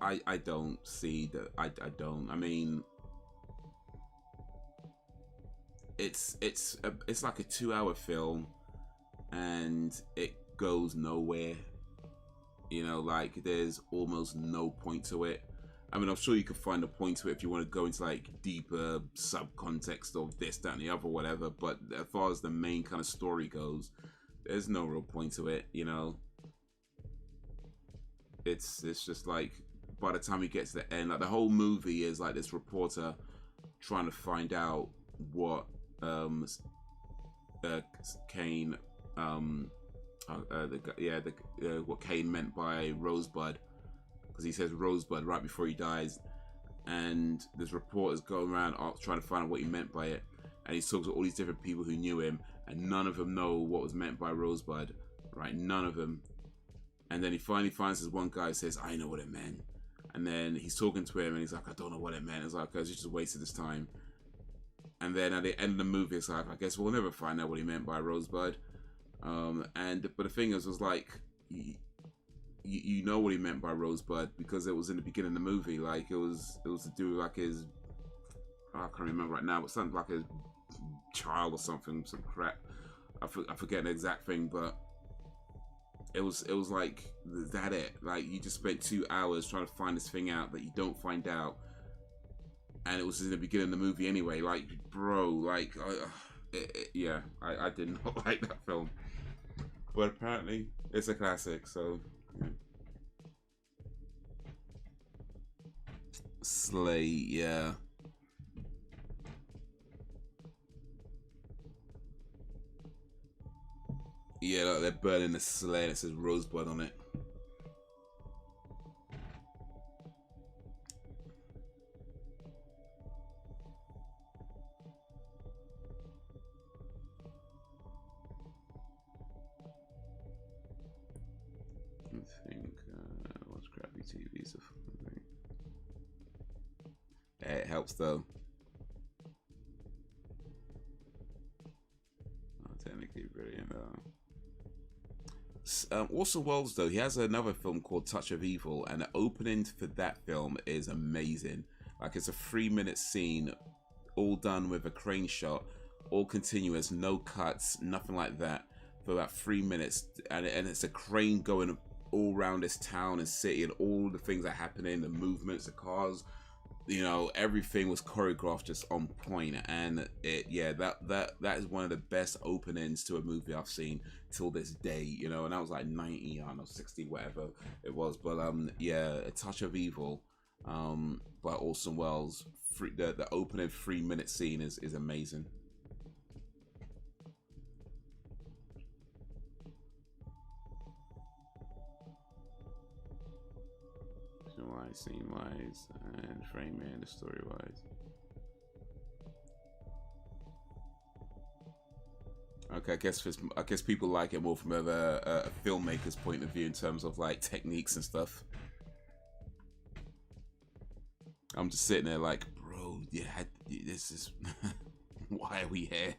I don't see that. I don't. I mean, it's like a 2-hour film, and it goes nowhere. You know, like there's almost no point to it. I mean, I'm sure you could find a point to it if you want to go into like deeper sub-context of this, that, and the other, whatever. But as far as the main kind of story goes, there's no real point to it. You know, it's just like by the time you get to the end, like the whole movie is like this reporter trying to find out what Kane what Kane meant by Rosebud, because he says Rosebud right before he dies, and there's reporters going around trying to find out what he meant by it, and he talks to all these different people who knew him, and none of them know what was meant by Rosebud, right? None of them. And then he finally finds this one guy who says, I know what it meant. And then he's talking to him, and he's like, I don't know what it meant. It's like, I just wasted his time. And then at the end of the movie, it's like, I guess we'll never find out what he meant by Rosebud. But the thing is, was like, you know what he meant by Rosebud because it was in the beginning of the movie. Like it was to do with like his, I can't remember right now, but something like his child or something, some crap. I forget the exact thing, but it was like that. Like you just spent 2 hours trying to find this thing out that you don't find out, and it was in the beginning of the movie anyway. Like, bro, like, I did not like that film, but apparently it's a classic. So. Yeah. Slay, yeah. Yeah, look, they're burning the sleigh and it says Rosebud on it. I think, what's crappy TVs? It helps though. Technically brilliant. Orson Welles though, he has another film called Touch of Evil, and the opening for that film is amazing. Like it's a 3-minute scene, all done with a crane shot, all continuous, no cuts, nothing like that, for about 3 minutes, and it's a crane going all around this town and city, and all the things that are happening, the movements, the cars, you know, everything was choreographed just on point. And that is one of the best openings to a movie I've seen till this day, you know. And that was like 90, I don't know, 60, whatever it was. But yeah, A Touch of Evil by Orson Welles, the opening 3-minute scene is amazing. Wise, scene wise, and frame and story wise. Okay, I guess people like it more from a filmmaker's point of view in terms of like techniques and stuff. I'm just sitting there like, bro, yeah, this is why are we here?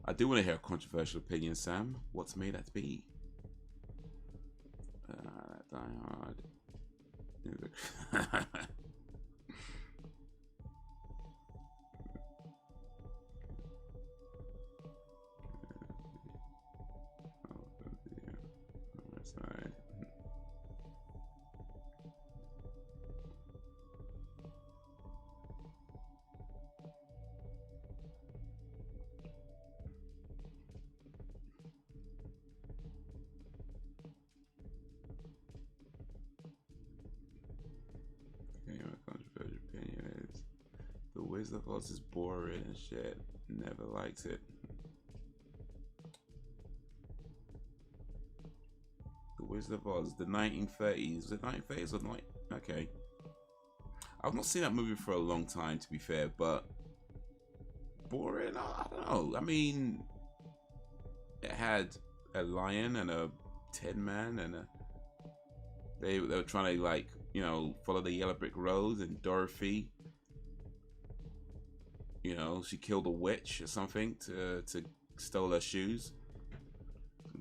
I do want to hear a controversial opinion, Sam. What may that be? Die Hard. Wizard of Oz is boring and shit. Never liked it. The Wizard of Oz, the 1930s. Was it 1930s or not? Okay. I've not seen that movie for a long time, to be fair, but boring? I don't know. I mean, it had a lion and a tin man, and they were trying to like you know, follow the yellow brick road, and Dorothy, you know, she killed a witch or something to stole her shoes.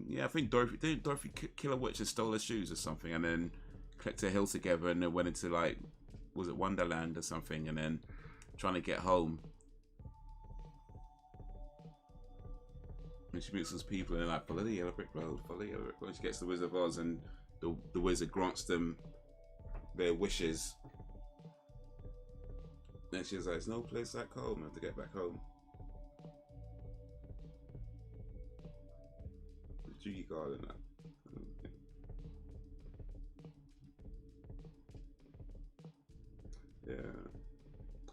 Yeah, I think didn't Dorothy kill a witch and stole her shoes or something, and then clicked her heels together and then went into, like, was it Wonderland or something, and then trying to get home. And she meets those people and they're like, follow the yellow brick road, follow the yellow brick road. She gets to the Wizard of Oz and the wizard grants them their wishes. And she's like, there's no place like home. I have to get back home. Judy Garland. Yeah.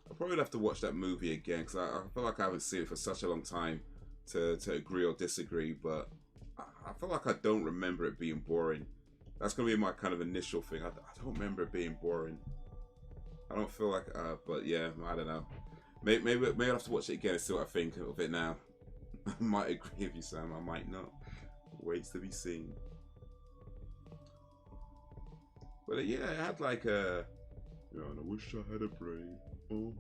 I'll probably have to watch that movie again because I feel like I haven't seen it for such a long time to agree or disagree, but I feel like I don't remember it being boring. That's going to be my kind of initial thing. I don't remember it being boring. I don't feel like, but yeah, I don't know. Maybe I'll have to watch it again and see what I think of it now. I might agree with you, Sam. I might not. Waits to be seen. But yeah, it had like a, you know, and I wish I had a brain. Oh,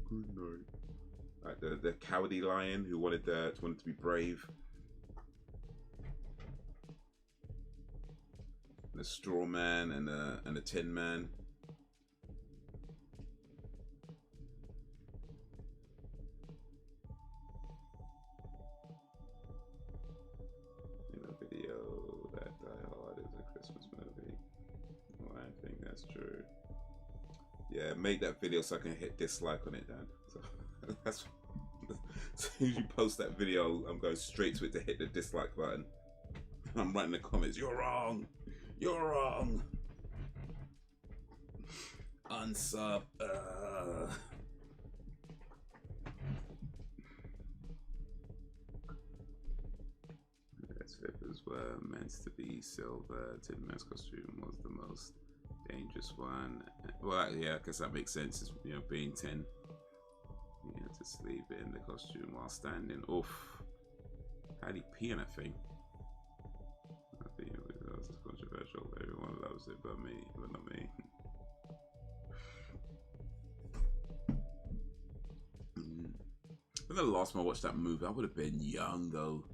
good night. Like the cowardly lion who wanted to be brave. The straw man and the tin man. In a video that Die Hard is a Christmas movie. Well, I think that's true. Yeah, make that video so I can hit dislike on it, Dan. So that's as soon as you post that video, I'm going straight to it to hit the dislike button. I'm writing in the comments, you're wrong. You're wrong. Unsub. Slippers were meant to be silver. Tin Man's costume was the most dangerous one. Well, yeah, because that makes sense. It's, you know, being tin. You had to sleep in the costume while standing. Oof. How do you pee in that thing? I think it was controversial. Everyone loves it, but not me. When the last time I watched that movie, I would have been young though.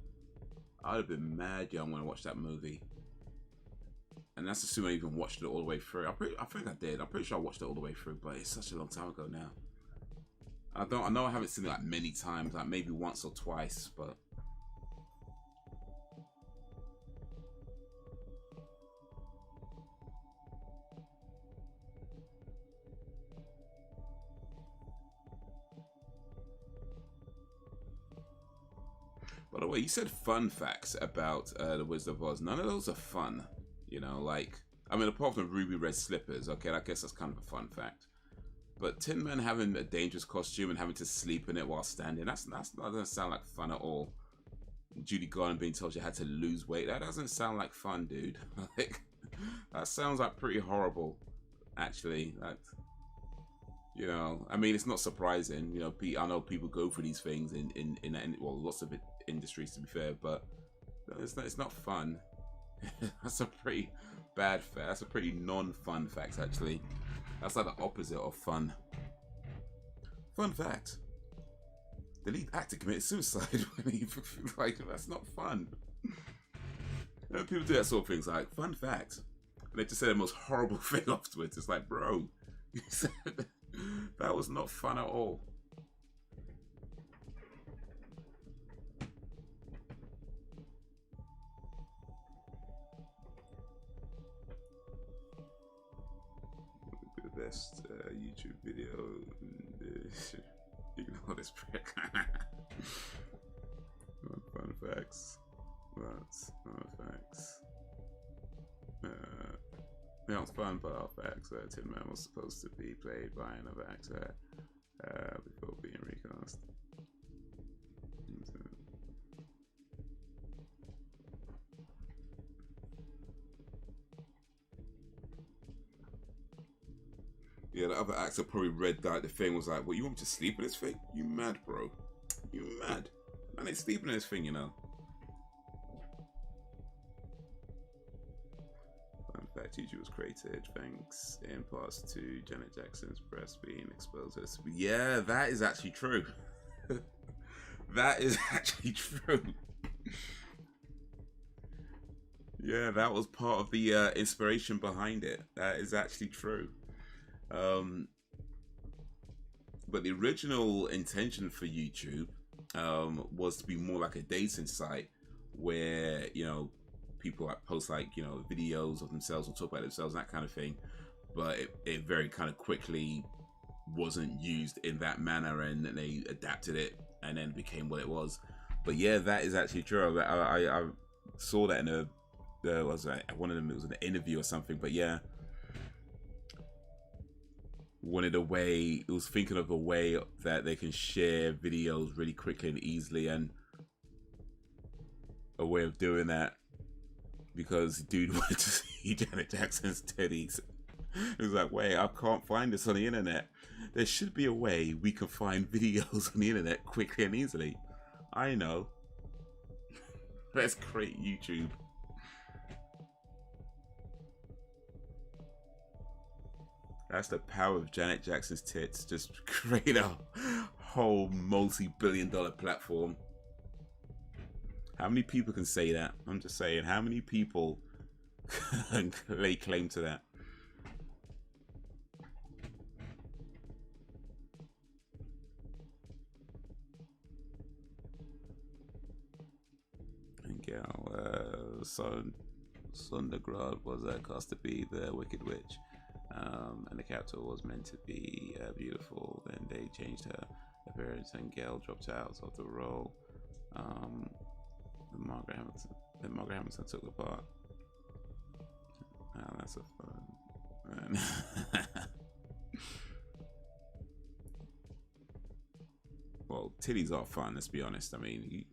I would have been mad young when I watched that movie. And that's assuming I even watched it all the way through. I think I did. I'm pretty sure I watched it all the way through, but it's such a long time ago now. I know I haven't seen it like many times, like maybe once or twice, but by the way, you said fun facts about the Wizard of Oz. None of those are fun. You know, like, I mean, apart from ruby red slippers, okay, I guess that's kind of a fun fact. But Tin Man having a dangerous costume and having to sleep in it while standing, that doesn't sound like fun at all. Judy Garland being told she had to lose weight, that doesn't sound like fun, dude. Like, that sounds like pretty horrible, actually. That, you know, I mean, it's not surprising. You know, I know people go through these things in well, lots of industries, to be fair, but it's not fun. That's a pretty bad fact. That's a pretty non-fun fact, actually. That's like the opposite of fun. Fun fact: the lead actor committed suicide when he, like, that's not fun. You know, people do that sort of things, like fun fact, and they just say the most horrible thing afterwards. It's like, bro, you said that was not fun at all. Best YouTube video. Ignore this prick. Fun facts. That's fun facts. Yeah, it's fun, but our facts. Tin Man was supposed to be played by another actor before being recast. Yeah, the other actor probably read that the thing was like, "Well, you want me to sleep in this thing? You mad, bro? You mad? Man, ain't sleeping in this thing, you know." Fun fact YouTube was created thanks in parts to Janet Jackson's breast being exposed. Yeah, that is actually true. That is actually true. Yeah, that was part of the inspiration behind it. That is actually true. But the original intention for YouTube was to be more like a dating site where, you know, people like post like, you know, videos of themselves or talk about themselves, that kind of thing. But it very kind of quickly wasn't used in that manner, and they adapted it and then became what it was. But yeah, that is actually true. I saw that in a was one of them, it was an interview or something. But yeah, wanted a way, it was thinking of a way that they can share videos really quickly and easily, and a way of doing that because dude wanted to see Janet Jackson's titties. It was like, wait, I can't find this on the internet. There should be a way we can find videos on the internet quickly and easily. I know. Let's create YouTube. That's the power of Janet Jackson's tits. Just create a whole multi-billion-dollar platform. How many people can say that? I'm just saying, how many people can lay claim to that? And yeah, Sondergrad was cast to be the Wicked Witch. And the character was meant to be beautiful. Then they changed her appearance, and Gail dropped out of the role. Margaret Hamilton took the part. Oh, that's a fun. Well, titties are fun. Let's be honest. I mean.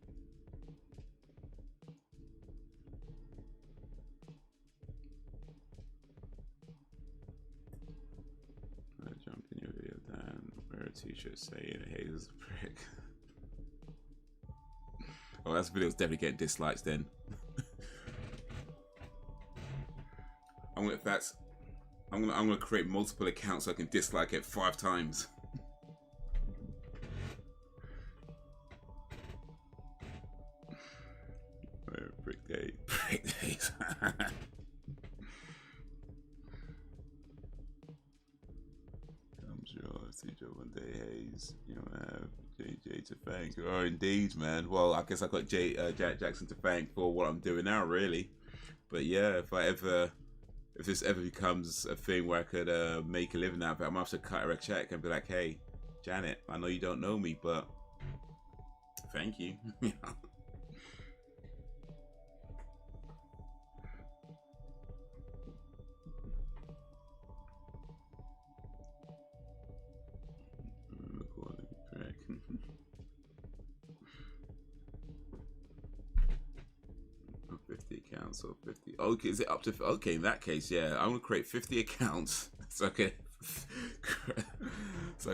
Jump in your video, Dan. Wear a t-shirt saying Haze is a prick. Oh, that video's definitely getting dislikes then. I'm gonna create multiple accounts so I can dislike it 5 times. Prick days. I'm sure I'll see you one day, Haze. You don't have JJ to thank. Oh, indeed, man. Well, I guess I got Janet Jackson to thank for what I'm doing now, really. But yeah, if this ever becomes a thing where I could make a living out of it, I'm gonna have to cut her a check and be like, hey, Janet, I know you don't know me, but thank you. Accounts or 50. Okay, is it up to? Okay, in that case, yeah, I'm gonna create 50 accounts so I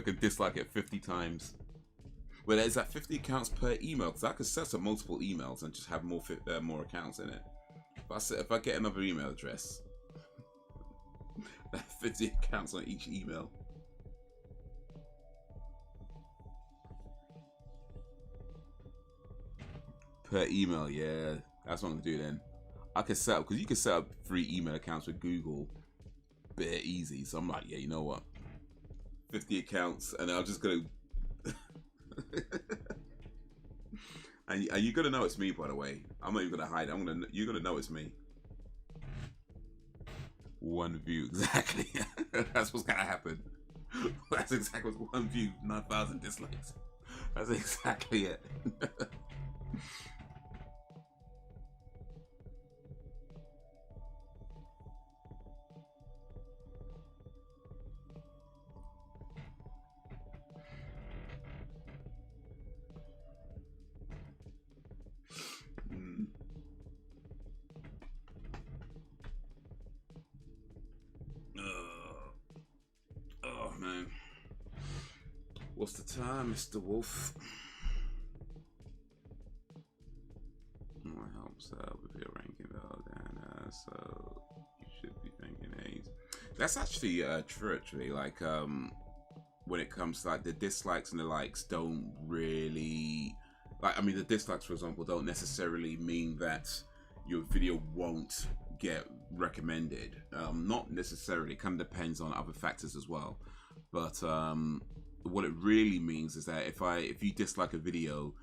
can dislike it 50 times. Well, is that 50 accounts per email? Because I could set up multiple emails and just have more accounts in it. If I get another email address, 50 accounts on each email. Per email, yeah, that's what I'm gonna do then. I could set up, because you can set up 3 email accounts with Google bare easy. So I'm like, yeah, you know what? 50 accounts, and I'm just gonna. and you're gonna know it's me, by the way. I'm not even gonna hide. You're gonna know it's me. 1 view, exactly. That's what's gonna happen. That's exactly what's 1 view, 9,000 dislikes. That's exactly it. Oh man, what's the time, Mr. Wolf? More helps with your ranking though, Dan. So you should be thanking That's actually true. Actually, like when it comes to like the dislikes and the likes, don't really like. I mean, the dislikes, for example, don't necessarily mean that your video won't get recommended. Not necessarily. It kind of depends on other factors as well. But what it really means is that if you dislike a video,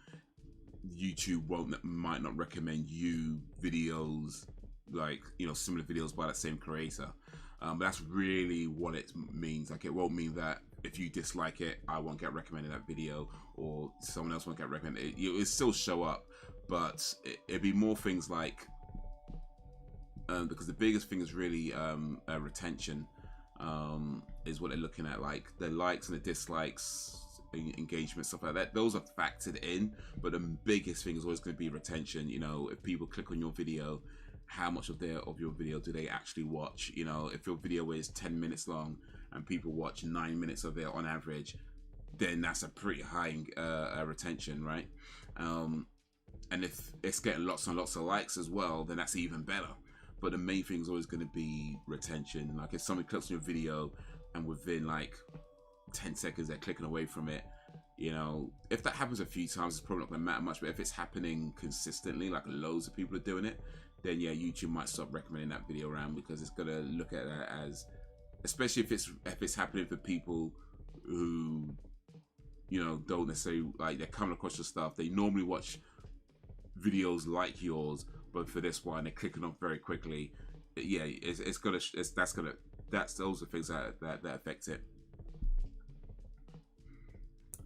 YouTube might not recommend you videos like, you know, similar videos by that same creator. But that's really what it means. Like, it won't mean that if you dislike it, I won't get recommended that video, or someone else won't get recommended. It'll still show up, but it'd be more things like, because the biggest thing is really retention, is what they're looking at. Like the likes and the dislikes, engagement, stuff like that, those are factored in, but the biggest thing is always going to be retention. You know, if people click on your video, how much of your video do they actually watch? You know, if your video is 10 minutes long and people watch 9 minutes of it on average, then that's a pretty high retention, right? And if it's getting lots and lots of likes as well, then that's even better. But the main thing is always going to be retention. Like if somebody clicks on your video and within like 10 seconds they're clicking away from it, you know, if that happens a few times, it's probably not going to matter much. But if it's happening consistently, like loads of people are doing it, then yeah, YouTube might stop recommending that video around, because it's going to look at that as, especially if it's happening for people who, you know, don't necessarily, like, they're coming across your stuff, they normally watch videos like yours, but for this one they're clicking off very quickly. Yeah, that's those are things that affect it.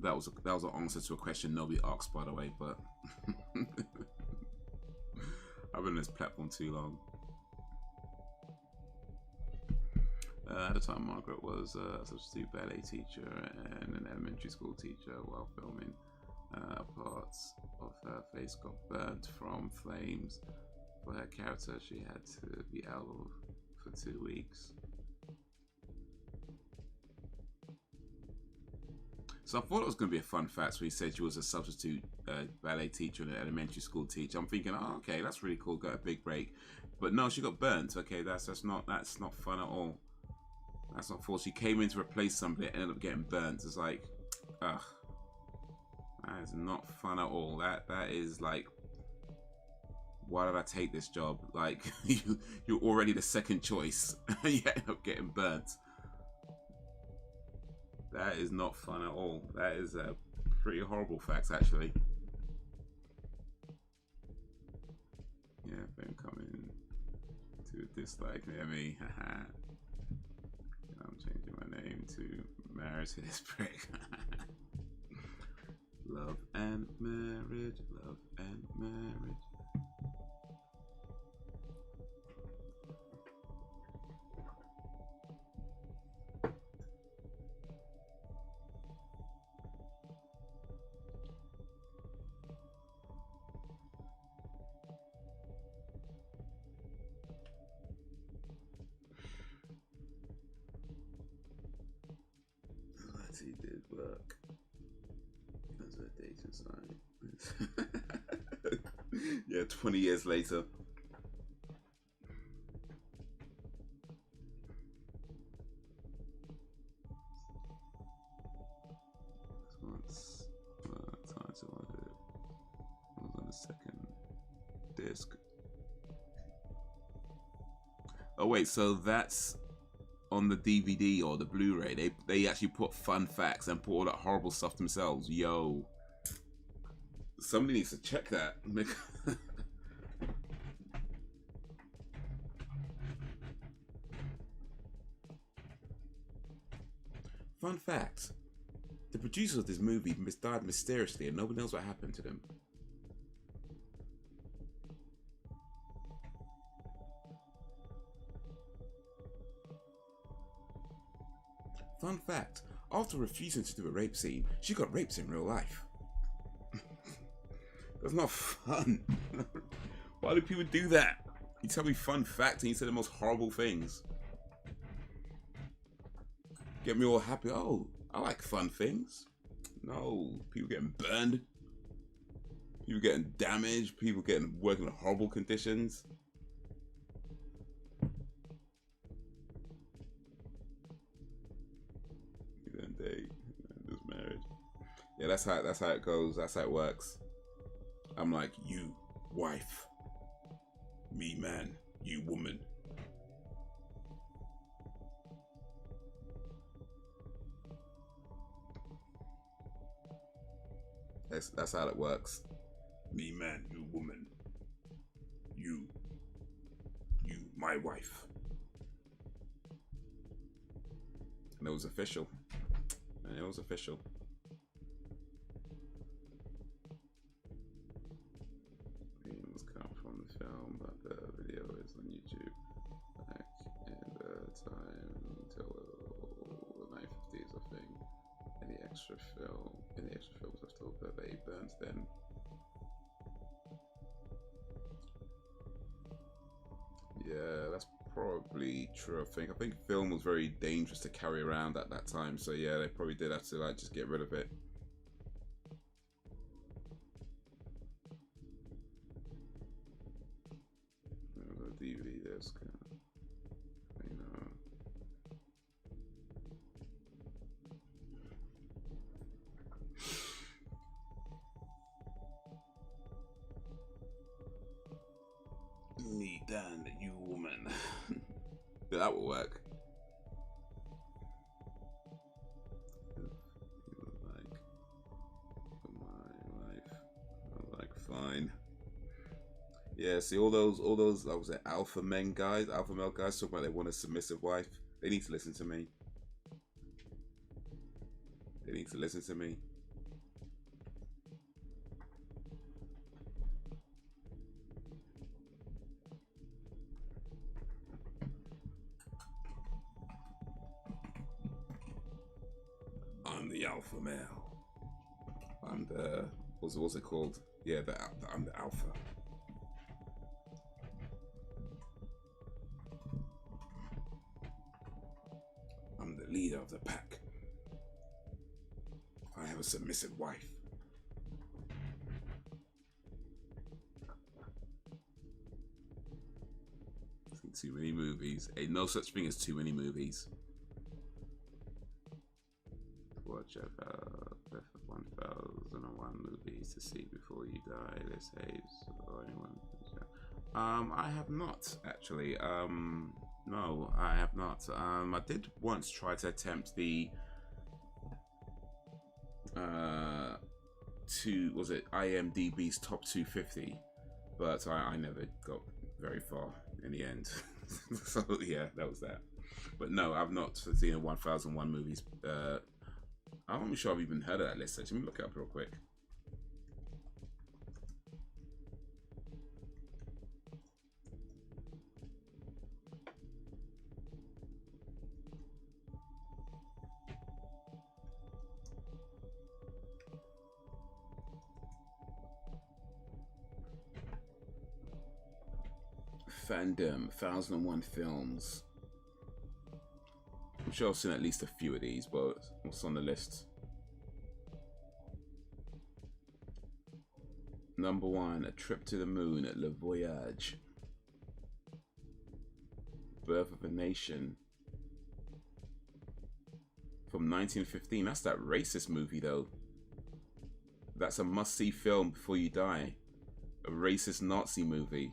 That was an answer to a question nobody asked, by the way, but I've been on this platform too long. At the time, Margaret was a substitute ballet teacher and an elementary school teacher. While filming, parts of her face got burnt from flames. For her character, she had to be out for 2 weeks. So I thought it was going to be a fun fact when he said she was a substitute ballet teacher and an elementary school teacher. I'm thinking, oh, okay, that's really cool, got a big break. But no, she got burnt. Okay, that's not fun at all. That's not full. She came in to replace somebody and ended up getting burnt. It's like, ugh, that is not fun at all. That is like, why did I take this job? Like, you're already the second choice and you end up getting burnt. That is not fun at all. That is a pretty horrible fact, actually. Yeah, been coming to dislike near me. Haha. I'm changing my name to Marriage to this prick. Love and marriage, love and marriage. He did work as a dating site. Yeah, 20 years later. Once title of it was on the second disc. Oh wait, so that's on the DVD or the Blu-ray. They actually put fun facts and put all that horrible stuff themselves. Yo, somebody needs to check that. Fun fact: the producers of this movie died mysteriously, and nobody knows what happened to them. Fun fact, after refusing to do a rape scene, she got raped in real life. That's not fun. Why do people do that? You tell me fun fact and you say the most horrible things. Get me all happy. Oh, I like fun things. No, people getting burned. People getting damaged. People working in horrible conditions. Yeah, that's how it goes. That's how it works. I'm like, you wife, me man, you woman. That's how it works. Me man, you woman. You my wife. And it was official. And it was official. Themes come from the film, but the video is on YouTube. Back in the time until the 1950s, I think. Any extra films are still they burnt them. Yeah, that's probably true. I think film was very dangerous to carry around at that time, so yeah, they probably did have to like just get rid of it. The DVD disc, you know. Me, Dan, you woman. Yeah, that will work. Fine. Yeah, see all those that was it, alpha male guys talking about they want a submissive wife. They need to listen to me. They need to listen to me. I'm the alpha male. I'm the what's it called? Yeah, I'm the alpha. I'm the leader of the pack. I have a submissive wife. Too many movies. Ain't no such thing as too many movies. Watch about 1001 movies to see before you die. This Haze or anyone. I have not actually. No, I have not. I did once try to attempt the IMDb's top 250, but I never got very far in the end. So yeah, that was that. But no, I've not seen 1001 movies. I'm not sure I've even heard of that list. Let me look it up real quick. Fandom, 1001 films. I'm sure I've seen at least a few of these, but what's on the list? Number 1, A Trip to the Moon at Le Voyage. Birth of a Nation. From 1915. That's that racist movie, though. That's a must-see film before you die. A racist Nazi movie.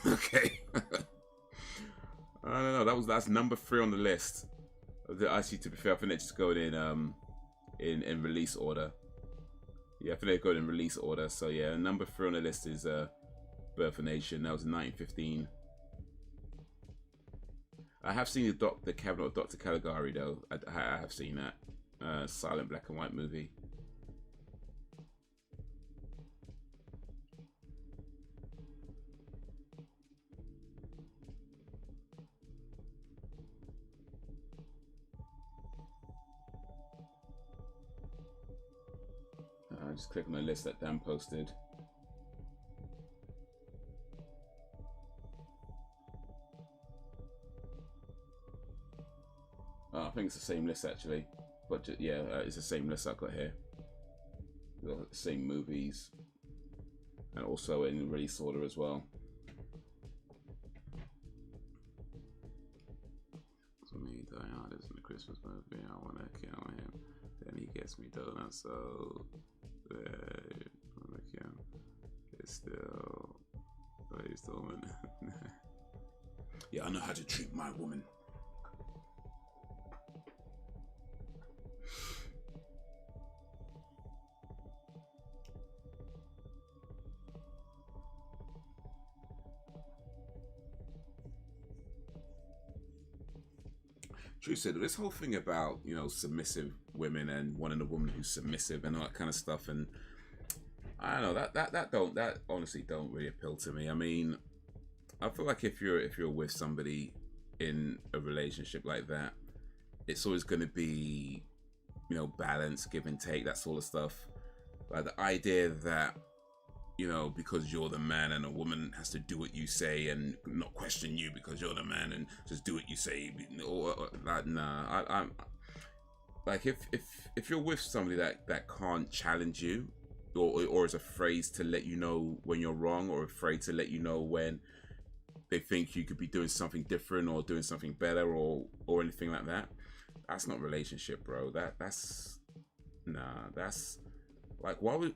Okay. I don't know. That's number 3 on the list. Actually, to be fair, I think they're just going in release order. Yeah, I think they're going in release order. So yeah, number 3 on the list is Birth of a Nation. That was in 1915. I have seen the Cabinet of Dr. Caligari though. I have seen that silent black and white movie. Just click on the list that Dan posted. I think it's the same list actually, but yeah, it's the same list I've got here. We've got the same movies, and also in release order as well. So me, Die Hard isn't a Christmas movie. I want to kill him. Then he gets me donuts. So it's still. Yeah, I know how to treat my woman. True said, this whole thing about, you know, submissive women and wanting a woman who's submissive and all that kind of stuff, and I don't know, that honestly don't really appeal to me. I mean, I feel like if you're with somebody in a relationship like that, it's always going to be, you know, balance, give and take, that sort of stuff. Like the idea that, you know, because you're the man and a woman has to do what you say and not question you because you're the man and just do what you say. Like, nah, I'm like, if you're with somebody that can't challenge you, or is afraid to let you know when you're wrong, or afraid to let you know when they think you could be doing something different or doing something better or anything like that, that's not relationship, bro. That's like, why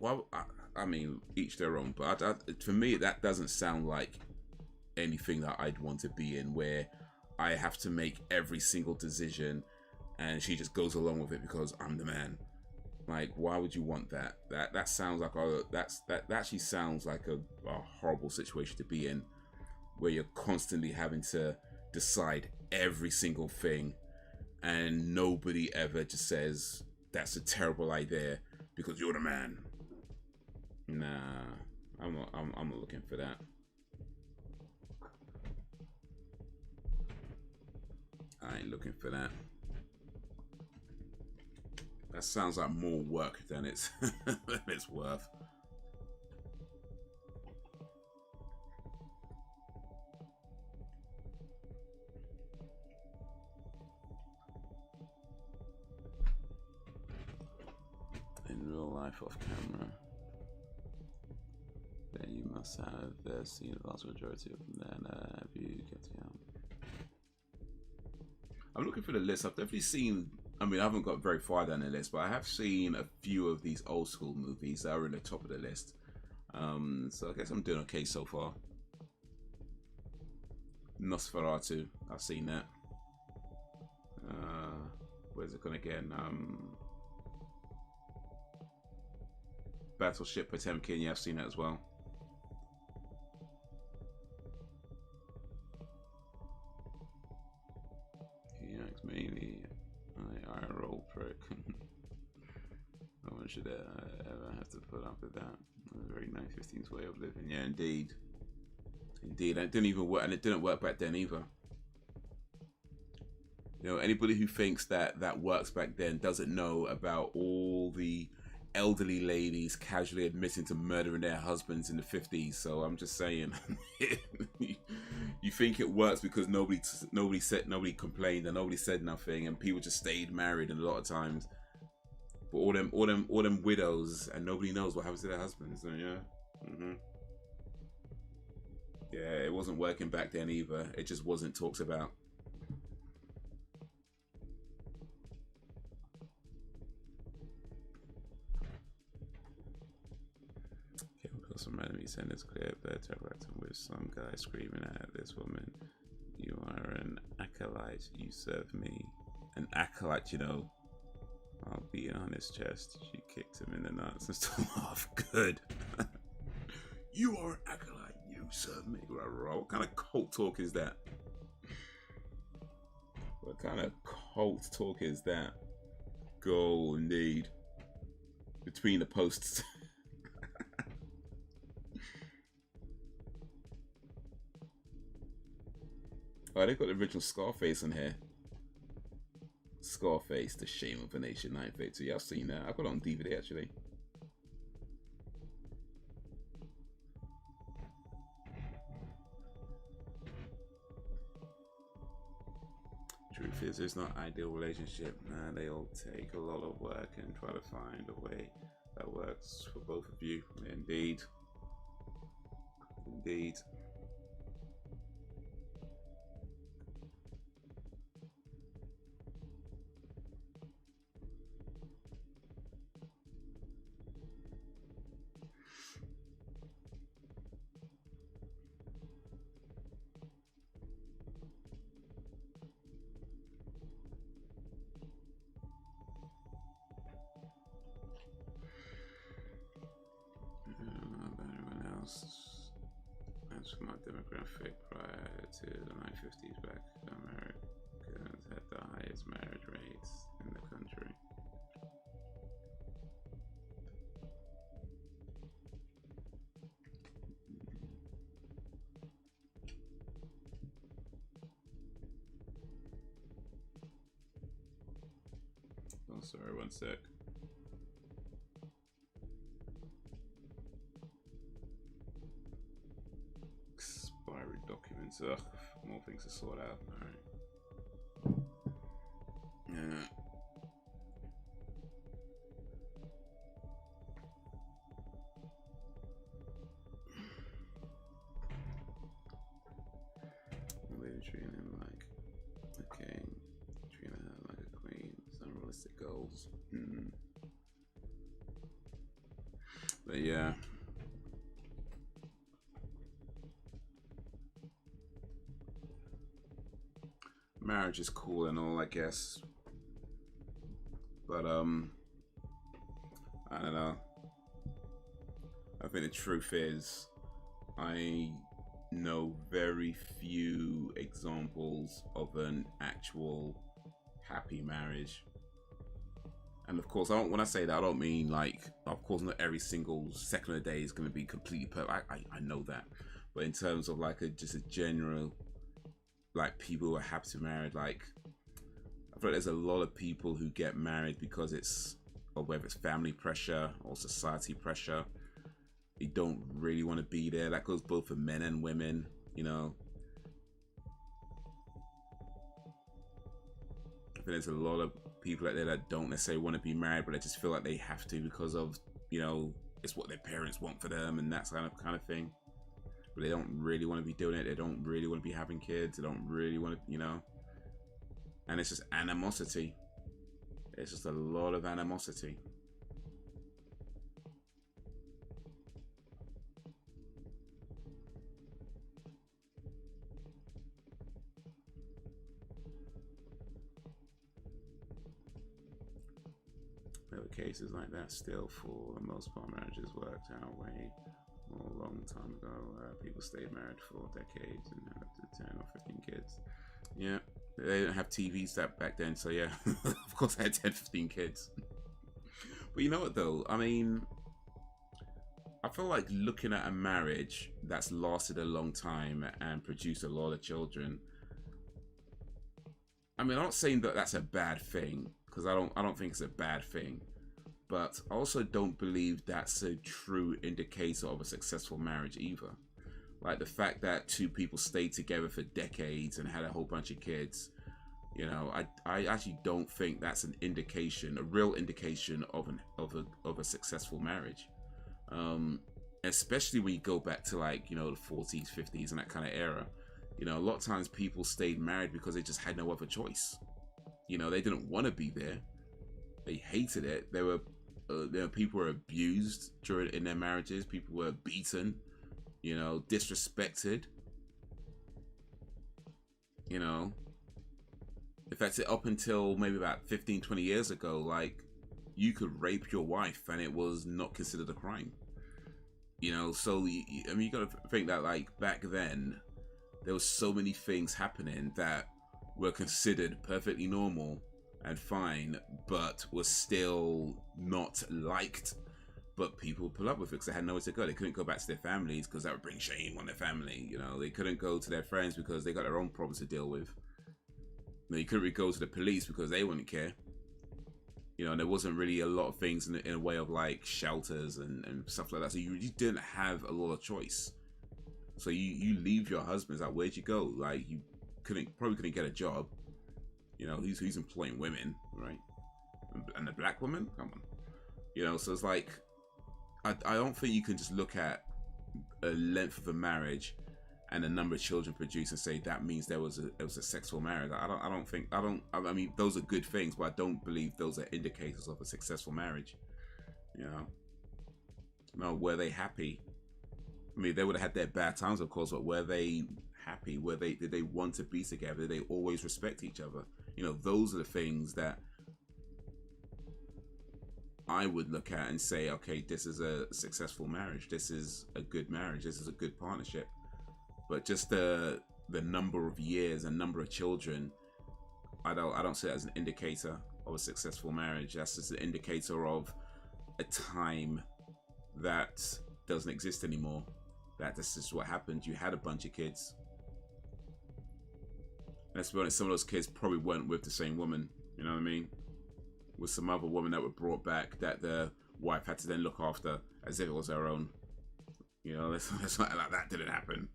I mean, each their own, but for me, that doesn't sound like anything that I'd want to be in, where I have to make every single decision and she just goes along with it because I'm the man. Like, why would you want that? That sounds like that actually sounds like a horrible situation to be in, where you're constantly having to decide every single thing and nobody ever just says that's a terrible idea because you're the man. Nah, I'm not looking for that. I ain't looking for that. That sounds like more work than it's it's worth. In real life, off camera, then you must have seen the vast majority of them. Then have you kept count? I'm looking for the list. I've definitely seen. I mean, I haven't got very far down the list, but I have seen a few of these old school movies that are in the top of the list. So I guess I'm doing okay so far. Nosferatu, I've seen that. Where's it gonna again? Battleship Potemkin, yeah, I've seen that as well. Yeah, it's mainly I roll prick. No one should ever have to put up with that. A very 915's way of living. Yeah, indeed. Indeed, and it didn't even work, and it didn't work back then either. You know, anybody who thinks that works back then doesn't know about all the elderly ladies casually admitting to murdering their husbands in the 50s. So I'm just saying, you think it works because nobody complained and nobody said nothing and people just stayed married, and a lot of times, but all them widows and nobody knows what happens to their husbands. So yeah, yeah, it wasn't working back then either. It just wasn't talked about. Some enemy send this clip interacting with some guy screaming at this woman, "You are an acolyte, you serve me." An acolyte, you know. I'll beat on his chest. She kicked him in the nuts and stole off. Good. You are an acolyte, you serve me. What kind of cult talk is that? What kind of cult talk is that? Go indeed. Between the posts. Oh, they've got the original Scarface in here. Scarface, The Shame of a Nation, 952. Yeah, I've seen that. I've got it on DVD actually. Truth is, it's not ideal relationship. Nah, they all take a lot of work and try to find a way that works for both of you. Indeed. Indeed. demographic prior to the 1950s, Black Americans had the highest marriage rates in the country. Oh, sorry, one sec. Expiry documents. Ugh, more things to sort out. Alright. Yeah. Lady treating him like a king, treating her like a queen. Some realistic goals. But yeah. Marriage is cool and all, I guess, but I don't know. I think the truth is, I know very few examples of an actual happy marriage. And of course, when I say that, I don't mean like, of course, not every single second of the day is going to be completely perfect. I know that, but in terms of like just a general, like, people who are happy to be married, like, I feel like there's a lot of people who get married because it's, or whether it's family pressure or society pressure, they don't really want to be there. That goes both for men and women, you know. I think there's a lot of people out there that don't necessarily want to be married, but they just feel like they have to because of, you know, it's what their parents want for them and that kind of thing. But they don't really want to be doing it. They don't really want to be having kids. They don't really want to, you know. And it's just animosity. It's just a lot of animosity. There were cases like that still. For the most part, marriages worked out way more a long time ago. People stayed married for decades and had up to 10 or 15 kids. Yeah, they didn't have TVs that back then, so yeah, of course I had 10, 15 kids. But you know what though, I mean, I feel like looking at a marriage that's lasted a long time and produced a lot of children, I mean, I'm not saying that that's a bad thing, because I don't think it's a bad thing, but I also don't believe that's a true indicator of a successful marriage either. Like the fact that two people stayed together for decades and had a whole bunch of kids, you know, I actually don't think that's an indication, a real indication of a successful marriage. Especially when you go back to, like, you know, the 40s, 50s and that kind of era. You know, a lot of times people stayed married because they just had no other choice. You know, they didn't want to be there. They hated it. They were, people were abused in their marriages. People were beaten, you know, disrespected. You know, in fact, up until maybe about 15, 20 years ago, like, you could rape your wife and it was not considered a crime. You know, so, I mean, you got to think that, like, back then, there was so many things happening that were considered perfectly normal and fine, but was still not liked. But people pull up with it because they had nowhere to go. They couldn't go back to their families because that would bring shame on their family. You know, they couldn't go to their friends because they got their own problems to deal with. You know, you couldn't really go to the police because they wouldn't care. You know, and there wasn't really a lot of things in a way of like shelters and stuff like that. So you didn't have a lot of choice. So you leave your husbands. Like, where'd you go? Like, you probably couldn't get a job. You know, who's employing women, right? And a black woman? Come on. You know, so it's like, I don't think you can just look at a length of a marriage and the number of children produced and say that means there was a successful marriage. I mean, those are good things, but I don't believe those are indicators of a successful marriage. You know? No, were they happy? I mean, they would have had their bad times, of course, but were they happy? Did they want to be together? Did they always respect each other? You know, those are the things that I would look at and say, okay, this is a successful marriage. This is a good marriage. This is a good partnership. but just the number of years and number of children, I don't see it as an indicator of a successful marriage. That's just an indicator of a time that doesn't exist anymore. That this is what happened. You had a bunch of kids. Let's be honest, some of those kids probably weren't with the same woman. You know what I mean? With some other woman that were brought back that the wife had to then look after as if it was her own. You know, let's not like that didn't happen.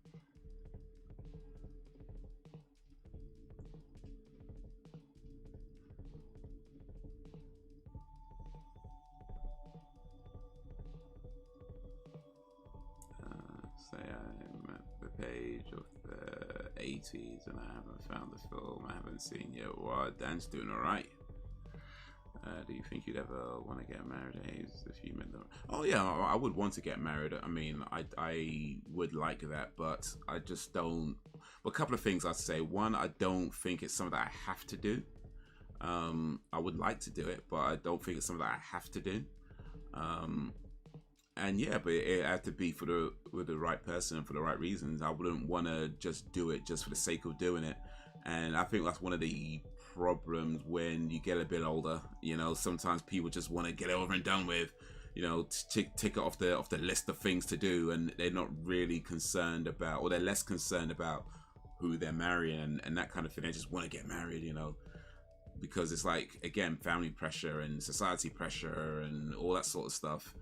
Say I'm at the page of the 80s and I haven't found the film I haven't seen yet. Well, Dan's doing alright. Do you think you'd ever want to get married, Haze, if you met them? Oh yeah, I would want to get married. I mean, I would like that, but I just don't. Well, a couple of things I'd say. One, I don't think it's something that I have to do. I would like to do it, but I don't think it's something that I have to do. And yeah, but it had to be with the right person and for the right reasons. I wouldn't want to just do it just for the sake of doing it. And I think that's one of the problems when you get a bit older. You know, sometimes people just want to get it over and done with. You know, tick it off the list of things to do, and they're not really concerned about, or they're less concerned about who they're marrying and that kind of thing. They just want to get married, you know, because it's like, again, family pressure and society pressure and all that sort of stuff.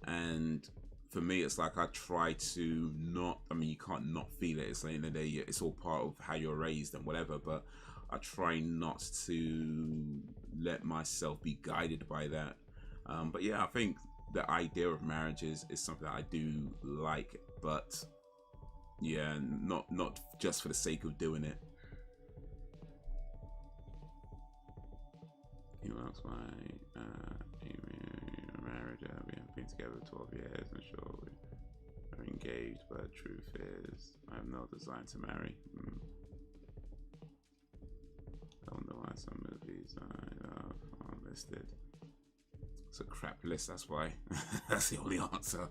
And for me, it's like I try to not, I mean, you can't not feel it. It's like, it's all part of how you're raised and whatever, but I try not to let myself be guided by that. But yeah, I think the idea of marriage is something that I do like, but yeah, not just for the sake of doing it. You know, that's why married. We have been together 12 years, and sure we are engaged. But truth is, I have no desire to marry. I wonder why some movies aren't listed. It's a crap list. That's why. That's the only answer.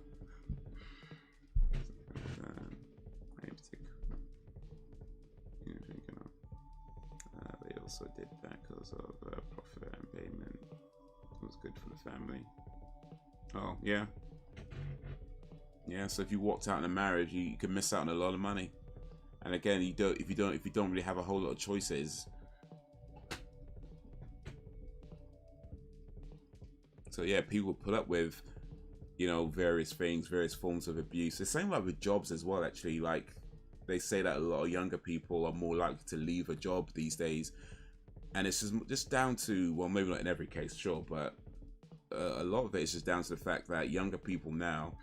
They also did that because of profit and payment. It was good for the family. Oh yeah, yeah. So if you walked out in a marriage, you can miss out on a lot of money. And again, if you don't really have a whole lot of choices. So yeah, people put up with, you know, various things, various forms of abuse. The same like with jobs as well. Actually, like they say that a lot of younger people are more likely to leave a job these days, and it's just down to, well, maybe not in every case, sure, but a lot of it is just down to the fact that younger people now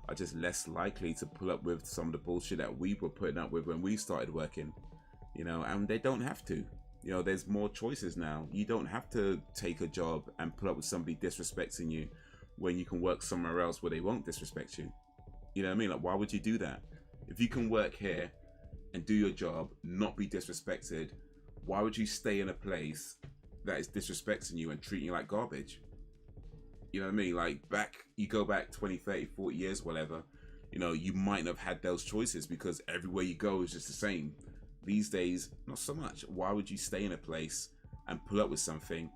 are just less likely to pull up with some of the bullshit that we were putting up with when we started working, you know, and they don't have to. You know, there's more choices now. You don't have to take a job and put up with somebody disrespecting you when you can work somewhere else where they won't disrespect you. You know what I mean? Like, why would you do that? If you can work here and do your job, not be disrespected, why would you stay in a place that is disrespecting you and treating you like garbage? You know what I mean? Like, you go back 20, 30, 40 years, whatever, you know, you might not have had those choices because everywhere you go is just the same. These days, not so much. Why would you stay in a place and pull up with something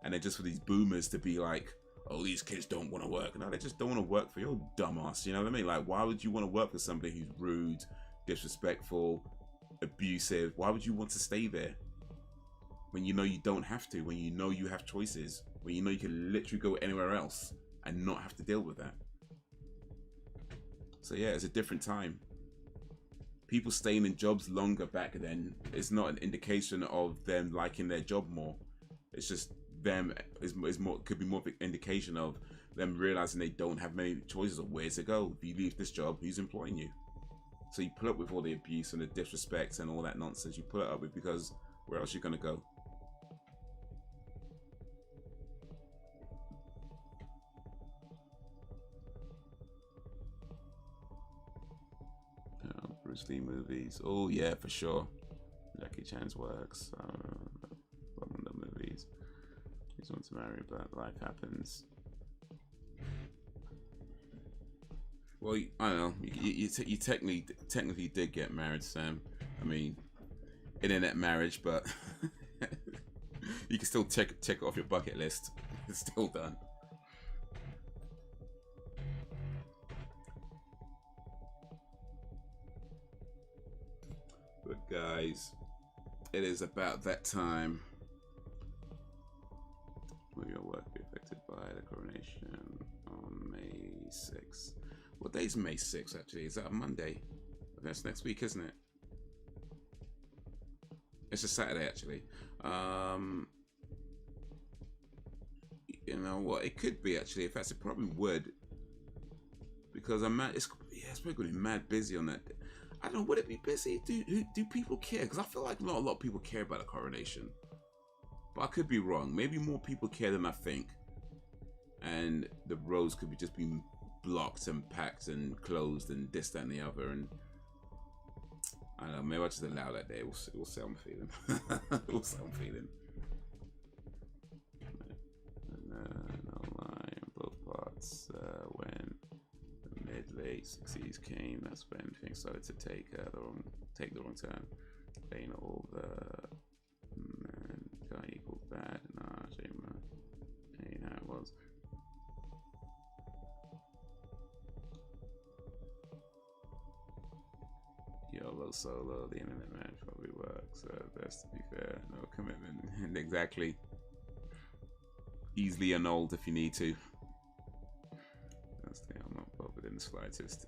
and then just for these boomers to be like, oh, these kids don't want to work? No, they just don't want to work for your dumbass. You know what I mean? Like, why would you want to work for somebody who's rude, disrespectful, abusive? Why would you want to stay there when you know you don't have to, when you know you have choices, when you know you can literally go anywhere else and not have to deal with that? So yeah, it's a different time. People staying in jobs longer back then is not an indication of them liking their job more. It's just them is more, could be more of an indication of them realizing they don't have many choices of where to go. If you leave this job, who's employing you? So you put up with all the abuse and the disrespect and all that nonsense. You put it up with because where else are you gonna go? Bruce Lee movies. Oh yeah, for sure. Jackie Chan's works. One of the movies. He's want to marry, but life happens. Well, I don't know. You technically did get married, Sam. I mean, internet marriage, but you can still check it off your bucket list. It's still done. But guys, it is about that time. Will your work be affected by the coronation on May 6th? What day is May 6th, actually? Is that a Monday? That's next week, isn't it? It's a Saturday, actually. You know what? It could be, actually. In fact, it probably would. Because it's probably going to be mad busy on that. I don't know, would it be busy? Do people care? Because I feel like not a lot of people care about the coronation. But I could be wrong. Maybe more people care than I think. And the roads could be just being blocked and packed and closed and this, that, and the other. And I don't know, maybe I'll just allow that day. We'll see how I'm feeling. We'll see how I'm feeling. No lie, both parts. When the mid-late 60s came, that's when things started to take the wrong turn. Playing all the man guy equals bad. Nah, shame, man. Ain't how it was. YOLO solo, the internet match probably works. Best to be fair, no commitment. And exactly. Easily annulled if you need to. That's the thing, I'm not bothered in the slightest.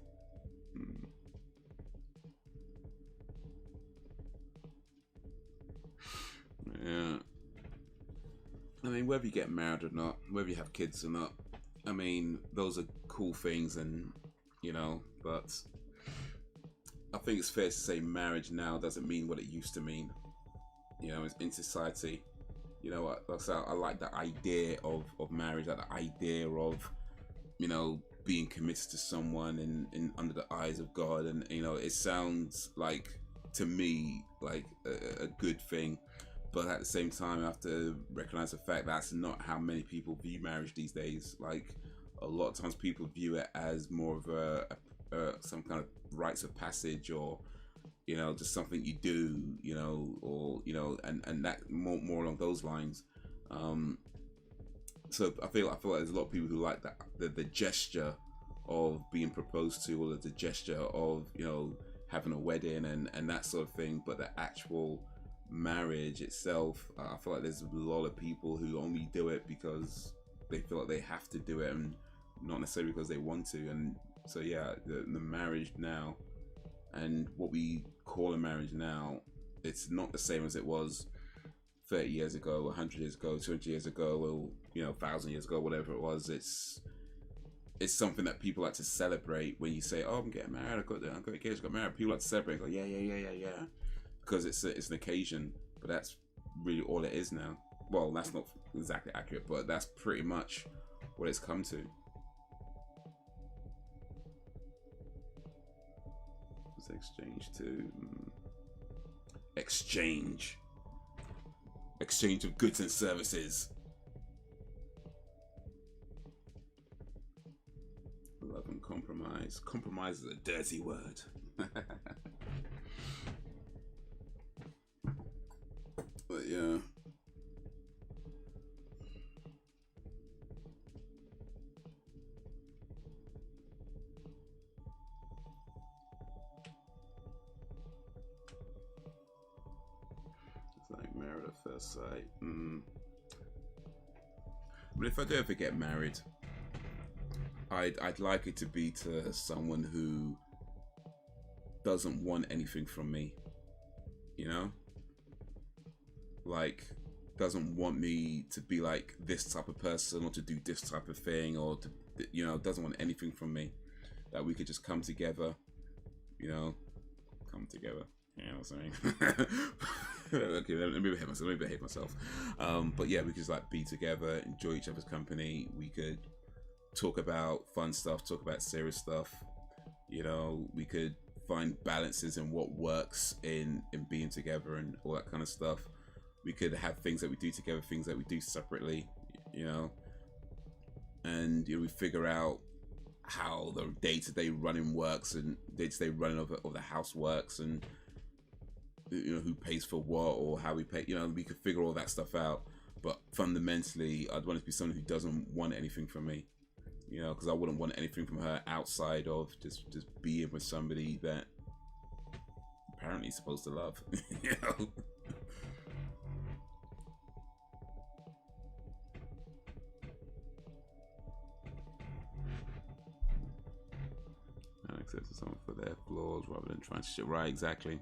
Yeah. I mean, whether you get married or not, whether you have kids or not, I mean, those are cool things, and you know, but I think it's fair to say marriage now doesn't mean what it used to mean. You know, in society, you know, I like the idea of marriage, like the idea of, you know, being committed to someone in under the eyes of God, and you know, it sounds like, to me, like a good thing. But at the same time, I have to recognize the fact that's not how many people view marriage these days. Like, a lot of times people view it as more of some kind of rites of passage, or you know, just something you do, you know, or you know, and that more along those lines. So I feel like there's a lot of people who like that the gesture of being proposed to, or the gesture of, you know, having a wedding and that sort of thing. But the actual marriage itself, I feel like there's a lot of people who only do it because they feel like they have to do it, and not necessarily because they want to. And so yeah, the marriage now, and what we call a marriage now, it's not the same as it was 30 years ago, 100 years ago, 200 years ago, or you know, 1,000 years ago, whatever it was. It's something that people like to celebrate. When you say, "Oh, I'm getting married, I got engaged, got married," people like to celebrate. Go, yeah, because it's an occasion. But that's really all it is now. Well, that's not exactly accurate, but that's pretty much what it's come to. It's exchange to exchange of goods and services. Love and compromise. Compromise is a dirty word. But yeah. It's like married at first sight. But if I do ever get married, I'd like it to be to someone who doesn't want anything from me, you know, like doesn't want me to be like this type of person, or to do this type of thing, or to, you know, doesn't want anything from me. That we could just come together, you know, you know what I'm saying? Okay, let me behave myself. But yeah, we could just like be together, enjoy each other's company. We could talk about fun stuff, talk about serious stuff. You know, we could find balances in what works in being together and all that kind of stuff. We could have things that we do together, things that we do separately, you know, and you know, we figure out how the day-to-day running works and day-to-day running of the house works, and who pays for what or how we pay. We could figure all that stuff out. But fundamentally, I'd want it to be someone who doesn't want anything from me. Because I wouldn't want anything from her outside of just being with somebody that apparently is supposed to love. Accept someone for their flaws rather than trying to shit. Right, exactly.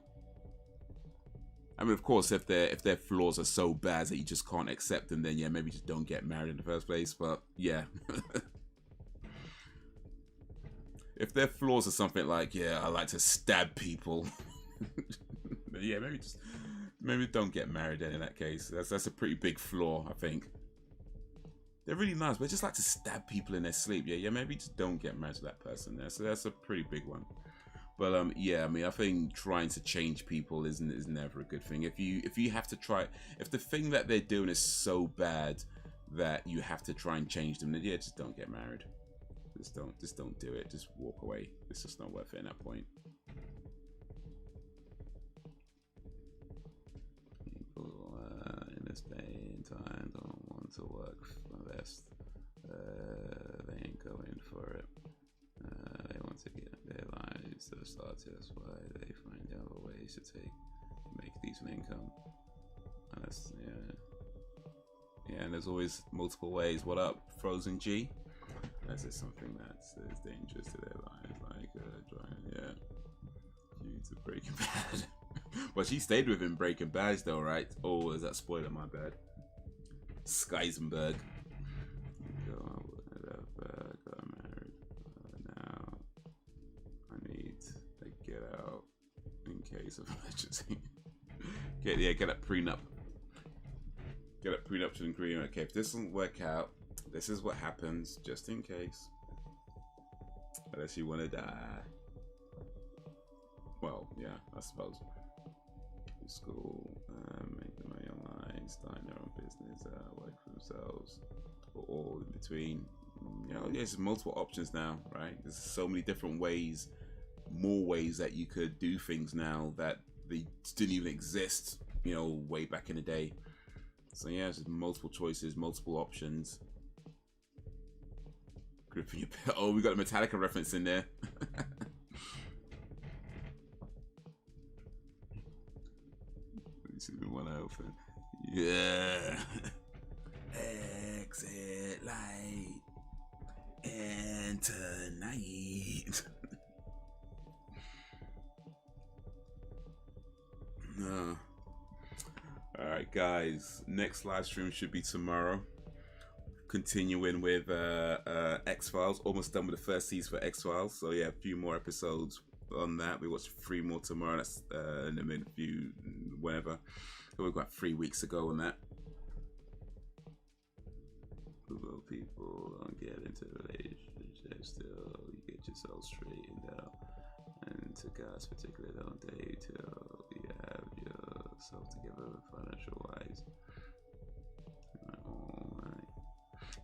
I mean, of course, if their flaws are so bad that you just can't accept them, then yeah, maybe just don't get married in the first place. But yeah. If their flaws are something like, yeah, I like to stab people, yeah, maybe don't get married then in that case. That's a pretty big flaw, I think. They're really nice, but just like to stab people in their sleep. Yeah, maybe just don't get married to that person there. So that's a pretty big one. But yeah, I mean, I think trying to change people is never a good thing. If you have to try, if the thing that they're doing is so bad that you have to try and change them, then yeah, just don't get married. Just don't do it. Just walk away. It's just not worth it at that point. People in this day and time don't want to work for less. They ain't going for it. They want to get their lives to start. That's why they find other ways to make decent income. And that's yeah. And there's always multiple ways. What up, Frozen G? That's just something that's dangerous to their lives, like due to Breaking Bad. Well, she stayed with him Breaking Bad though, right? Oh, is that spoiler? My bad. Skeisenberg. Got married. Now I need to get out in case of emergency. Get a prenup. Get a prenup to agreement. Okay, if this doesn't work out, this is what happens, just in case. Unless you want to die. Well, yeah, I suppose. School, make the money online, start their own business, work for themselves, or all in between. There's multiple options now, right? There's so many different ways, more ways that you could do things now that they didn't even exist, way back in the day. So yeah, there's multiple choices, multiple options. Oh, we got a Metallica reference in there. This is the one I open. Yeah. Exit light. And tonight. No. Alright, guys. Next live stream should be tomorrow. Continuing with X-Files, almost done with the first season for X-Files, so yeah, a few more episodes on that. We watched 3 more tomorrow. That's in a few, whenever. We've got 3 weeks to go on that. Although people don't get into relationships, still you get yourself straightened out, and to guys particularly don't date till you have yourself together financial wise.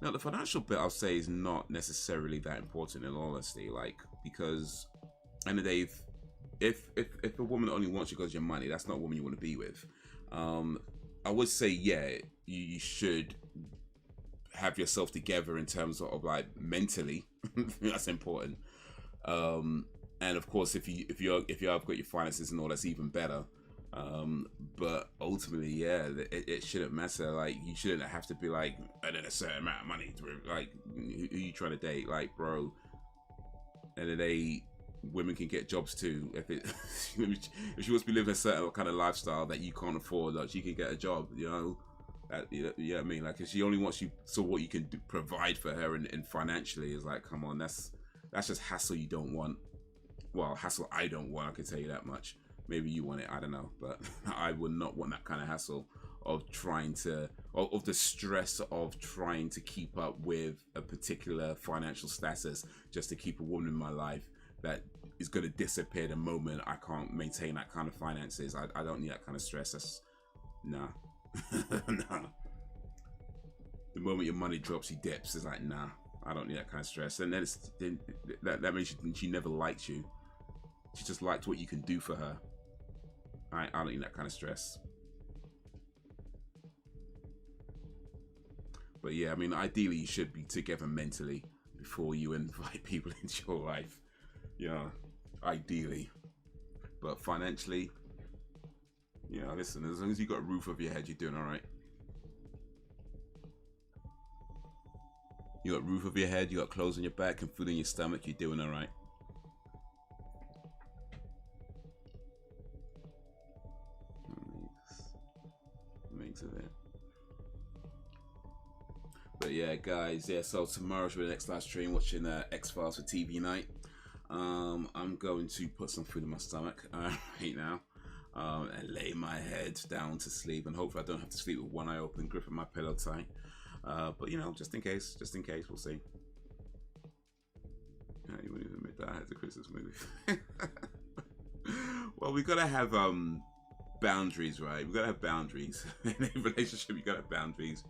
Now, the financial bit, I'll say, is not necessarily that important in all honesty, because end of the day, if a woman only wants you because of your money, that's not a woman you want to be with. I would say, yeah, you should have yourself together in terms of mentally. That's important. And of course, if you have got your finances and all, that's even better. But ultimately, yeah, it shouldn't matter. You shouldn't have to be earning a certain amount of money to who you trying to date, bro. And then women can get jobs too. If she wants to be living a certain kind of lifestyle that you can't afford, she can get a job. Yeah, I mean, if she only wants you, so what you can provide for her and financially is come on, that's just hassle you don't want. Well, hassle I don't want. I can tell you that much. Maybe you want it, I don't know, but I would not want that kind of hassle of of the stress of trying to keep up with a particular financial status just to keep a woman in my life that is going to disappear the moment I can't maintain that kind of finances. I don't need that kind of stress. That's nah. Nah. The moment your money drops, he dips. It's nah. I don't need that kind of stress. And then that means she never liked you. She just liked what you can do for her. I don't need that kind of stress. But yeah, I mean, ideally you should be together mentally before you invite people into your life. Yeah, ideally. But financially, yeah, listen, as long as you got a roof over your head, you're doing all right. You got a roof over your head, you got clothes on your back and food in your stomach, you're doing all right. Makes it there. But yeah, guys, yeah, so tomorrow's the next live stream, watching X-Files for TV night. I'm going to put some food in my stomach right now and lay my head down to sleep, and hopefully I don't have to sleep with one eye open, gripping my pillow tight. But you know, just in case, we'll see. Yeah, you wouldn't even admit that I had the Christmas movie. Well, we gotta have boundaries, right? We gotta have boundaries in a relationship. You gotta have boundaries.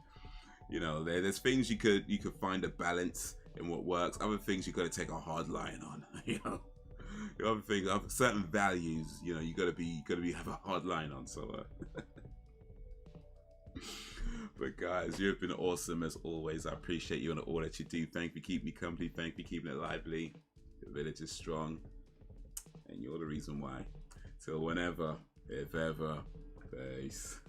You know, there's things you could find a balance in what works. Other things you gotta take a hard line on. You know, other things, certain values. You know, you gotta have a hard line on. So. But guys, you've been awesome as always. I appreciate you and all that you do. Thank you for keeping me company. Thank you for keeping it lively. The village is strong, and you're the reason why. Till whenever, if ever, peace.